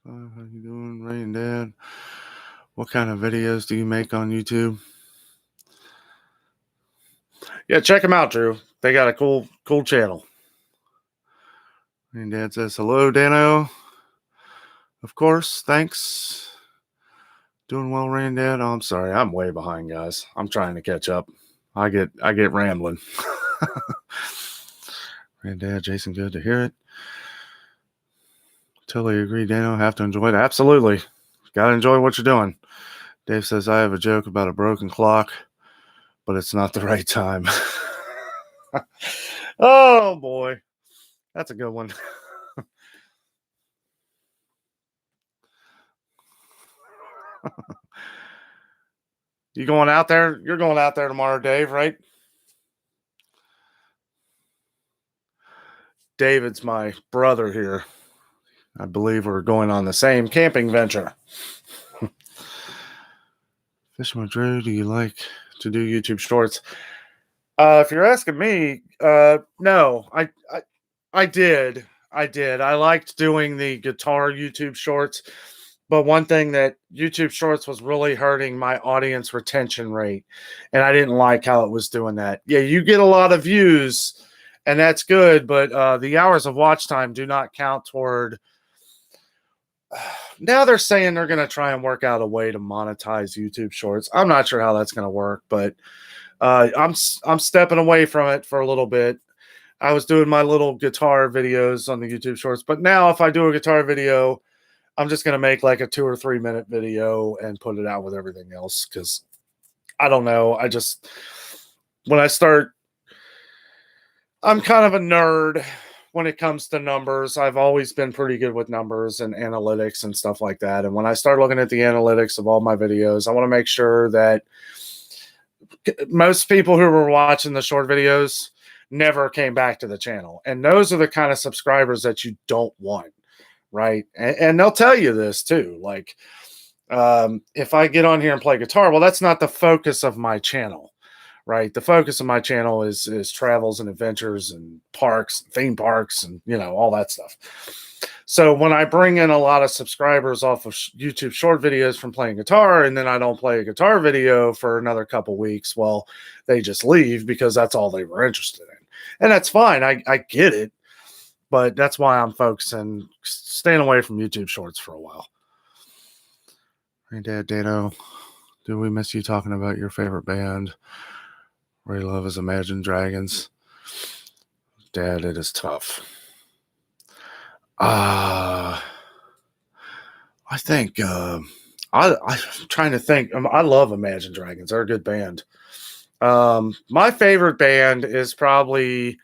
How you doing, Ray and Dad? What kind of videos do you make on YouTube? Yeah, check them out, Drew. They got a cool channel. Ray and Dad says, hello, Danno. Of course, thanks. Doing well, Ray and Dad. Oh, I'm sorry. I'm way behind, guys. I'm trying to catch up. I get rambling. Ray and Dad, Jason, good to hear it. Totally agree, Danno. Have to enjoy it. Absolutely. Got to enjoy what you're doing. Dave says, I have a joke about a broken clock, but it's not the right time. Oh, boy. That's a good one. You going out there? You're going out there tomorrow, Dave, right? David's my brother here. I believe we're going on the same camping venture. Fishing with Drew, do you like to do YouTube shorts? If you're asking me, no. I did. I liked doing the guitar YouTube shorts. But one thing that YouTube Shorts was really hurting my audience retention rate, and I didn't like how it was doing that. Yeah, you get a lot of views, and that's good, but the hours of watch time do not count toward. Now they're saying they're going to try and work out a way to monetize YouTube Shorts. I'm not sure how that's going to work, but I'm stepping away from it for a little bit. I was doing my little guitar videos on the YouTube Shorts, but now if I do a guitar video, I'm just going to make like a 2 or 3 minute video and put it out with everything else. Cause I don't know. When I start, I'm kind of a nerd when it comes to numbers. I've always been pretty good with numbers and analytics and stuff like that. And when I start looking at the analytics of all my videos, I want to make sure that most people who were watching the short videos never came back to the channel. And those are the kind of subscribers that you don't want, right? And they'll tell you this too. Like, if I get on here and play guitar, well, that's not the focus of my channel, right? The focus of my channel is travels and adventures and parks, theme parks, and all that stuff. So when I bring in a lot of subscribers off of YouTube short videos from playing guitar, and then I don't play a guitar video for another couple weeks, well, they just leave because that's all they were interested in. And that's fine. I get it. But that's why I'm focusing, staying away from YouTube shorts for a while. Hey, Dad, Danno, do we miss you talking about your favorite band? Ray Love is Imagine Dragons. Dad, it is tough. I think I'm trying to think. I love Imagine Dragons. They're a good band. My favorite band is probably,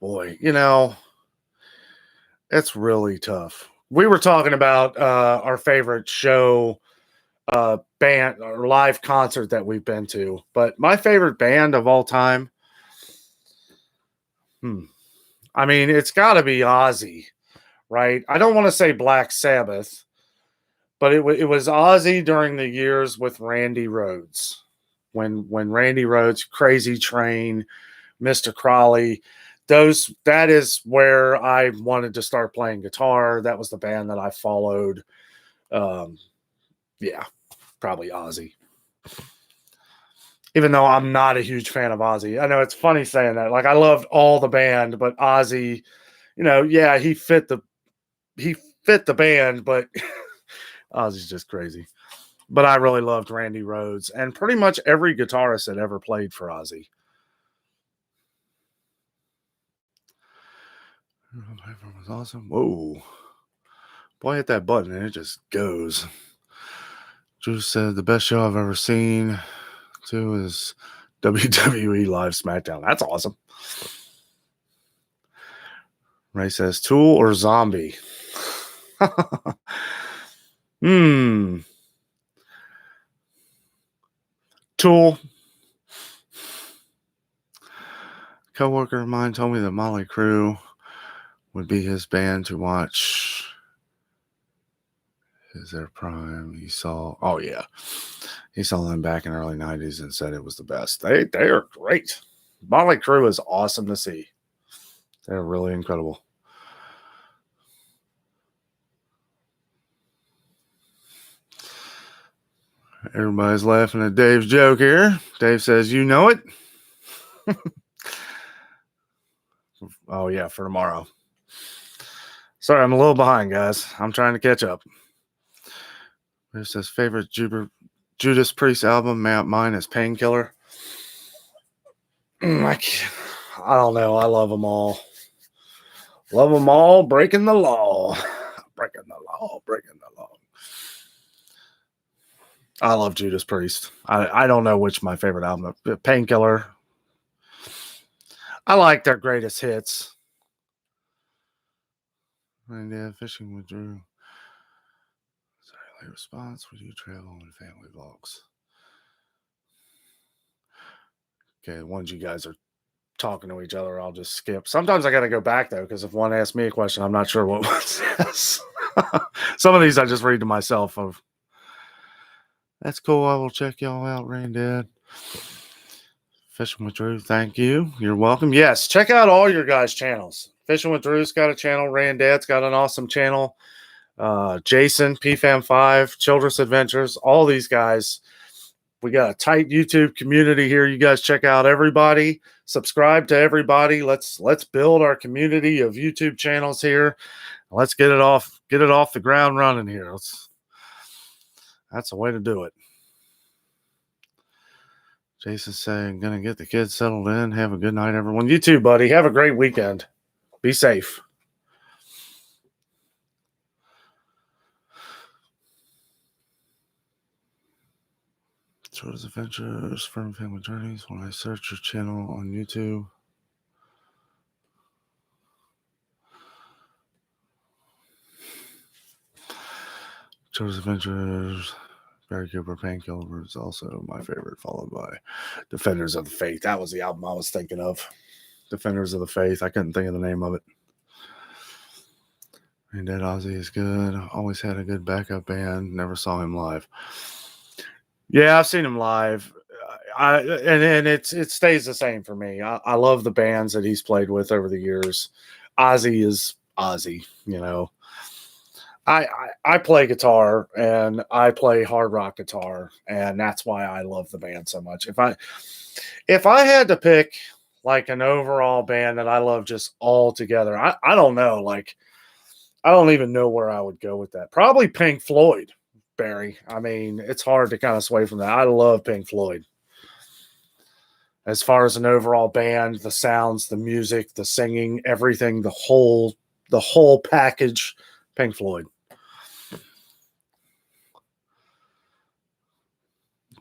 boy, it's really tough. We were talking about our favorite show, band or live concert that we've been to, but my favorite band of all time, I mean, it's got to be Ozzy, right? I don't want to say Black Sabbath, but it was Ozzy during the years with Randy Rhoads, when Randy Rhoads, Crazy Train, Mr. Crowley, that is where I wanted to start playing guitar. That was the band that I followed. Yeah, probably Ozzy. Even though I'm not a huge fan of Ozzy. I know it's funny saying that. Like, I loved all the band, but Ozzy, yeah, he fit the band, but Ozzy's just crazy. But I really loved Randy Rhoads and pretty much every guitarist that ever played for Ozzy. Was awesome. Whoa. Boy, hit that button and it just goes. Drew said the best show I've ever seen too is WWE Live SmackDown. That's awesome. Ray says Tool or Zombie. Tool. Coworker of mine told me that Motley Crue would be his band to watch. Is their prime? He saw them back in the early 90s and said it was the best. They are great. Motley Crue is awesome to see. They're really incredible. Everybody's laughing at Dave's joke here. Dave says, you know it. Oh, yeah, for tomorrow. Sorry, I'm a little behind, guys. I'm trying to catch up. This says favorite Judas Priest album. Mine is Painkiller. I don't know. I love them all. Love them all. Breaking the law. Breaking the law. Breaking the law. I love Judas Priest. I don't know which my favorite album. Painkiller. I like their greatest hits. And yeah, fishing with Drew. Sorry, late response. Would you travel in family vlogs? Okay, the ones you guys are talking to each other, I'll just skip. Sometimes I got to go back though, because if one asks me a question, I'm not sure what one says. Some of these I just read to myself. Of that's cool. I will check y'all out, Randad. Fishing with Drew, thank you. You're welcome. Yes, check out all your guys' channels. Fishing with Drew's got a channel. Randad's got an awesome channel. Jason, PFAM5, Childress Adventures, all these guys. We got a tight YouTube community here. You guys check out everybody. Subscribe to everybody. Let's build our community of YouTube channels here. Let's get it off the ground running here. That's the way to do it. Jason's saying, gonna get the kids settled in. Have a good night, everyone. You too, buddy. Have a great weekend. Be safe. Children's Adventures, Firm Family Journeys. When I search your channel on YouTube, Children's Adventures, Barry Cooper, Painkiller is also my favorite, followed by Defenders of the Faith. That was the album I was thinking of. Defenders of the Faith. I couldn't think of the name of it. And Dead Ozzy is good. Always had a good backup band. Never saw him live. Yeah, I've seen him live. And it stays the same for me. I love the bands that he's played with over the years. Ozzy is Ozzy, you know. I play guitar and I play hard rock guitar, and that's why I love the band so much. If I had to pick like an overall band that I love just all together, I don't know. Like, I don't even know where I would go with that. Probably Pink Floyd, Barry. I mean, it's hard to kind of sway from that. I love Pink Floyd. As far as an overall band, the sounds, the music, the singing, everything, the whole package, Pink Floyd.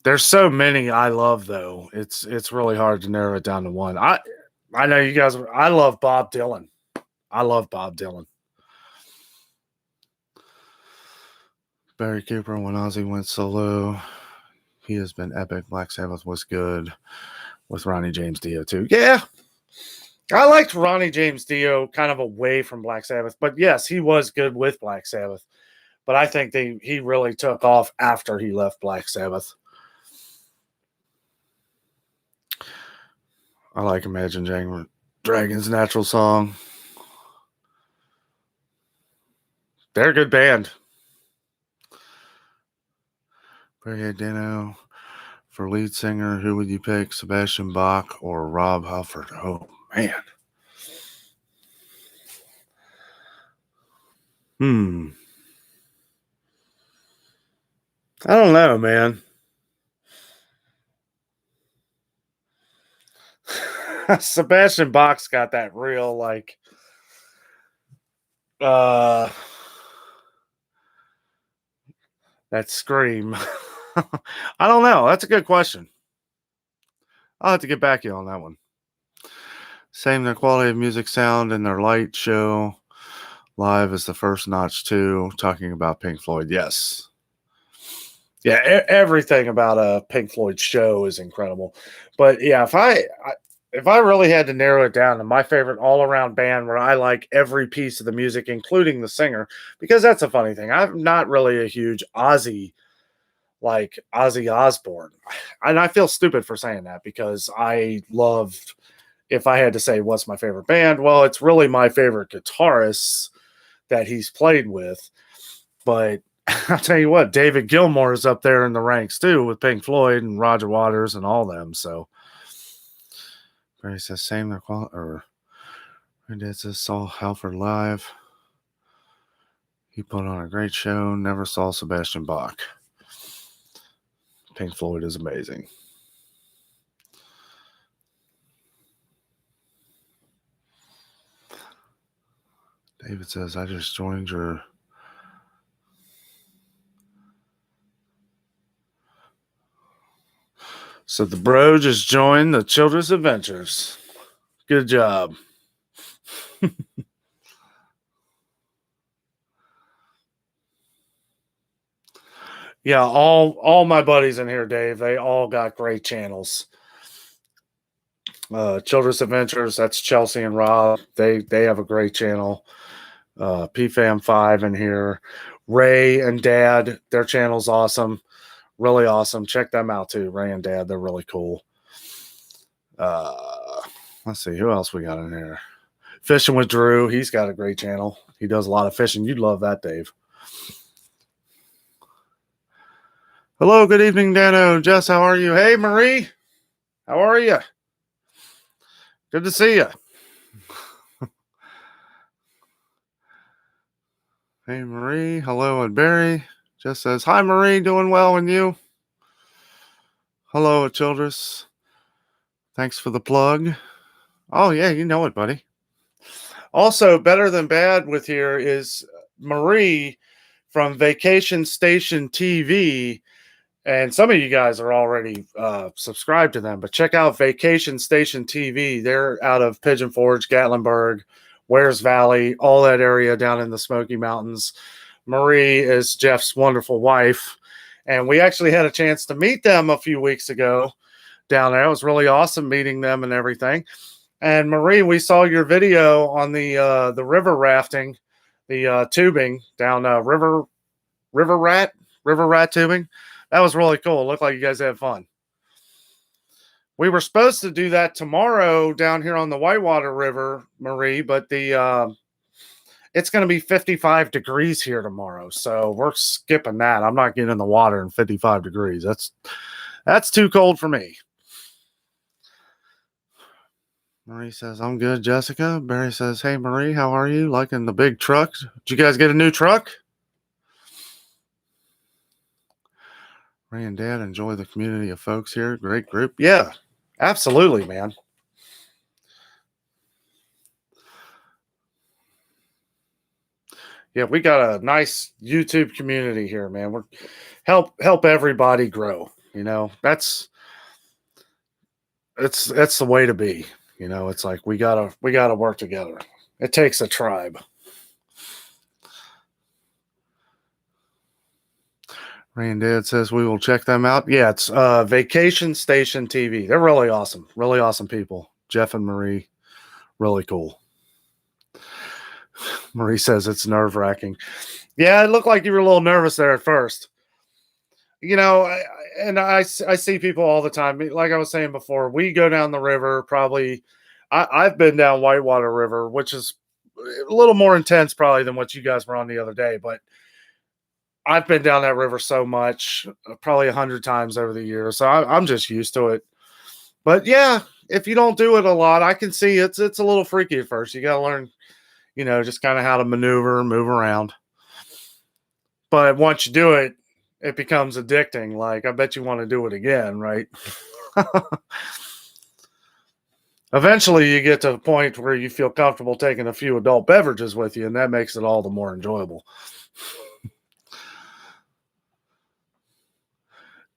There's so many I love, though. It's really hard to narrow it down to one. I know you guys. I love Bob Dylan. I love Bob Dylan. Barry Cooper, when Ozzy went solo, he has been epic. Black Sabbath was good with Ronnie James Dio too. Yeah, I liked Ronnie James Dio kind of away from Black Sabbath, but yes, he was good with Black Sabbath. But I think he really took off after he left Black Sabbath. I like Imagine Dragons' Natural Song. They're a good band. Barry Danno. For lead singer, who would you pick, Sebastian Bach or Rob Halford? Oh, man. I don't know, man. Sebastian Bach's got that real, like, that scream. I don't know. That's a good question. I'll have to get back to you on that one. Same, their quality of music, sound, and their light show live is the first notch too. Talking about Pink Floyd, yes. Yeah, everything about a Pink Floyd show is incredible. But yeah, if I really had to narrow it down to my favorite all-around band where I like every piece of the music, including the singer, because that's a funny thing. I'm not really a huge Ozzy Osbourne. And I feel stupid for saying that because I loved, if I had to say what's my favorite band, well, it's really my favorite guitarists that he's played with. But I'll tell you what, David Gilmour is up there in the ranks too with Pink Floyd and Roger Waters and all them. So Barry says same their quality, or did says saw Halford live. He put on a great show. Never saw Sebastian Bach. Pink Floyd is amazing. David says, I just joined your So the bro just joined the Children's Adventures. Good job. Yeah, all my buddies in here, Dave, they all got great channels. Children's Adventures, that's Chelsea and Rob. They have a great channel. PFAM5 in here. Ray and Dad, their channel's awesome. Really awesome. Check them out too. Ray and Dad, they're really cool. Let's see, who else we got in here? Fishing with Drew, he's got a great channel. He does a lot of fishing. You'd love that, Dave. Hello, good evening, Danno. Jess, how are you? Hey, Marie, how are you? Good to see you. Hey, Marie. Hello, and Barry. Jess says, hi, Marie. Doing well, and you? Hello, Childress. Thanks for the plug. Oh, yeah, you know it, buddy. Also, better than bad with here is Marie from Vacation Station TV. And some of you guys are already subscribed to them, but check out Vacation Station TV. They're out of Pigeon Forge, Gatlinburg, Wares Valley, all that area down in the Smoky Mountains. Marie is Jeff's wonderful wife. And we actually had a chance to meet them a few weeks ago down there. It was really awesome meeting them and everything. And Marie, we saw your video on the river rafting, the tubing down river rat tubing. That was really cool. It looked like you guys had fun. We were supposed to do that tomorrow down here on the Whitewater River, Marie, but it's going to be 55 degrees here tomorrow, so we're skipping that. I'm not getting in the water in 55 degrees. That's too cold for me. Marie says, I'm good, Jessica. Barry says, hey, Marie, how are you? Liking the big truck? Did you guys get a new truck? Ray and Dad enjoy the community of folks here. Great group. Yeah, absolutely, man. Yeah, we got a nice YouTube community here, man. We're help everybody grow. You know, that's the way to be. You know, it's like we gotta work together. It takes a tribe. Ray and Dad says we will check them out. Yeah, it's Vacation Station TV. They're really awesome. Really awesome people. Jeff and Marie, really cool. Marie says it's nerve-wracking. Yeah, it looked like you were a little nervous there at first. You know, I see people all the time. Like I was saying before, we go down the river probably. I've been down Whitewater River, which is a little more intense probably than what you guys were on the other day. But I've been down that river so much, probably 100 times over the years. So I'm just used to it. But yeah, if you don't do it a lot, I can see it's a little freaky at first. You got to learn, you know, just kind of how to maneuver and move around. But once you do it, it becomes addicting. Like, I bet you want to do it again, right? Eventually, you get to the point where you feel comfortable taking a few adult beverages with you, and that makes it all the more enjoyable.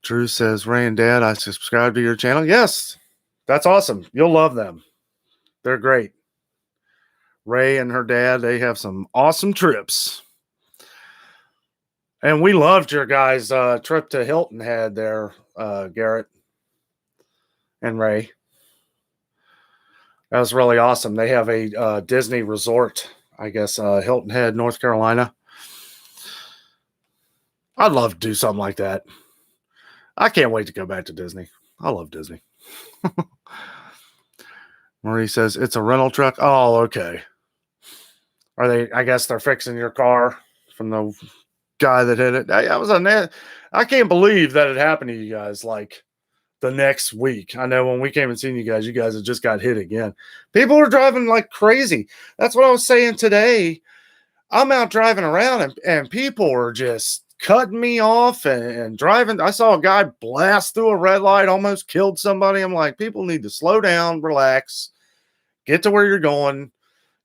Drew says, Ray and Dad, I subscribe to your channel. Yes, that's awesome. You'll love them. They're great. Ray and her dad, they have some awesome trips. And we loved your guys' trip to Hilton Head there, Garrett and Ray. That was really awesome. They have a Disney resort, I guess, Hilton Head, North Carolina. I'd love to do something like that. I can't wait to go back to Disney. I love Disney. Marie says, it's a rental truck. Oh, okay. Are they, I guess they're fixing your car from the guy that hit it. I can't believe that it happened to you guys like the next week. I know when we came and seen you guys had just got hit again. People are driving like crazy. That's what I was saying today. I'm out driving around and people are just cutting me off and driving. I saw a guy blast through a red light, almost killed somebody. I'm like, people need to slow down, relax, get to where you're going,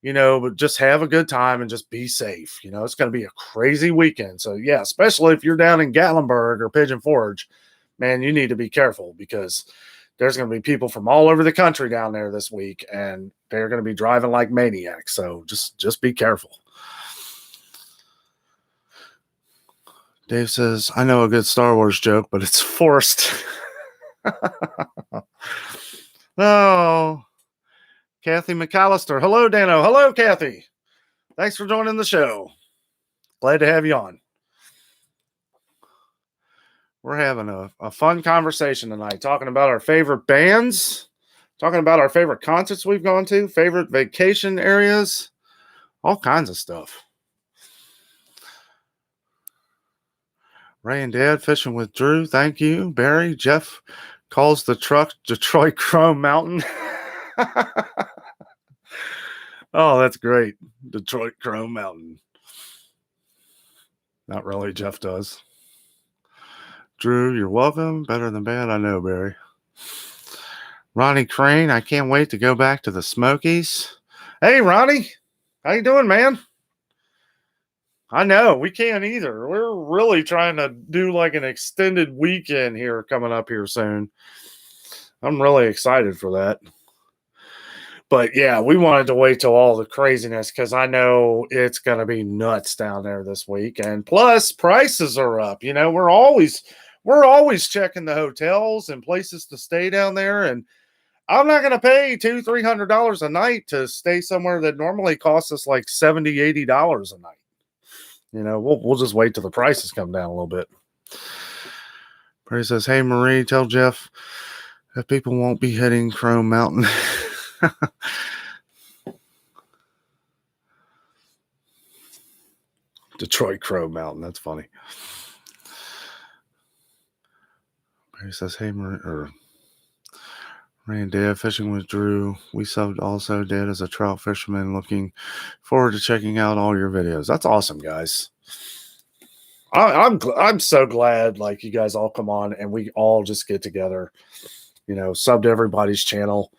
you know, but just have a good time and just be safe. You know, it's going to be a crazy weekend. So yeah, especially if you're down in Gatlinburg or Pigeon Forge, man, you need to be careful because there's going to be people from all over the country down there this week and they're going to be driving like maniacs. So just be careful. Dave says, I know a good Star Wars joke, but it's forced. Oh, Kathy McAllister. Hello, Danno. Hello, Kathy. Thanks for joining the show. Glad to have you on. We're having a fun conversation tonight, talking about our favorite bands, talking about our favorite concerts we've gone to, favorite vacation areas, all kinds of stuff. Ray and Dad fishing with Drew. Thank you. Barry, Jeff calls the truck Detroit Chrome Mountain. Oh, that's great. Detroit Chrome Mountain. Not really. Jeff does. Drew, you're welcome. Better than bad. I know, Barry. Ronnie Crane, I can't wait to go back to the Smokies. Hey, Ronnie. How you doing, man? I know. We can't either. We're really trying to do like an extended weekend here coming up here soon. I'm really excited for that. But yeah, we wanted to wait till all the craziness because I know it's going to be nuts down there this week. And plus, prices are up. You know, we're always checking the hotels and places to stay down there, and I'm not going to pay $200-300 a night to stay somewhere that normally costs us like $70-80 a night. You know, we'll just wait till the prices come down a little bit. Barry says, "Hey Marie, tell Jeff that people won't be hitting Crow Mountain." Detroit Crow Mountain. That's funny. Barry says, "Hey Marie," or Ray and Dad fishing with Drew. We subbed also did as a trout fisherman. Looking forward to checking out all your videos. That's awesome, guys. I'm so glad like you guys all come on and we all just get together, you know, sub to everybody's channel,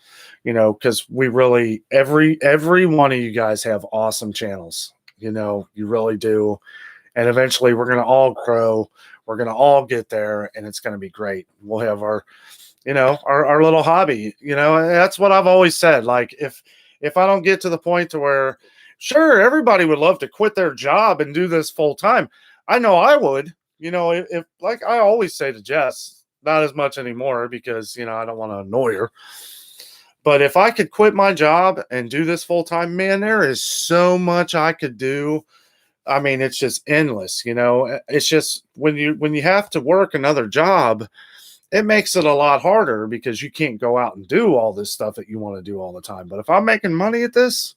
you know, because we really every one of you guys have awesome channels, you know, you really do. And eventually we're gonna all grow, we're gonna all get there, and it's gonna be great. We'll have our, you know, our little hobby, you know, and that's what I've always said. Like if I don't get to the point to where sure everybody would love to quit their job and do this full time. I know I would, you know, if like I always say to Jess, not as much anymore because, you know, I don't want to annoy her. But if I could quit my job and do this full time, man, there is so much I could do. I mean, it's just endless, you know. It's just when you have to work another job, it makes it a lot harder because you can't go out and do all this stuff that you want to do all the time. But if I'm making money at this,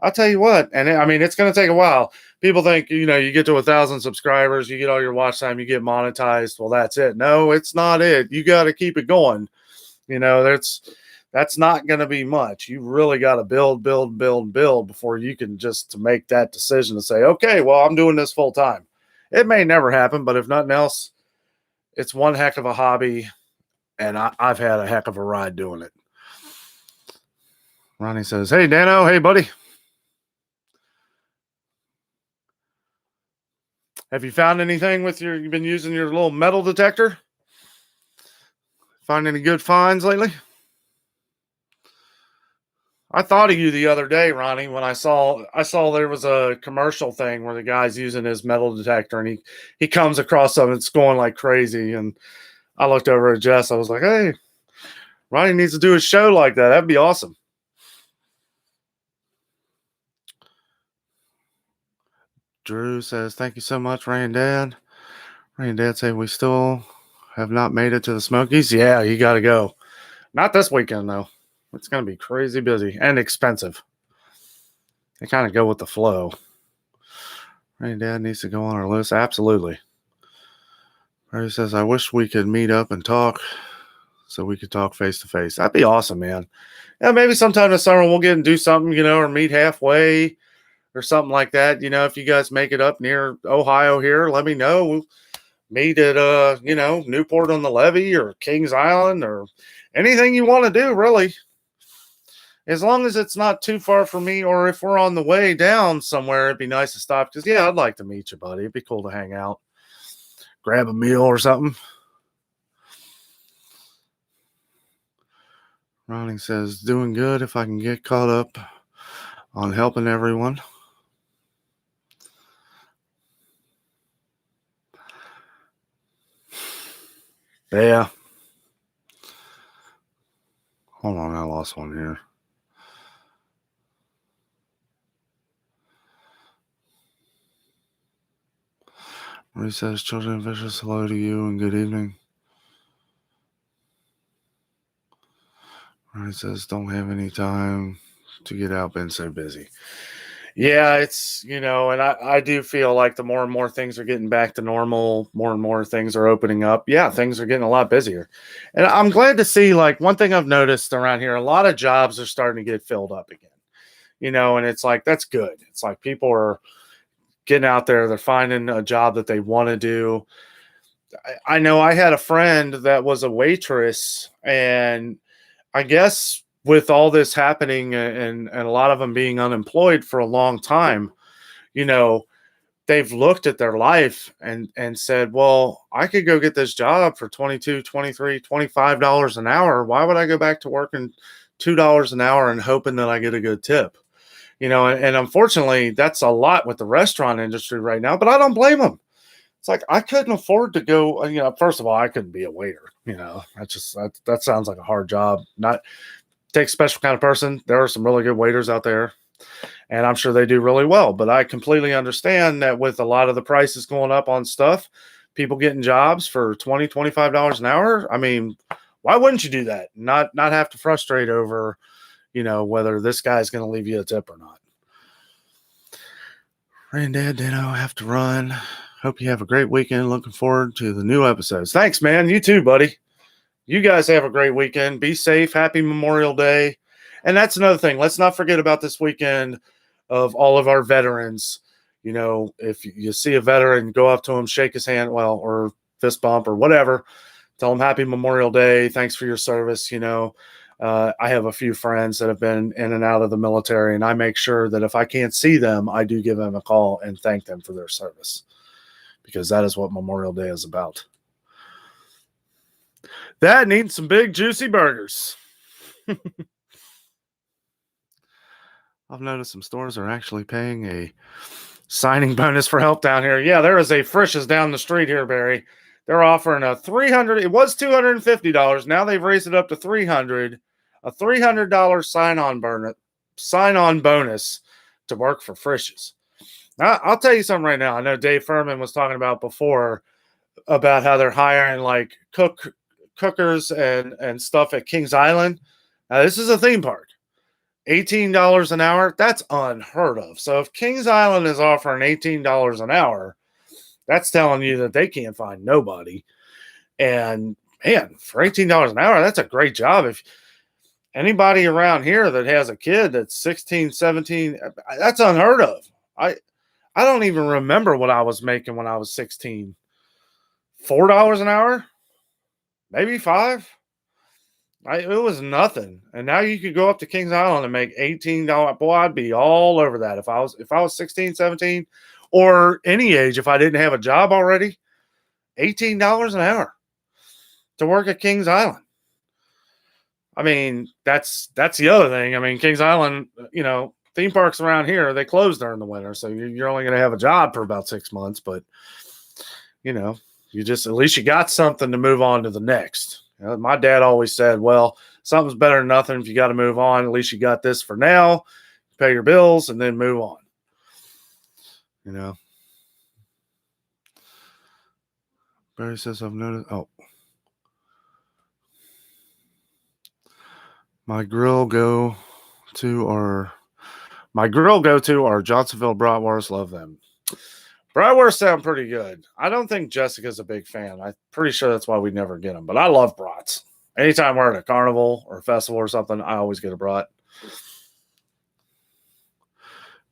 I'll tell you what, and I mean, it's going to take a while. People think, you know, you get to 1,000 subscribers, you get all your watch time, you get monetized. Well, that's it. No, it's not it. You got to keep it going. You know, that's not going to be much. You really got to build before you can just to make that decision to say, okay, well, I'm doing this full time. It may never happen, but if nothing else, it's one heck of a hobby, and I've had a heck of a ride doing it. Ronnie says, "Hey, Danno. Hey, buddy. Have you found anything with you've been using your little metal detector? Find any good finds lately?" I thought of you the other day, Ronnie, when I saw there was a commercial thing where the guy's using his metal detector and he comes across something that's going like crazy. And I looked over at Jess. I was like, "Hey, Ronnie needs to do a show like that. That'd be awesome." Drew says, "Thank you so much, Ray and Dad." Ray and Dad say, "We still have not made it to the Smokies." Yeah, you got to go. Not this weekend, though. It's going to be crazy busy and expensive. They kind of go with the flow. Ray and Dad needs to go on our list. Absolutely. Ray says, "I wish we could meet up and talk so we could talk face to face." That'd be awesome, man. Yeah, maybe sometime this summer we'll get and do something, you know, or meet halfway or something like that. You know, if you guys make it up near Ohio here, let me know. We'll meet at you know, Newport on the Levee or Kings Island or anything you want to do, really. As long as it's not too far from me, or if we're on the way down somewhere, it'd be nice to stop. Because yeah, I'd like to meet you, buddy. It'd be cool to hang out, grab a meal or something. Ronnie says, "Doing good if I can get caught up on helping everyone." Yeah. Hold on, I lost one here. Marie says, "Children vicious, hello to you and good evening." Ronnie says, "Don't have any time to get out, been so busy." Yeah, it's, you know, and I do feel like the more and more things are getting back to normal, more and more things are opening up. Yeah, things are getting a lot busier. And I'm glad to see, like, one thing I've noticed around here, a lot of jobs are starting to get filled up again, you know, and it's like, that's good. It's like people are getting out there, they're finding a job that they want to do. I know I had a friend that was a waitress, and I guess with all this happening and a lot of them being unemployed for a long time, you know, they've looked at their life and said, well, I could go get this job for 22, 23, $25 an hour. Why would I go back to working $2 an hour and hoping that I get a good tip. And unfortunately, that's a lot with the restaurant industry right now, but I don't blame them. It's like I couldn't afford to go. First of all, I couldn't be a waiter. That sounds like a hard job. Not take a special kind of person. There are some really good waiters out there, and I'm sure they do really well. But I completely understand that with a lot of the prices going up on stuff, people getting jobs for $20, $25 an hour. I mean, why wouldn't you do that? Not have to frustrate over, whether this guy's going to leave you a tip or not. Granddad Danno, have to run. Hope you have a great weekend. Looking forward to the new episodes. Thanks, man. You too, buddy. You guys have a great weekend. Be safe. Happy Memorial Day. And that's another thing. Let's not forget about this weekend of all of our veterans. If you see a veteran, go up to him, shake his hand, or fist bump or whatever. Tell him Happy Memorial Day. Thanks for your service. I have a few friends that have been in and out of the military, and I make sure that if I can't see them, I do give them a call and thank them for their service, because that is what Memorial Day is about. That and eating some big, juicy burgers. I've noticed some stores are actually paying a signing bonus for help down here. Yeah, there is a Frisch's down the street here, Barry. They're offering a $300. It was $250. Now they've raised it up to $300. A $300 sign-on bonus to work for Frisch's. Now, I'll tell you something right now. I know Dave Furman was talking about before about how they're hiring like cookers and stuff at Kings Island. Now, this is a theme park. $18 an hour, that's unheard of. So if Kings Island is offering $18 an hour, that's telling you that they can't find nobody. And man, for $18 an hour, that's a great job. If anybody around here that has a kid that's 16, 17, that's unheard of. I don't even remember what I was making when I was 16. $4 an hour? Maybe $5? It was nothing. And now you could go up to Kings Island and make $18. Boy, I'd be all over that if I was 16, 17, or any age, if I didn't have a job already. $18 an hour to work at Kings Island. I mean, that's the other thing. I mean, Kings Island, theme parks around here, they close during the winter. So you're only going to have a job for about 6 months. But, you just, at least you got something to move on to the next. My dad always said, well, something's better than nothing. If you got to move on, at least you got this for now. Pay your bills and then move on. Barry says, I've noticed. Oh. My grill go-to are Johnsonville bratwurst. Love them. Bratwurst sound pretty good. I don't think Jessica's a big fan. I'm pretty sure that's why we never get them. But I love brats. Anytime we're at a carnival or a festival or something, I always get a brat.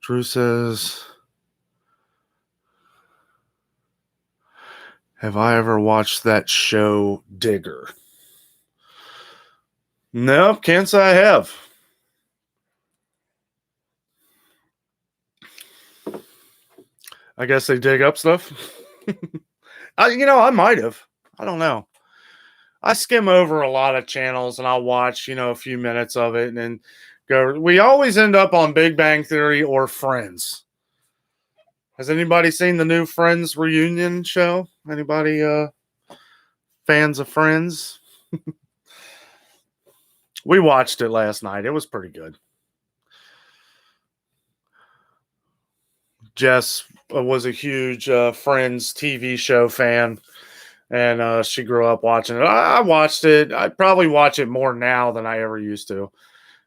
Drew says, have I ever watched that show Digger? No, can't say I have. I guess they dig up stuff. I might have. I don't know. I skim over a lot of channels and I'll watch, a few minutes of it and then go. We always end up on Big Bang Theory or Friends. Has anybody seen the new Friends reunion show? Anybody fans of Friends? We watched it last night. It was pretty good. Jess was a huge Friends TV show fan, and she grew up watching it. I watched it. I probably watch it more now than I ever used to.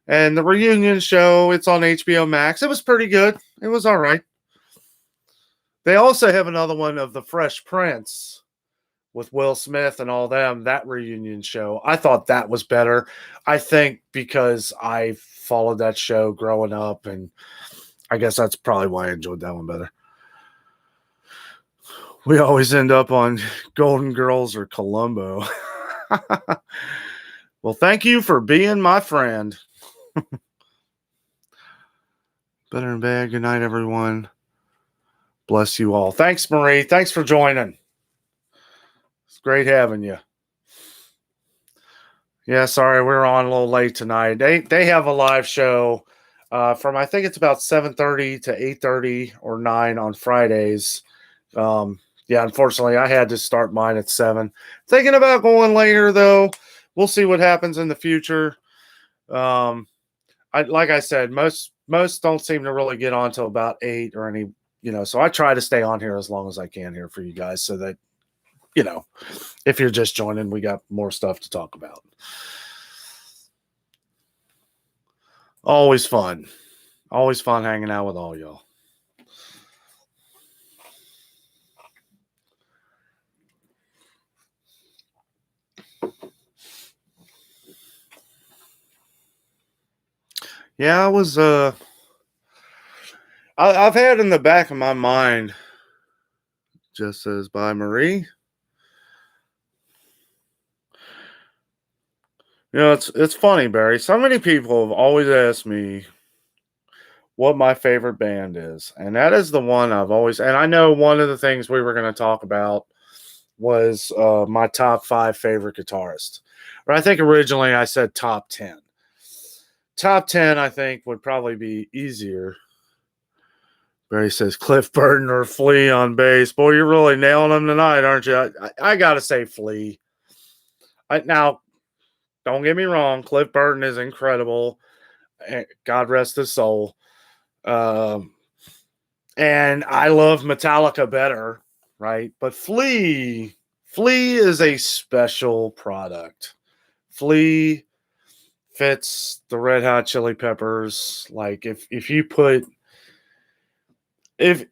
And the reunion show, it's on HBO Max. It was pretty good. It was all right. They also have another one of The Fresh Prince with Will Smith and all them, that reunion show. I thought that was better. I think because I followed that show growing up, and I guess that's probably why I enjoyed that one better. We always end up on Golden Girls or Columbo. Well, thank you for being my friend. Better and bad. Good night, everyone. Bless you all. Thanks, Marie. Thanks for joining. It's great having you. Yeah, sorry, we're on a little late tonight. They have a live show from I think it's about 7:30 to 8:30 or 9 on Fridays. Yeah, unfortunately, I had to start mine at 7. Thinking about going later though. We'll see what happens in the future. Um, I like I said, most don't seem to really get on till about 8 or any, so I try to stay on here as long as I can here for you guys so that, you know, if you're just joining, we got more stuff to talk about. Always fun. Always fun hanging out with all y'all. Yeah, I've had in the back of my mind, just says bye Marie. It's funny, Barry. So many people have always asked me what my favorite band is, and that is the one I've always. And I know one of the things we were going to talk about was my top 5 favorite guitarists, but I think originally I said top 10. Top 10, I think, would probably be easier. Barry says Cliff Burton or Flea on bass. Boy, you're really nailing them tonight, aren't you? I got to say Flea. Now, don't get me wrong. Cliff Burton is incredible. God rest his soul. And I love Metallica better, right? But Flea is a special product. Flea fits the Red Hot Chili Peppers. Like if you put if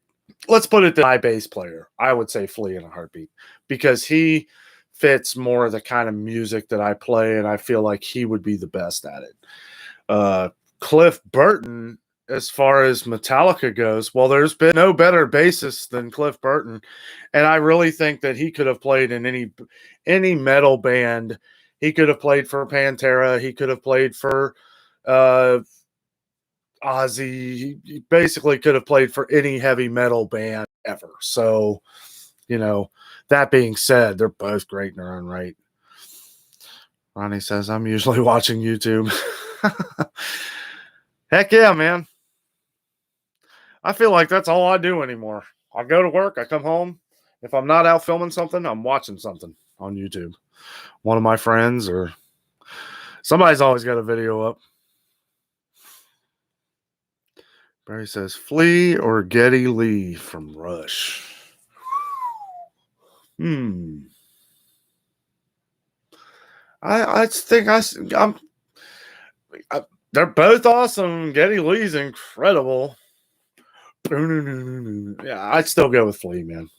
let's put it to my bass player, I would say Flea in a heartbeat because he fits more of the kind of music that I play, and I feel like he would be the best at it. Cliff Burton, as far as Metallica goes, well, there's been no better bassist than Cliff Burton, and I really think that he could have played in any metal band. He could have played for Pantera. He could have played for Ozzy. He basically could have played for any heavy metal band ever. So, that being said, they're both great in their own right. Ronnie says, I'm usually watching YouTube. Heck yeah, man. I feel like that's all I do anymore. I go to work, I come home. If I'm not out filming something, I'm watching something on YouTube. One of my friends or somebody's always got a video up. Barry says, Flea or Geddy Lee from Rush? I think they're both awesome. Geddy Lee's incredible. Yeah, I'd still go with Flea, man.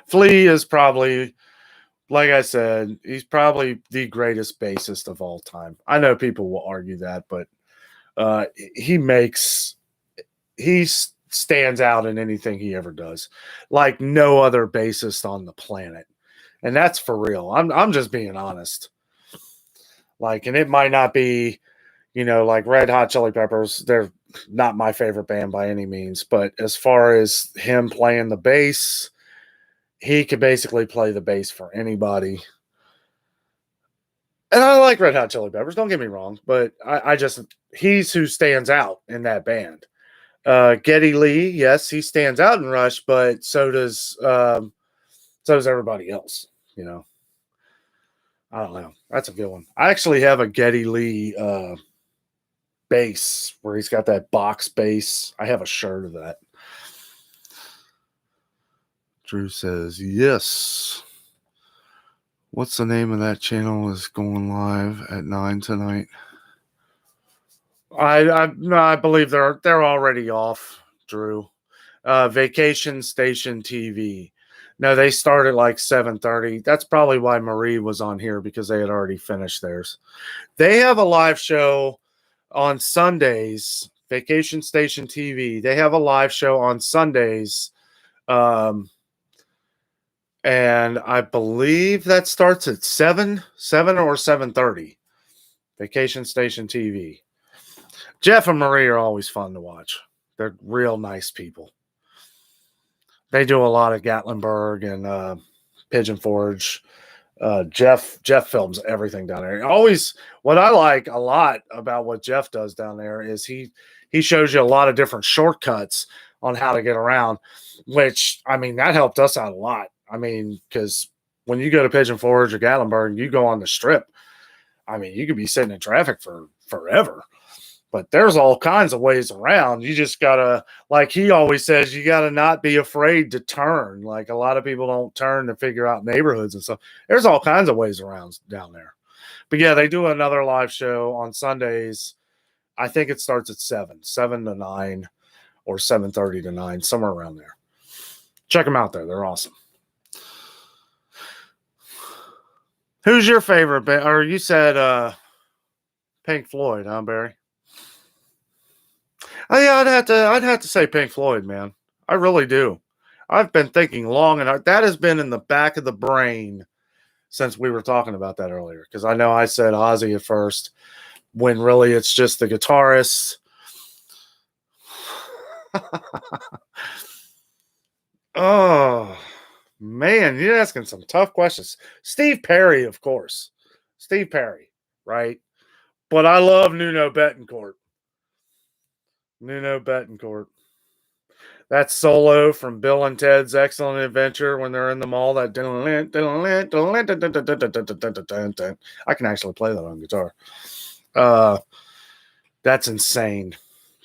Flea is probably, like I said, he's probably the greatest bassist of all time. I know people will argue that, but he stands out in anything he ever does, like no other bassist on the planet, and that's for real. I'm just being honest. Like, and it might not be, like Red Hot Chili Peppers. They're not my favorite band by any means, but as far as him playing the bass, he could basically play the bass for anybody. And I like Red Hot Chili Peppers, don't get me wrong, but he's who stands out in that band. Geddy Lee, yes, he stands out in Rush, but so does everybody else, I don't know. That's a good one. I actually have a Geddy Lee bass where he's got that box bass. I have a shirt of that. Drew says, yes. What's the name of that channel is going live at 9 tonight? I believe they're already off, Drew. Vacation Station TV. No, they start at like 7:30. That's probably why Marie was on here because they had already finished theirs. They have a live show on Sundays. Vacation Station TV. They have a live show on Sundays. And I believe that starts at 7 or 7:30. Vacation Station TV. Jeff and Marie are always fun to watch. They're real nice people. They do a lot of Gatlinburg and Pigeon Forge. Jeff films everything down there. Always, what I like a lot about what Jeff does down there is he shows you a lot of different shortcuts on how to get around, which I mean that helped us out a lot. I mean, because when you go to Pigeon Forge or Gatlinburg, you go on the strip. I mean, you could be sitting in traffic for forever. But there's all kinds of ways around. You just gotta, like he always says, you gotta not be afraid to turn. Like a lot of people don't turn to figure out neighborhoods and stuff. There's all kinds of ways around down there. But yeah, they do another live show on Sundays. I think it starts at 7 to 9 or 7:30 to 9, somewhere around there. Check them out there. They're awesome. Who's your favorite band? Or you said Pink Floyd, huh, Barry? Oh, yeah, I'd have to say Pink Floyd, man. I really do. I've been thinking long and that has been in the back of the brain since we were talking about that earlier. Because I know I said Ozzy at first, when really it's just the guitarist. Oh man, you're asking some tough questions. Steve Perry, of course. Steve Perry, right? But I love Nuno Betancourt. Nuno Betancourt. That solo from Bill and Ted's Excellent Adventure when they're in the mall. That I can actually play that on guitar. That's insane.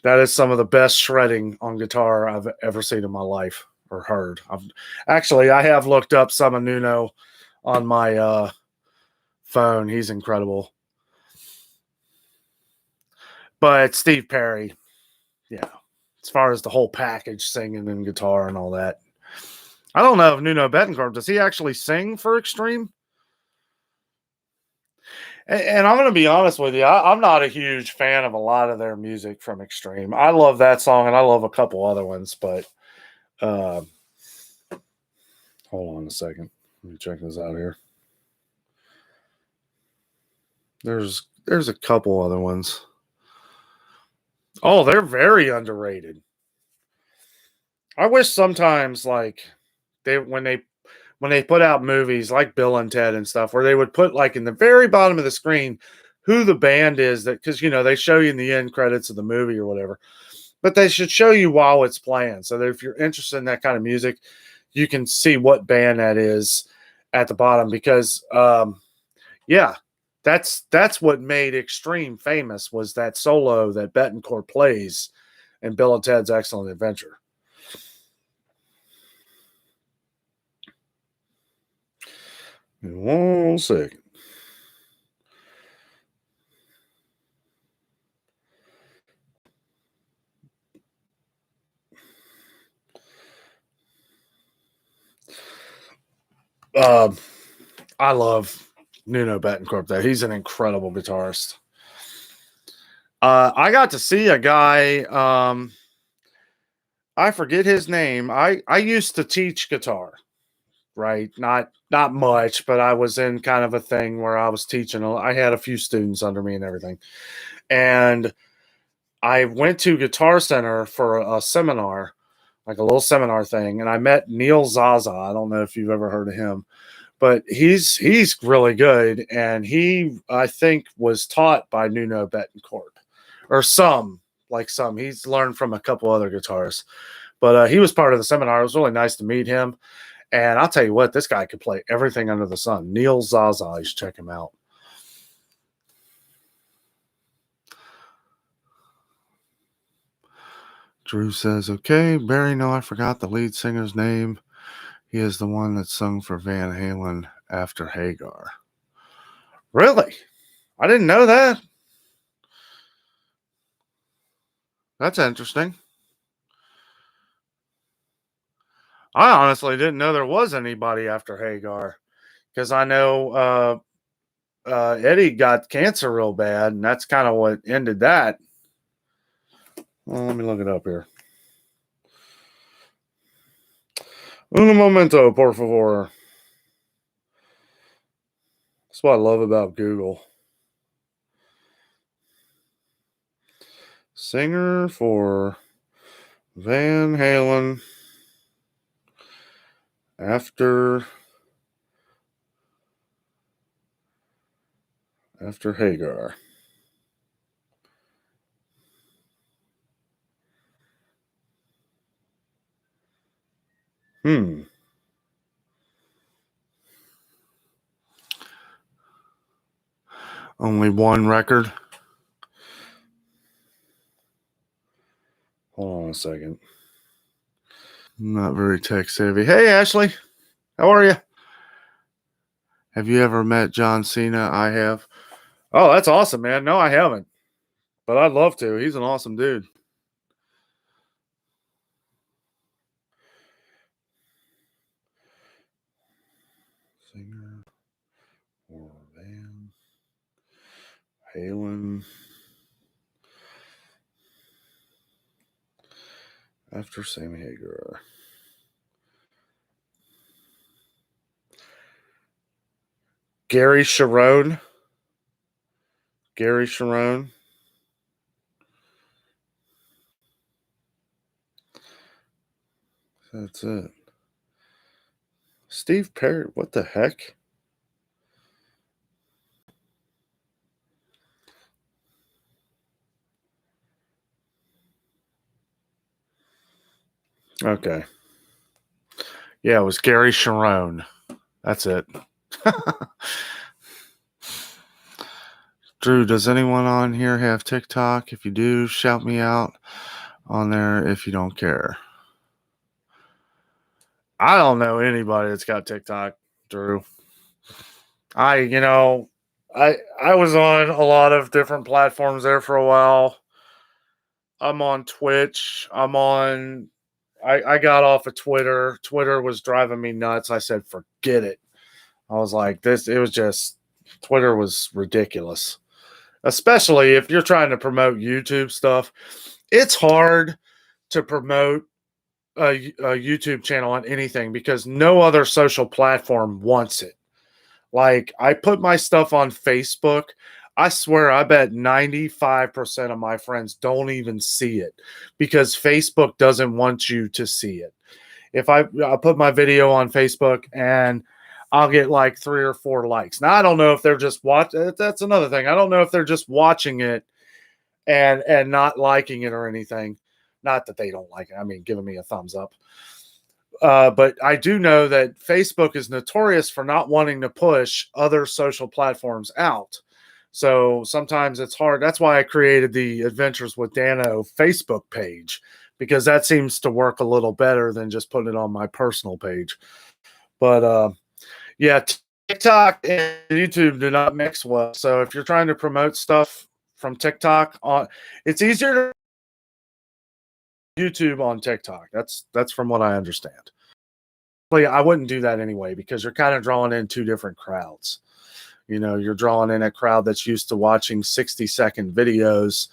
That is some of the best shredding on guitar I've ever seen in my life or heard. I have looked up some of Nuno on my phone. He's incredible. But Steve Perry, yeah, as far as the whole package, singing and guitar and all that. I don't know if Nuno Betancourt, does he actually sing for Extreme? And I'm going to be honest with you, I'm not a huge fan of a lot of their music from Extreme. I love that song and I love a couple other ones, but hold on a second. Let me check this out here. There's a couple other ones. Oh, they're very underrated. I wish sometimes like when they put out movies like Bill and Ted and stuff, where they would put like in the very bottom of the screen who the band is, that because they show you in the end credits of the movie or whatever, but they should show you while it's playing, so that if you're interested in that kind of music, you can see what band that is at the bottom. Because yeah, that's what made Extreme famous, was that solo that Betancourt plays in Bill and Ted's Excellent Adventure. In 1 second. I love Nuno Betancourt, though. He's an incredible guitarist. I got to see a guy, I forget his name. I used to teach guitar, right? Not much, but I was in kind of a thing where I was teaching. I had a few students under me and everything. And I went to Guitar Center for a seminar, like a little seminar thing, and I met Neil Zaza. I don't know if you've ever heard of him, but he's really good, and he, I think, was taught by Nuno Betancourt, or some. He's learned from a couple other guitarists, but he was part of the seminar. It was really nice to meet him, and I'll tell you what, this guy could play everything under the sun. Neil Zaza, you should check him out. Drew says, okay, Barry, no, I forgot the lead singer's name. He is the one that sung for Van Halen after Hagar. Really? I didn't know that. That's interesting. I honestly didn't know there was anybody after Hagar, because I know Eddie got cancer real bad, and that's kind of what ended that. Well, let me look it up here. Un momento, por favor. That's what I love about Google. Singer for Van Halen after After Hagar. Only one record. Hold on a second. I'm not very tech savvy. Hey, Ashley. How are you? Have you ever met John Cena? I have. Oh, that's awesome, man. No, I haven't. But I'd love to. He's an awesome dude. Singer or band. Halen. After Sammy Hagar. Gary Sharon. Gary Sharon. That's it. Steve Perry. What the heck? Okay. Yeah, it was Gary Sharon. That's it. Drew, does anyone on here have TikTok? If you do, shout me out on there if you don't care. I don't know anybody that's got TikTok, Drew. I was on a lot of different platforms there for a while. I'm on Twitch. I got off of Twitter. Twitter was driving me nuts. I said, forget it. I was like, Twitter was ridiculous. Especially if you're trying to promote YouTube stuff. It's hard to promote a YouTube channel on anything because no other social platform wants it. Like, I put my stuff on Facebook. I swear, I bet 95% of my friends don't even see it because Facebook doesn't want you to see it. If I put my video on Facebook and I'll get like 3 or 4 likes. Now, I don't know if they're just watching. That's another thing. I don't know if they're just watching it and not liking it or anything. Not that they don't like it. I mean, giving me a thumbs up. But I do know that Facebook is notorious for not wanting to push other social platforms out. So sometimes it's hard. That's why I created the Adventures with Danno Facebook page, because that seems to work a little better than just putting it on my personal page. But yeah, TikTok and YouTube do not mix well. So if you're trying to promote stuff from TikTok it's easier to YouTube on TikTok. That's from what I understand. I wouldn't do that anyway because you're kind of drawing in 2 different crowds. You're drawing in a crowd that's used to watching 60-second videos.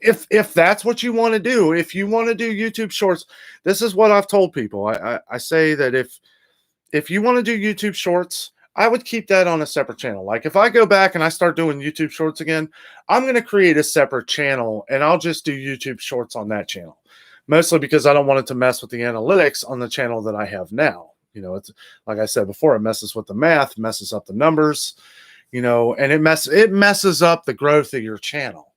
If that's what you want to do, if you want to do YouTube Shorts, this is what I've told people. I say that if you want to do YouTube Shorts, I would keep that on a separate channel. Like if I go back and I start doing YouTube Shorts again, I'm going to create a separate channel and I'll just do YouTube Shorts on that channel. Mostly because I don't want it to mess with the analytics on the channel that I have now. It's like I said before, it messes with the math, messes up the numbers, and it messes up the growth of your channel,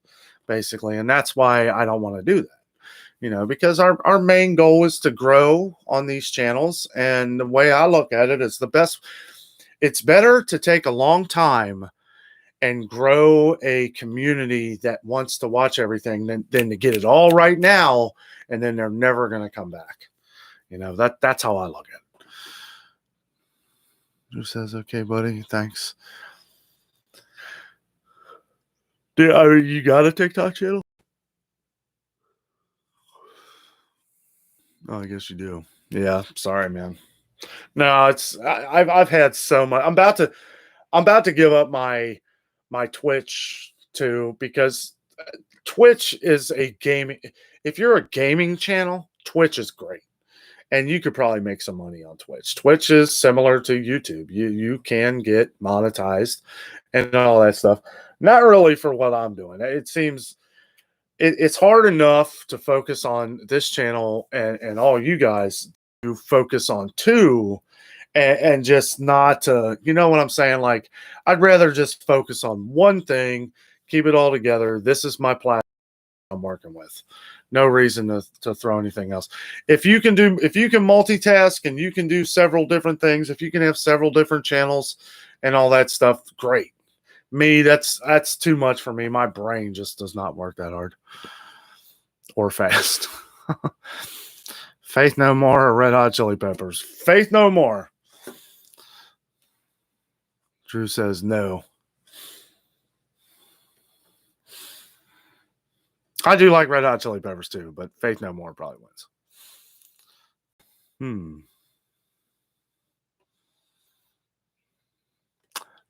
basically. And that's why I don't want to do that. Because our main goal is to grow on these channels. And the way I look at it is it's better to take a long time and grow a community that wants to watch everything than to get it all right now. And then they're never going to come back. That's how I look at it. Drew says, okay, buddy. Thanks. You got a TikTok channel? Oh, I guess you do. Yeah. Sorry, man. No, I've had so much. I'm about to give up my Twitch too, because Twitch is a gaming. If you're a gaming channel, Twitch is great. And you could probably make some money on Twitch. Twitch is similar to YouTube. You can get monetized and all that stuff. Not really for what I'm doing. It seems it's hard enough to focus on this channel and all you guys to focus on 2 and just not to, you know what I'm saying? Like, I'd rather just focus on one thing, keep it all together. This is my platform I'm working with. No reason to throw anything else. If you can multitask and you can do several different things, if you can have several different channels and all that stuff, great. Me, that's too much for me. My brain just does not work that hard or fast. Faith No More or Red Hot Chili Peppers? Faith No More. Drew says no. I do like Red Hot Chili Peppers too, but Faith No More probably wins.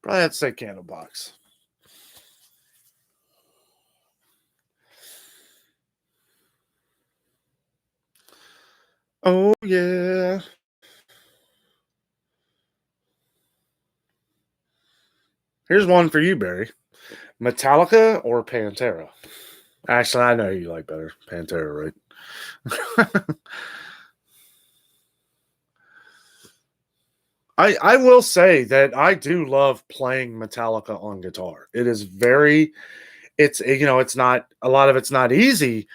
Probably have to say Candlebox. Oh, yeah. Here's one for you, Barry. Metallica or Pantera? Actually, I know you like better. Pantera, right? I will say that I do love playing Metallica on guitar. It is it's not, a lot of it's not easy,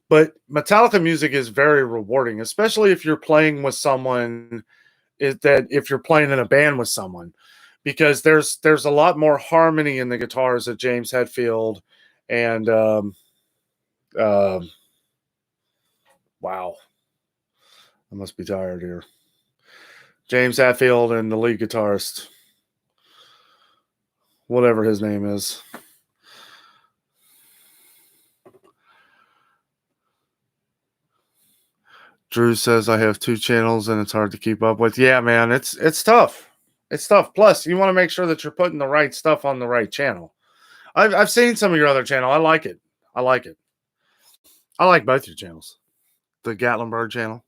but Metallica music is very rewarding, especially if you're playing with someone, if you're playing in a band with someone, because there's a lot more harmony in the guitars of James Hetfield and wow, I must be tired here. James Hetfield and the lead guitarist, whatever his name is. Drew says I have 2 channels and it's hard to keep up with. Yeah, man, it's tough. It's tough. Plus, you want to make sure that you're putting the right stuff on the right channel. I've seen some of your other channel. I like it. I like both your channels. The Gatlinburg channel.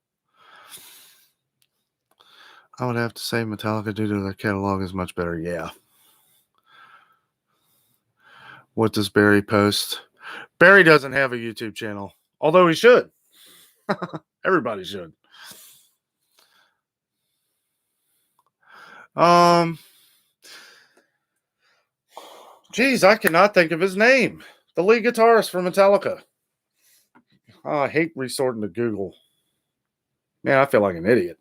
I would have to say Metallica due to their catalog is much better. Yeah. What does Barry post? Barry doesn't have a YouTube channel, although he should. Everybody should. Geez, I cannot think of his name. The lead guitarist for Metallica. Oh, I hate resorting to Google. Man, I feel like an idiot.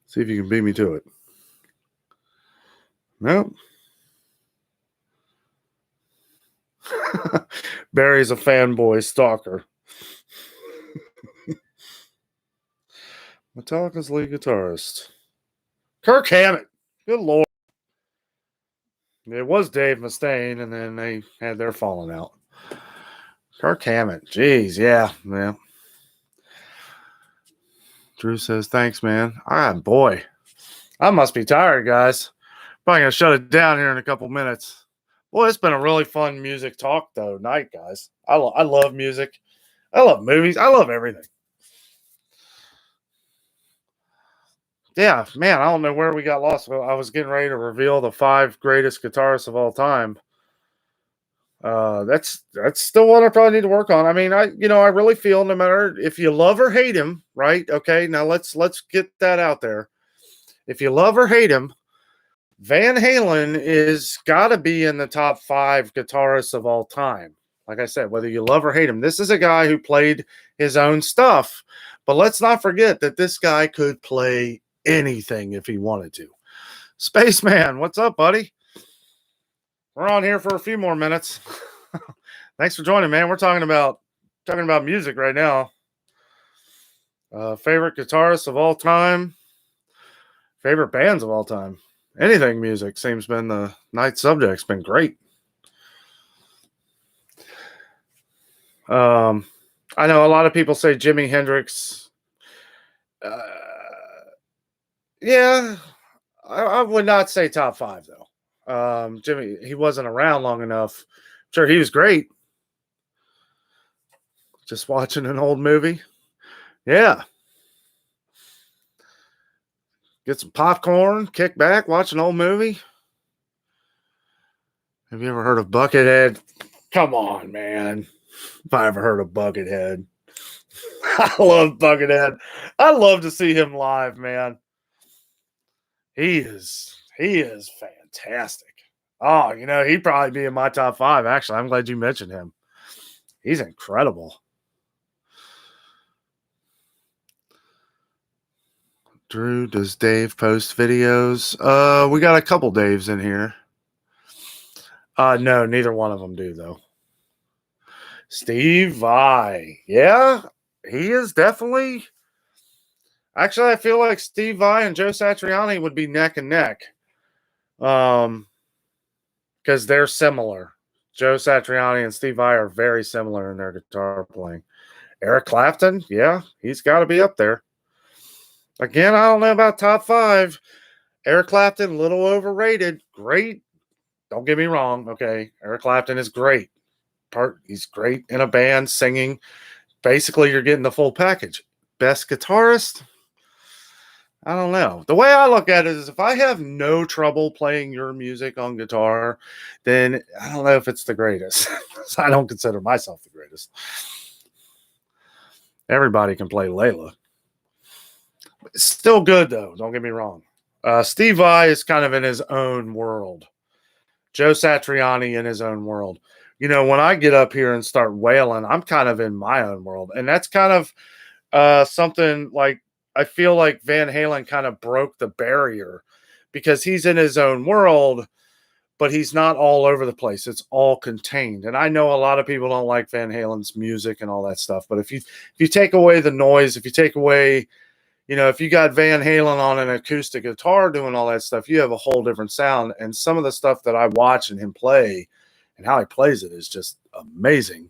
See if you can beat me to it. Nope. Barry's a fanboy stalker. Metallica's lead guitarist. Kirk Hammett. Good Lord. It was Dave Mustaine, and then they had their falling out. Kirk Hammett. Jeez, yeah. Drew says, thanks, man. Ah, boy. I must be tired, guys. Probably going to shut it down here in a couple minutes. Boy, it's been a really fun music talk, though, night, guys. I love music. I love movies. I love everything. Yeah, man, I don't know where we got lost. I was getting ready to reveal the 5 greatest guitarists of all time. That's still what I probably need to work on. I mean, I really feel no matter if you love or hate him, right? Okay, now let's get that out there. If you love or hate him, Van Halen is got to be in the top 5 guitarists of all time. Like I said, whether you love or hate him, this is a guy who played his own stuff. But let's not forget that this guy could play anything if he wanted to. Spaceman, what's up, buddy? We're on here for a few more minutes. Thanks for joining, man. We're talking about music right now. Favorite guitarists of all time. Favorite bands of all time. Anything music seems been the night subject's been great. I know a lot of people say Jimi Hendrix. Yeah, I would not say top 5 though. Jimmy, he wasn't around long enough. Sure, he was great. Just watching an old movie. Yeah. Get some popcorn, kick back, watch an old movie. Have you ever heard of Buckethead? Come on, man. If I ever heard of Buckethead. I love Buckethead. I love to see him live, man. He is fantastic. Oh, he'd probably be in my top 5, actually. I'm glad you mentioned him. He's incredible. Drew, does Dave post videos? We got a couple Daves in here. No, neither one of them do, though. Steve Vai. Yeah, he is definitely. Actually, I feel like Steve Vai and Joe Satriani would be neck and neck. Because they're similar. Joe Satriani and Steve Vai are very similar in their guitar playing. Eric Clapton, yeah, he's got to be up there. Again, I don't know about top 5. Eric Clapton, a little overrated. Great. Don't get me wrong, okay? Eric Clapton is great. He's great in a band, singing. Basically, you're getting the full package. Best guitarist? I don't know. The way I look at it is if I have no trouble playing your music on guitar, then I don't know if it's the greatest. I don't consider myself the greatest. Everybody can play Layla. It's still good, though. Don't get me wrong. Steve Vai is kind of in his own world. Joe Satriani in his own world. When I get up here and start wailing, I'm kind of in my own world. And that's kind of something like I feel like Van Halen kind of broke the barrier because he's in his own world, but he's not all over the place. It's all contained. And I know a lot of people don't like Van Halen's music and all that stuff. But if you take away the noise, if you take away, if you got Van Halen on an acoustic guitar doing all that stuff, you have a whole different sound. And some of the stuff that I watch and him play and how he plays it is just amazing.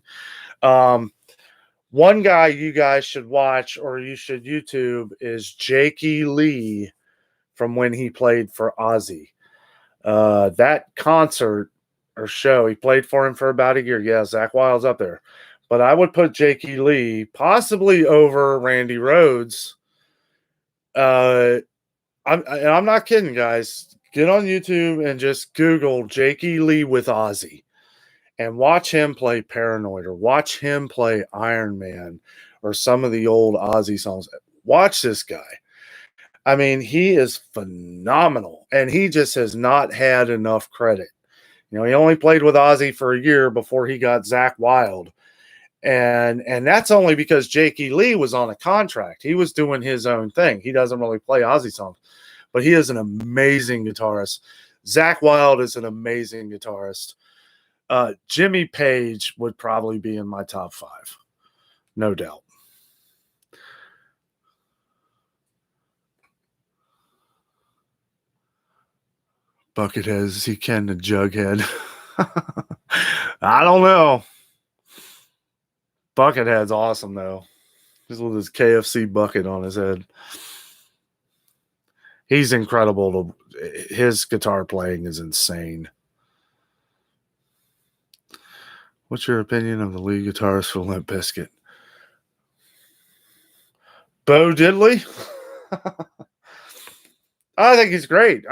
One guy you guys should watch or you should YouTube is Jakey Lee from when he played for Ozzy. That concert or show, he played for him for about a year. Yeah, Zakk Wylde's up there. But I would put Jakey Lee possibly over Randy Rhoads. I'm not kidding, guys. Get on YouTube and just Google Jakey Lee with Ozzy. And watch him play Paranoid or watch him play Iron Man or some of the old Ozzy songs. Watch this guy. I mean, he is phenomenal, and he just has not had enough credit. He only played with Ozzy for a year before he got Zakk Wylde. And that's only because Jakey Lee was on a contract. He was doing his own thing. He doesn't really play Ozzy songs, but he is an amazing guitarist. Zakk Wylde is an amazing guitarist. Jimmy Page would probably be in my top 5. No doubt. Buckethead, is he Ken the Jughead? I don't know. Buckethead's awesome, though. Just with his KFC bucket on his head. He's incredible. His guitar playing is insane. What's your opinion of the lead guitarist for Limp Bizkit? Bo Diddley? I think he's great.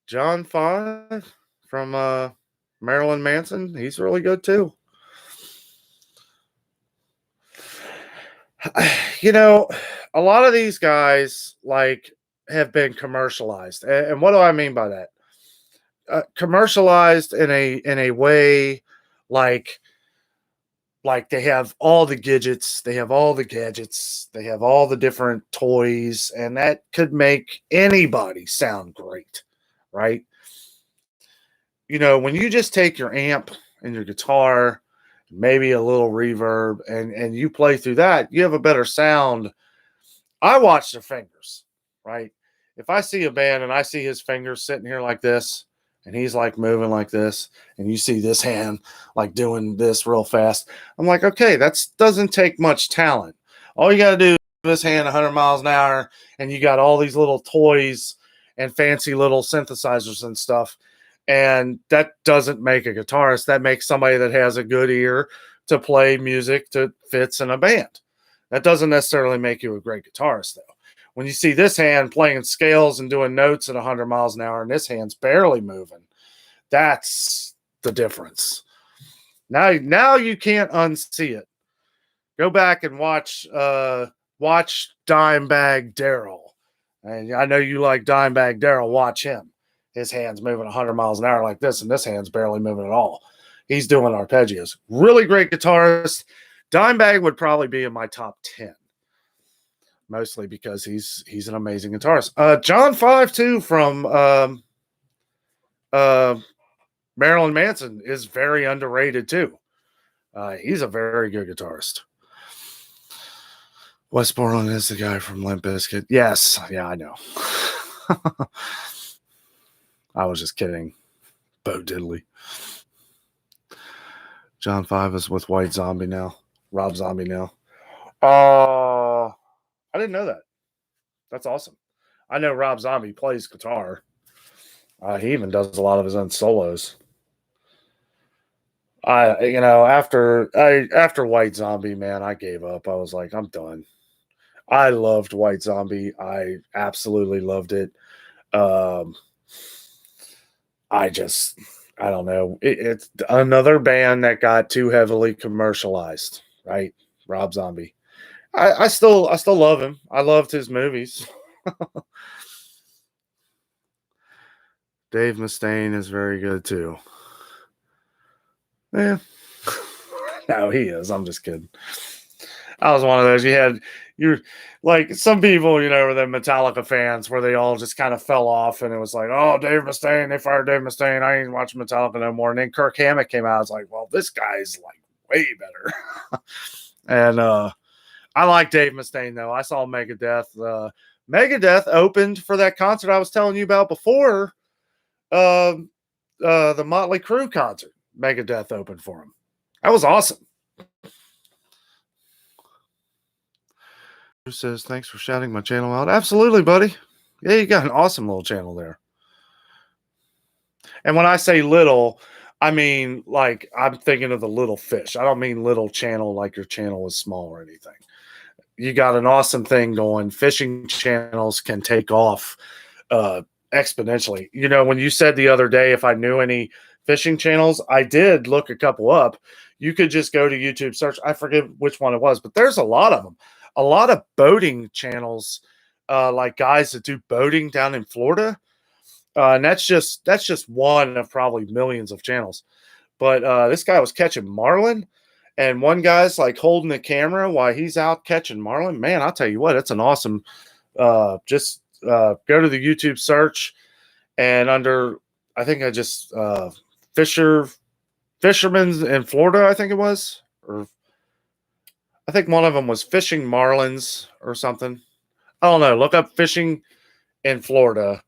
John 5 from Marilyn Manson, he's really good too. A lot of these guys have been commercialized. And what do I mean by that? Commercialized in a way like they have all the gadgets, they have all the gadgets, they have all the different toys, and that could make anybody sound great, right? When you just take your amp and your guitar, maybe a little reverb, and you play through that, you have a better sound. I watch their fingers, right? If I see a band and I see his fingers sitting here like this, and he's moving like this, and you see this hand doing this real fast, I'm like, okay, that doesn't take much talent. All you got to do is this hand 100 miles an hour, and you got all these little toys and fancy little synthesizers and stuff. And that doesn't make a guitarist. That makes somebody that has a good ear to play music that fits in a band. That doesn't necessarily make you a great guitarist, though. When you see this hand playing scales and doing notes at 100 miles an hour and this hand's barely moving, That's the difference. Now you can't unsee it. Go back and watch Dimebag Darrell. And I know you like Dimebag Darrell. Watch him. His hand's moving 100 miles an hour like this, and this hand's barely moving at all. He's doing arpeggios. Really great guitarist. Dimebag would probably be in my top 10. Mostly because he's an amazing guitarist. John 5 too from Marilyn Manson is very underrated too. He's a very good guitarist. Wes Borland is the guy from Limp Bizkit. Yes, yeah, I know. I was just kidding. Bo Diddley. John 5 is with White Zombie now. Rob Zombie now. I didn't know that. That's awesome. I know Rob Zombie plays guitar. He even does a lot of his own solos. After White Zombie, man, I gave up. I was like, I'm done. I loved White Zombie. I absolutely loved it. I don't know. It's another band that got too heavily commercialized, right? Rob Zombie. I still love him. I loved his movies. Dave Mustaine is very good too. Yeah. No, he is. I'm just kidding. I was one of those. You're like some people, were the Metallica fans where they all just kind of fell off, and it was like, oh, Dave Mustaine, they fired Dave Mustaine. I ain't watching Metallica no more. And then Kirk Hammett came out. I was like, well, this guy's like way better. And I like Dave Mustaine though. I saw Megadeth. Megadeth opened for that concert I was telling you about before. The Motley Crue concert. Megadeth opened for him. That was awesome. Who says, thanks for shouting my channel out? Absolutely, buddy. Yeah, you got an awesome little channel there. And when I say little, I mean like I'm thinking of the little fish. I don't mean little channel like your channel is small or anything. You got an awesome thing going. Fishing channels can take off exponentially. When you said the other day if I knew any fishing channels, I did look a couple up. You could just go to YouTube, search. I forget which one it was, but there's a lot of them. A lot of boating channels, like guys that do boating down in Florida. And that's just one of probably millions of channels. But this guy was catching marlin, and one guy's like holding the camera while he's out catching marlin. Man, I'll tell you what, it's an awesome. Just go to the YouTube search, and under I think I just fishermen in Florida, I think it was, or I think one of them was fishing marlins or something. I don't know. Look up fishing in Florida.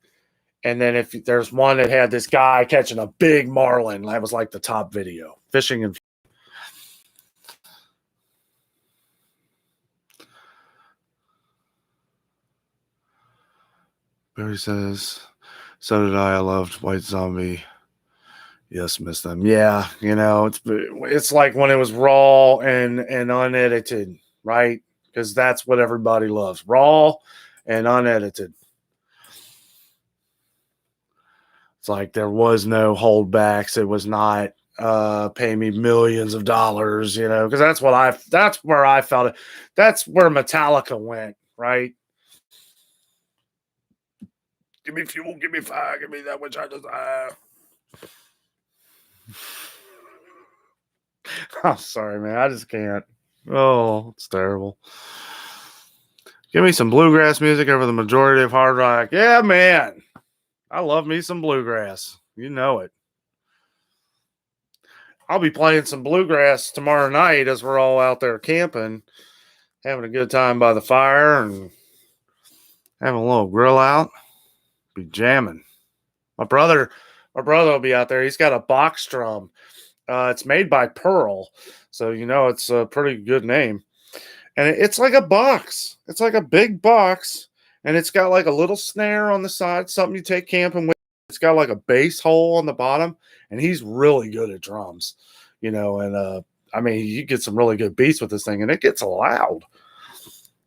And then if there's one that had this guy catching a big marlin, that was like the top video. Fishing in Barry says, so did I. I loved White Zombie. Yes, miss them. Yeah, it's like when it was raw and unedited, right? Because that's what everybody loves. Raw and unedited. It's like there was no holdbacks. It was not pay me millions of dollars, because that's where I felt it. That's where Metallica went, right? Give me fuel, give me fire, give me that which I desire. I'm sorry, man. I just can't. Oh, it's terrible. Give me some bluegrass music over the majority of hard rock. Yeah, man. I love me some bluegrass. You know it. I'll be playing some bluegrass tomorrow night as we're all out there camping, having a good time by the fire and having a little grill out. Be jamming. My brother will be out there. He's got a box drum. It's made by Pearl, so it's a pretty good name. And it's like a box. It's like a big box, and it's got like a little snare on the side, something you take camping with. It's got like a bass hole on the bottom, and he's really good at drums, and I mean, you get some really good beats with this thing, and it gets loud.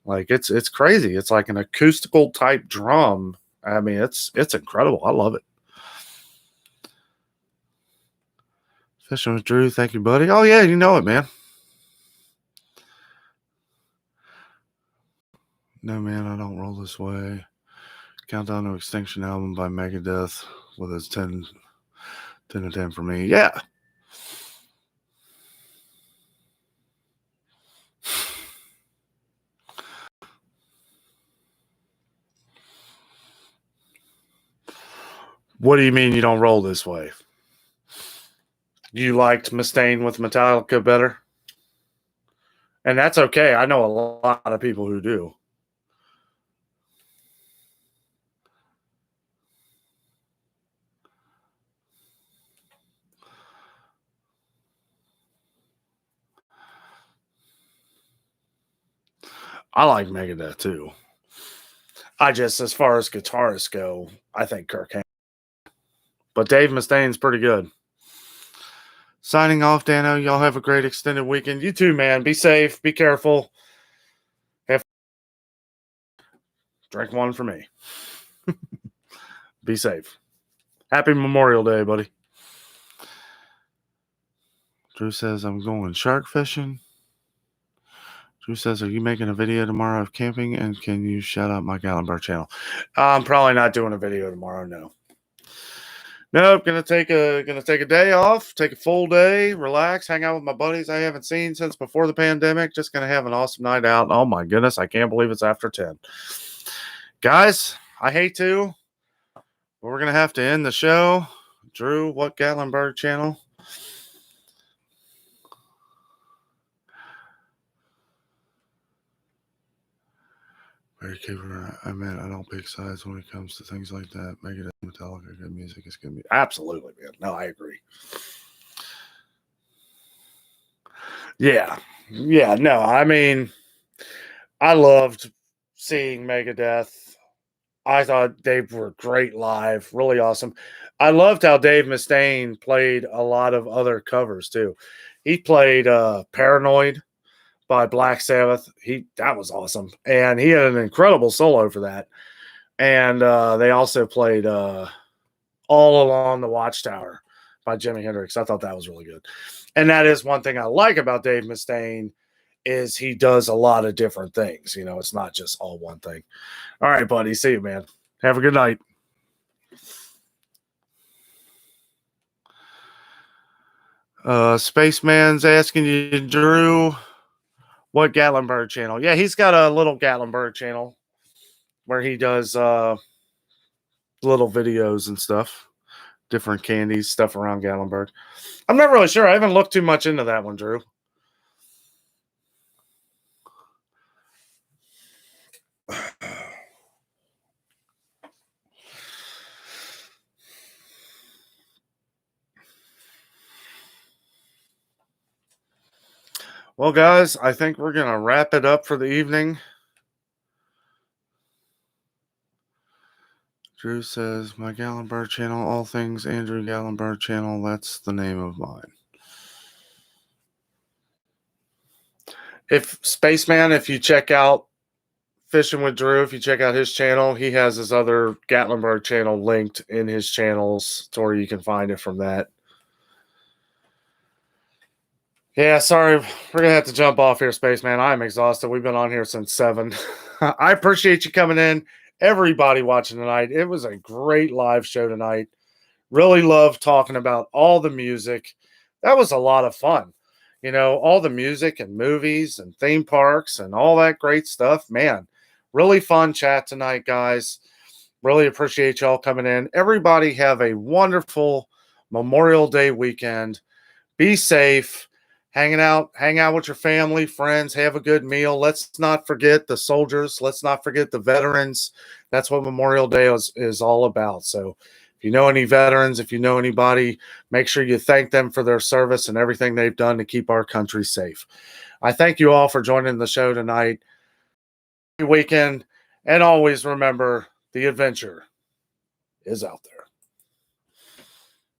Like it's crazy. It's like an acoustical type drum. I mean, it's incredible. I love it. Fishing with Drew. Thank you, buddy. Oh, yeah, you know it, man. No, man, I don't roll this way. Countdown to Extinction album by Megadeth with his 10 to 10 for me. Yeah. What do you mean you don't roll this way? You liked Mustaine with Metallica better? And that's okay. I know a lot of people who do. I like Megadeth too. I just, as far as guitarists go, I think Kirk Hammett. But Dave Mustaine's pretty good. Signing off, Danno. Y'all have a great extended weekend. You too, man. Be safe. Be careful. Drink one for me. Be safe. Happy Memorial Day, buddy. Drew says, I'm going shark fishing. Drew says, are you making a video tomorrow of camping? And can you shout out my Gatlinburg channel? I'm probably not doing a video tomorrow, no. Nope, gonna take a day off, take a full day, relax, hang out with my buddies I haven't seen since before the pandemic. Just gonna have an awesome night out. Oh my goodness, I can't believe it's after 10. Guys, I hate to, but we're gonna have to end the show. Drew, what Gatlinburg channel? Very keeper. I mean, I don't pick sides when it comes to things like that. Megadeth, Metallica, good music is good music. Absolutely, man. No, I agree. Yeah. Yeah, no, I mean, I loved seeing Megadeth. I thought they were great live, really awesome. I loved how Dave Mustaine played a lot of other covers too. He played Paranoid by Black Sabbath. That was awesome. And he had an incredible solo for that. And they also played All Along the Watchtower by Jimi Hendrix. I thought that was really good. And that is one thing I like about Dave Mustaine is he does a lot of different things. You know, it's not just all one thing. All right, buddy. See you, man. Have a good night. Spaceman's asking you, Drew, what Gatlinburg channel? Yeah, he's got a little Gatlinburg channel where he does little videos and stuff, different candies, stuff around Gatlinburg. I'm not really sure. I haven't looked too much into that one, Drew. Well, guys, I think we're going to wrap it up for the evening. Drew says, my Gatlinburg channel, all things Andrew Gatlinburg channel, that's the name of mine. If Spaceman, if you check out Fishing with Drew, if you check out his channel, he has his other Gatlinburg channel linked in his channels to where you can find it from that. Yeah, sorry. We're going to have to jump off here, Spaceman. I'm exhausted. We've been on here since 7. I appreciate you coming in. Everybody watching tonight. It was a great live show tonight. Really loved talking about all the music. That was a lot of fun. You know, all the music and movies and theme parks and all that great stuff. Man, really fun chat tonight, guys. Really appreciate y'all coming in. Everybody have a wonderful Memorial Day weekend. Be safe. Hang out with your family, friends, have a good meal. Let's not forget the soldiers. Let's not forget the veterans. That's what Memorial Day is all about. So if you know any veterans, if you know anybody, make sure you thank them for their service and everything they've done to keep our country safe. I thank you all for joining the show tonight. Weekend, and always remember the adventure is out there.